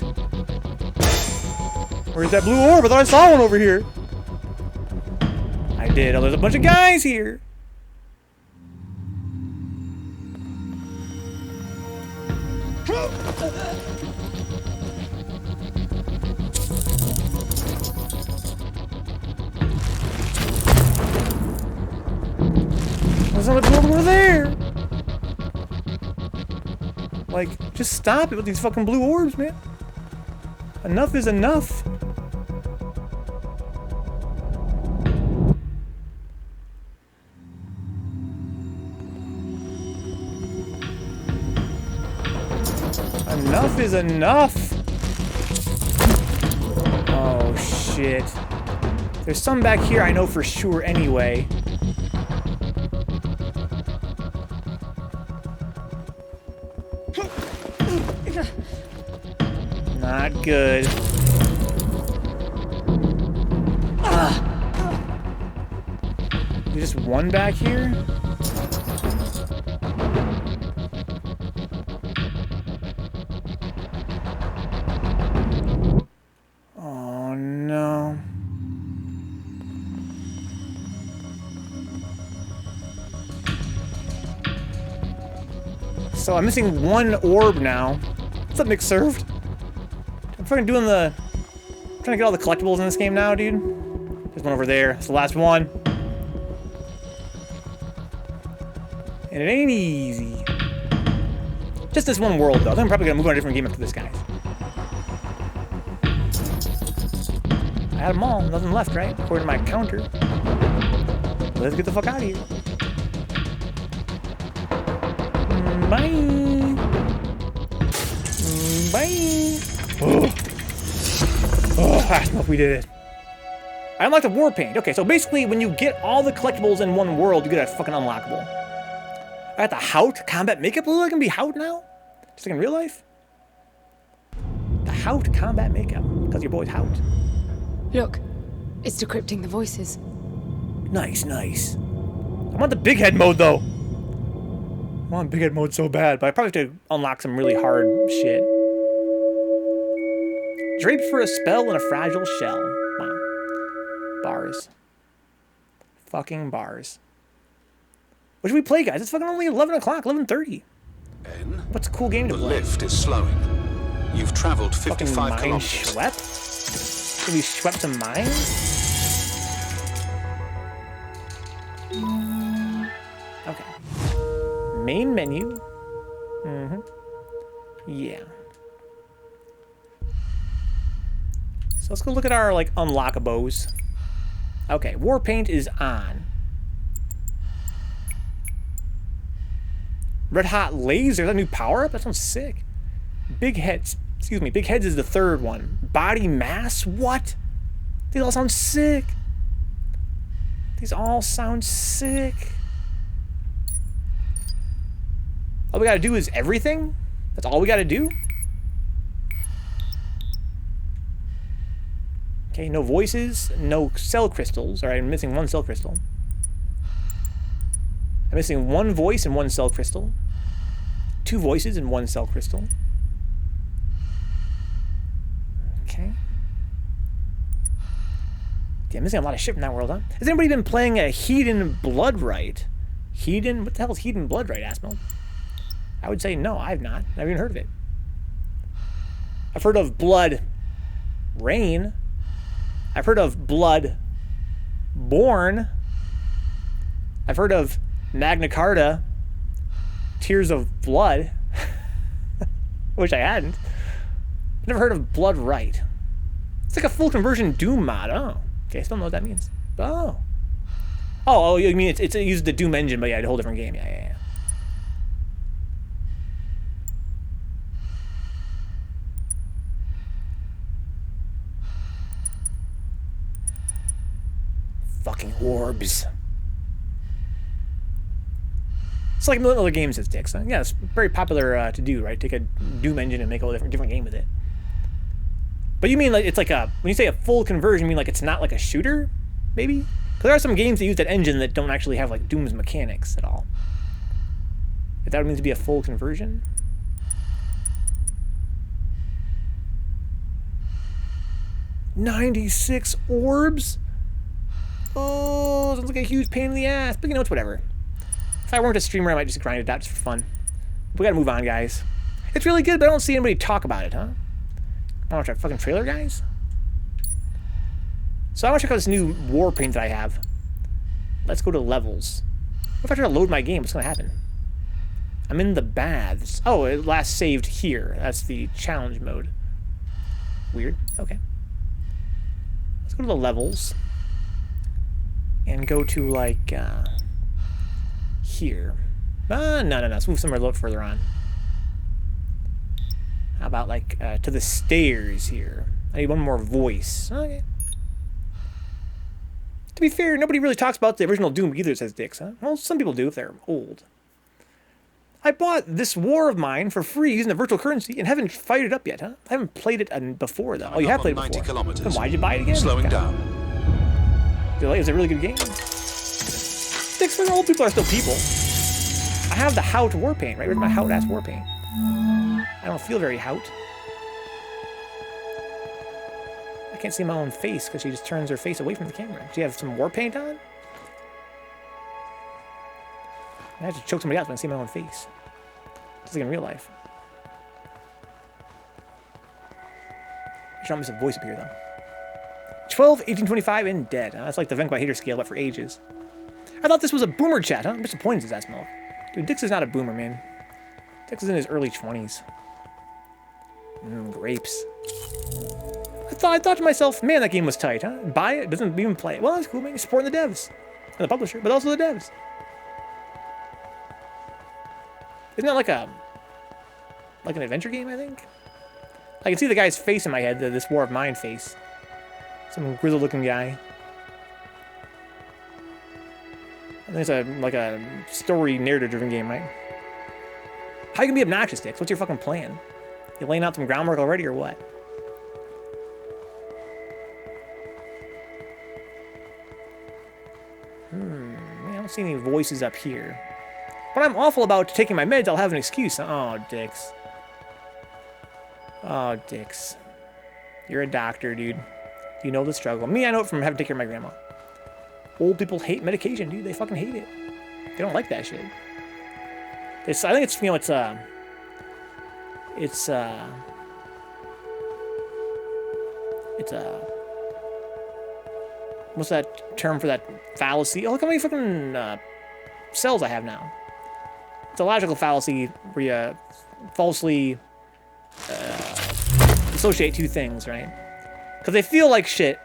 A: Where's that blue orb? I thought I saw one over here. I did. Oh, there's a bunch of guys here. There's another blue orb over there. Like, just stop it with these fucking blue orbs, man. Enough is enough. Enough is enough. Oh, shit. There's some back here I know for sure anyway. Not good. There's just one back here? Oh no. So I'm missing one orb now. What's up, Nick Served? I'm fucking doing the... I'm trying to get all the collectibles in this game now, dude. There's one over there. It's the last one. And it ain't easy. Just this one world, though. I think I'm probably gonna move on to a different game after this, guys. I had them all. Nothing left, right? According to my counter. Let's get the fuck out of here. Bye. Bye. Oh, we did it. I unlocked the war paint. Okay, so basically, when you get all the collectibles in one world, you get a fucking unlockable. I got the Hout combat makeup. Look, I can be Hout now? Just like in real life? The Hout combat makeup. Because your boy's Hout.
B: Look, it's decrypting the voices.
A: Nice, nice. I want the big head mode, though. I want big head mode so bad, but I probably have to unlock some really hard shit. Draped for a spell in a fragile shell. Wow. Bars. Fucking bars. What should we play, guys? It's fucking only 11 o'clock, 11:30.
C: Ben,
A: What's a cool game to
C: the
A: play?
C: lift is slowing. You've traveled
A: Fucking
C: 55
A: mine
C: kilometers.
A: schwepped? Can we schwepp some mines? Okay. Main menu. Yeah. So let's go look at our, like, unlockabos. Okay, war paint is on. Red hot laser, is that a new power up? That sounds sick. Big heads, excuse me, big heads is the third one. Body mass, what? These all sound sick. These all sound sick. All we gotta do is everything? That's all we gotta do? Okay, no voices, no cell crystals. All right, I'm missing one cell crystal. I'm missing one voice and one cell crystal. Two voices and one cell crystal. Okay. Yeah, I'm missing a lot of shit from that world, huh? Has anybody been playing a Hedon Bloodright? Hedon? What the hell is Hedon Bloodright, Asmo? I would say no, I have not. I've even heard of it. I've heard of Blood Rain. I've heard of Blood Born. I've heard of Magna Carta, Tears of Blood. Wish I hadn't. I've never heard of Blood Right. It's like a full conversion Doom mod. Oh, okay. I still don't know what that means. Oh. Oh, you mean it uses the Doom engine, but yeah, a whole different game. Yeah. Fucking orbs. It's like a million other games, it's dicks. Huh? Yeah, it's very popular to do, right? Take a Doom engine and make a whole different game with it. But you mean like it's like a, when you say a full conversion, you mean like it's not like a shooter, maybe? Because there are some games that use that engine that don't actually have like Doom's mechanics at all. If that would mean to be a full conversion. $96 orbs? Oh, sounds like a huge pain in the ass. But you know, it's whatever. If I weren't a streamer, I might just grind it out just for fun. We gotta move on, guys. It's really good, but I don't see anybody talk about it, huh? I want to try fucking trailer, guys. So I want to check out this new war paint that I have. Let's go to levels. What if I try to load my game? What's gonna happen? I'm in the baths. Oh, it last saved here. That's the challenge mode. Weird. Okay. Let's go to the levels. And go to, like, here. No. Let's move somewhere a little further on. How about, like, to the stairs here? I need one more voice. Okay. To be fair, nobody really talks about the original Doom either, says Dix, huh? Well, some people do if they're old. I bought this war of mine for free using the virtual currency and haven't fired it up yet, huh? I haven't played it before, though. Oh, you have played it before. Then why'd you buy it again?
C: Slowing down.
A: Is it a really good game? Dix, when old people are still people. I have the Hout war paint, right? Where's my Hout-ass war paint? I don't feel very Hout. I can't see my own face because she just turns her face away from the camera. Do you have some war paint on? I have to choke somebody else when I see my own face. Just like in real life. I should not miss a voice up here, though. 12, 18, 25, and dead. That's like the Vencabot hater scale, but for ages. I thought this was a boomer chat, huh? I'm disappointed in that milk. Dude, Dix is not a boomer, man. Dix is in his early 20s. Grapes. I thought to myself, man, that game was tight, huh? Buy it, doesn't even play it. Well, that's cool, man. You're supporting the devs. And the publisher, but also the devs. Isn't that like an adventure game, I think? I can see the guy's face in my head, this War of Mine face. Some grizzled looking guy. I think it's like a story narrative driven game, right? How you gonna be obnoxious, Dix? What's your fucking plan? You laying out some groundwork already or what? Yeah, don't see any voices up here. But I'm awful about taking my meds. I'll have an excuse. Oh, dicks. Oh, dicks. You're a doctor, dude. You know the struggle. Me, I know it from having to take care of my grandma. Old people hate medication, dude. They fucking hate it. They don't like that shit. I think it's, you know, what's that term for that fallacy? Oh, look how many fucking cells I have now. It's a logical fallacy where you falsely associate two things, right? Because they feel like shit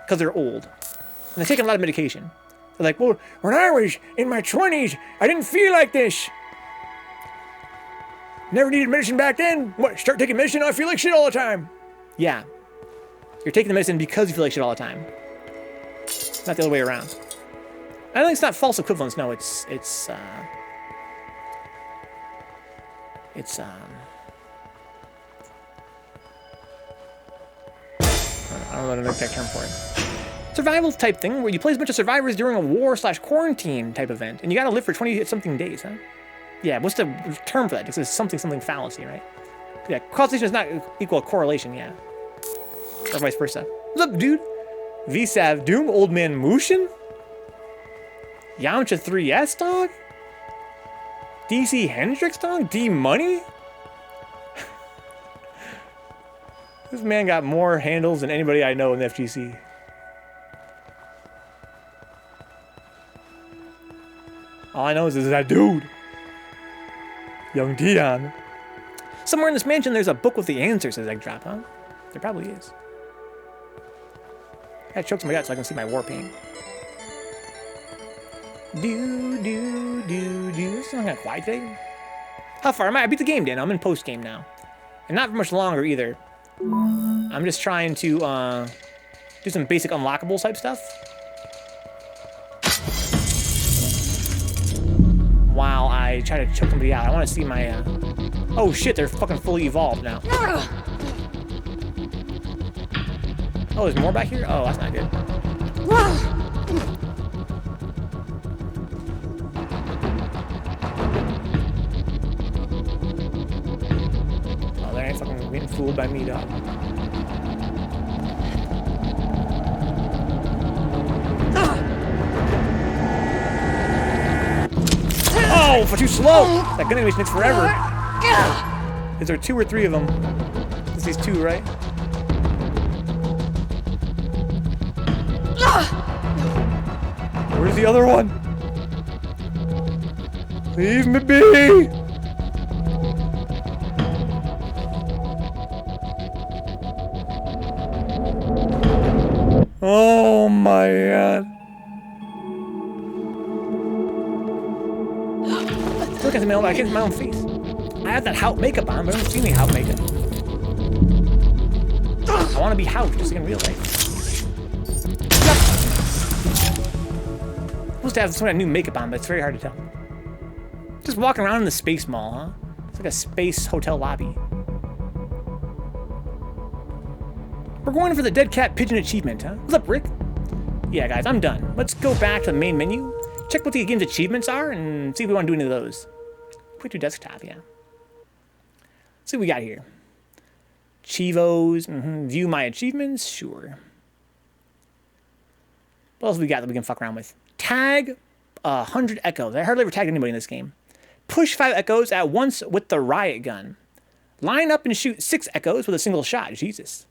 A: because they're old. And they're taking a lot of medication. They're like, well, when I was in my 20s, I didn't feel like this. Never needed medicine back then. What, start taking medicine, I feel like shit all the time. Yeah. You're taking the medicine because you feel like shit all the time. Not the other way around. I think it's not false equivalence, no, it's I don't know the exact term for it. Survival type thing, where you play as a bunch of survivors during a war/quarantine type event, and you gotta live for 20-something days, huh? Yeah, what's the term for that? This is something fallacy, right? Yeah, causation is not equal to correlation, yeah. Or vice versa. What's up, dude? VSAV Doom, Old Man Mushin? Yamcha 3S, dog? DC Hendrix, dog? D Money? This man got more handles than anybody I know in the FGC. All I know is that dude. Young Dion. Somewhere in this mansion there's a book with the answers, as I drop, huh? There probably is. I choked my gut so I can see my war paint. This is not gonna quiet today. How far am I? I beat the game, Dan. I'm in post game now. And not for much longer either. I'm just trying to do some basic unlockable type stuff. While I try to choke somebody out. I want to see my oh shit, they're fucking fully evolved now. Oh, there's more back here? Oh, that's not good. Oh, they ain't fucking getting fooled by me, dog. Oh, for too slow! That gun animation takes forever. Is there 2 or 3 of them? There's these 2, right? Where's the other one? Leave me be! Oh my god. Look at I can't see my own face. I have that Hout makeup on, but I don't see any Hout makeup. I want to be Hout just like in real life. Supposed to have some kind of new makeup on, but it's very hard to tell. Just walking around in the space mall, huh? It's like a space hotel lobby. We're going for the dead cat pigeon achievement, huh? What's up, Rick? Yeah, guys, I'm done. Let's go back to the main menu, check what the game's achievements are, and see if we want to do any of those. Quick to desktop, yeah. Let's see what we got here. Chivos, view my achievements, sure. What else we got that we can fuck around with? Tag 100 echoes. I hardly ever tagged anybody in this game. Push 5 echoes at once with the riot gun. Line up and shoot 6 echoes with a single shot. Jesus.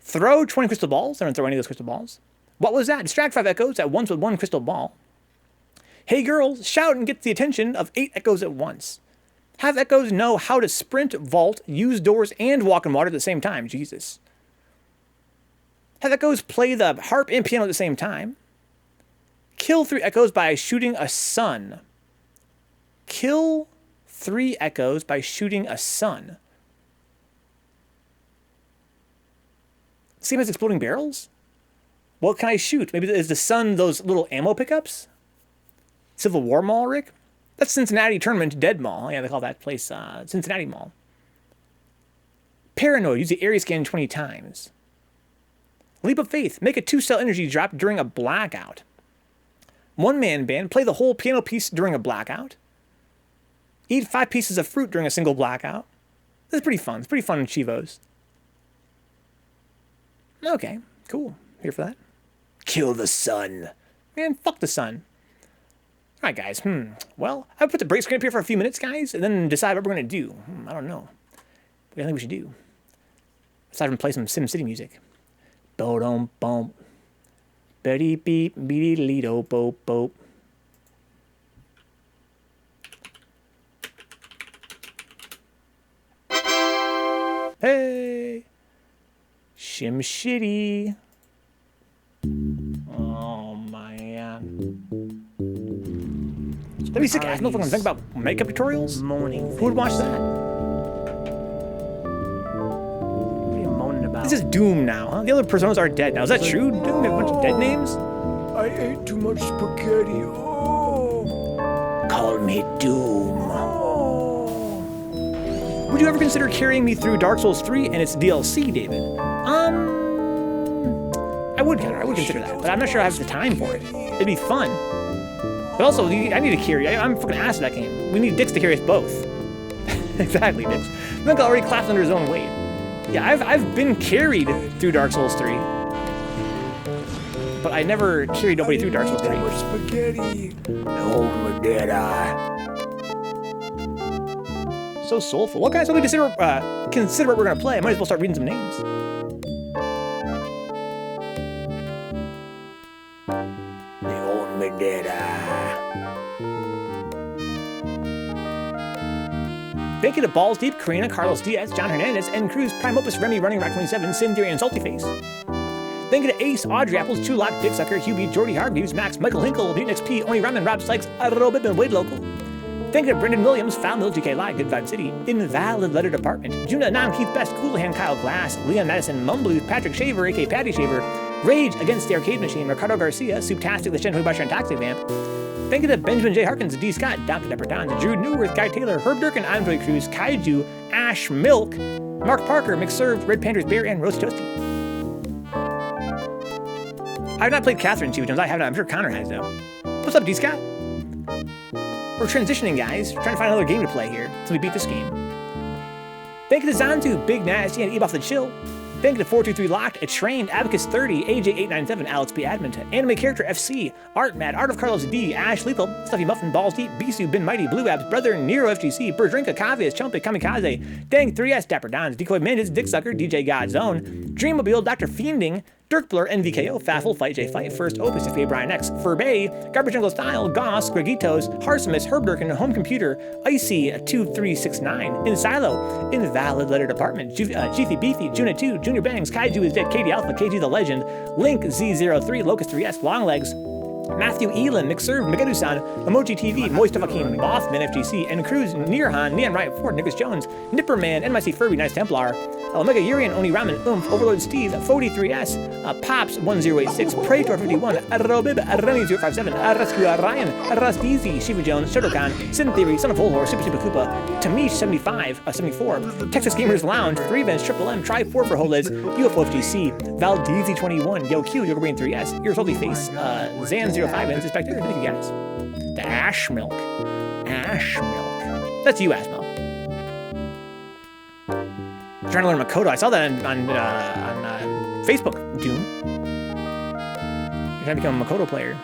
A: Throw 20 crystal balls. I don't throw any of those crystal balls. What was that? Distract 5 echoes at once with 1 crystal ball. Hey girls, shout and get the attention of 8 echoes at once. Have echoes know how to sprint, vault, use doors, and walk in water at the same time. Jesus. Have echoes play the harp and piano at the same time. Kill 3 echoes by shooting a sun. Kill 3 echoes by shooting a sun. Same as exploding barrels? What can I shoot? Maybe is the sun those little ammo pickups? Civil War Mall, Rick? That's Cincinnati Tournament Dead Mall. Yeah, they call that place Cincinnati Mall. Paranoid. Use the area scan 20 times. Leap of Faith. Make a 2-cell energy drop during a blackout. one-man band, play the whole piano piece during a blackout, eat 5 pieces of fruit during a single blackout. That's pretty fun. It's pretty fun in Chivos. Okay, cool. Here for that. Kill the sun. Man, fuck the sun. All right, guys. Well, I'll put the break screen up here for a few minutes, guys, and then decide what we're going to do. I don't know. What do you think we should do? Aside from play some SimCity music. Bo-dum-bum. Betty-beep, beady-leedo-boop-boop. Hey! Shim shitty. Oh, man. That'd be sick. I don't know if we're going to think about makeup tutorials. Who would watch that?
E: What are you moaning about?
A: This is Doom now, huh? The other personas are dead now. Is that true? Doom have a bunch of dead names?
E: I ate too much spaghetti. Oh. Call me Doom.
A: Would you ever consider carrying me through Dark Souls 3 and its DLC, David? I would consider that, but I'm not sure I have the time for it. It'd be fun. But also, I need to carry. I'm fucking ass at that game. We need Dix to carry us both. Exactly, Dix. Uncle already clapped under his own weight. Yeah, I've been carried through Dark Souls 3. But I never carried nobody through Dark Souls 3.
E: Spaghetti. No, did I?
A: So soulful. What guys? Let me consider what we're gonna play. I might as well start reading some names. Thank you to Balls Deep, Karina, Carlos Diaz, John Hernandez, N. Cruz, Prime Opus, Remy, Running Rock 27, Sin Theory, and Salty Face. Thank you to Ace, Audrey Apples, Chulak, Dick Sucker, Hubie, Jordy Hargreaves, Max, Michael Hinkle, Mutant XP, Oni Ramen, Rob Sykes, Arrobit, and Wade Local. Thank you to Brendan Williams, Foul Mill, GK Live, Good Vibe City, Invalid Letter Department, Juna, Nam, Keith Best, Coolahan, Kyle Glass, Leon Madison, Mumbluth, Patrick Shaver, aka Patty Shaver, Rage Against the Arcade Machine, Ricardo Garcia, Souptastic, The Shen Basher, and Toxic Vamp. Thank you to Benjamin J. Harkins, D. Scott, Dr. Depper Don, Drew Newworth, Guy Taylor, Herb Durkin, Andre Cruz, Kaiju, Ash Milk, Mark Parker, McServed, Red Panthers Bear, and Roast Toasty. I have not played Catherine Chief Jones. I haven't. I'm sure Connor has, though. What's up, D. Scott? We're transitioning, guys. We're trying to find another game to play here, so we beat this game. Thank you to Zantu, Big Nasty, and Eve Off the Chill. Thank you to 423 Locked, A Trained, Abacus 30, AJ897, Alex P. Admint, Anime Character FC, Art Mad, Art of Carlos D, Ash Lethal, Stuffy Muffin, Balls Deep, Bisu, Ben Mighty, Blue Abs, Brother, Nero FGC, Berdrinka, Kavias, Chumpy, Kamikaze, Dang 3S, Dapper Dons, Decoy Bandits, Dick Sucker, DJ Godzone, Dreammobile, Dr. Fiending, Dirk Blur, NVKO, Faffle, Fight J Fight, First Opus, FA Brian X, Furbay, Garbage Jungle Style, Goss, Gregitos, Harsimus, Herb Durkin, Home Computer, Icy, 2369, In Silo, Invalid Letter Department, Chiefy Beefy, Juna 2, Junior Bangs, Kaiju is Dead, KD Alpha, KG the Legend, Link, Z03, Locust 3S, Longlegs, Matthew Elin, McServe, Megadusan, Emoji TV, Moist Fucking, Bothman, FGC, and Cruz, Nearhan, Neon Riot 4, Nickus Jones, Nipperman, NYC Furby, Nice Templar, Omega Urian, Oni Ramen, Overlord Steve, 43S, Pops 1086, Praetor 51, Robib, Remy 057, Rescue Ryan, Rustizi, Shiva Jones, Shotokan, Sin Theory, Son of Holhor, Super Super Koopa, Tamish 74, Texas Gamers Lounge, 3 Vents, Triple M, Try 4 for Holez, UFO FGC, Valdizi 21, Yo Q, Yoga Brain 3S, Your Salty Face, Zan 05, and Spectator. Thank you guys. The Ash Milk. Ash Milk. That's you, Ash Milk. I'm trying to learn Makoto. I saw that on Facebook, Doom. You're trying to become a Makoto player.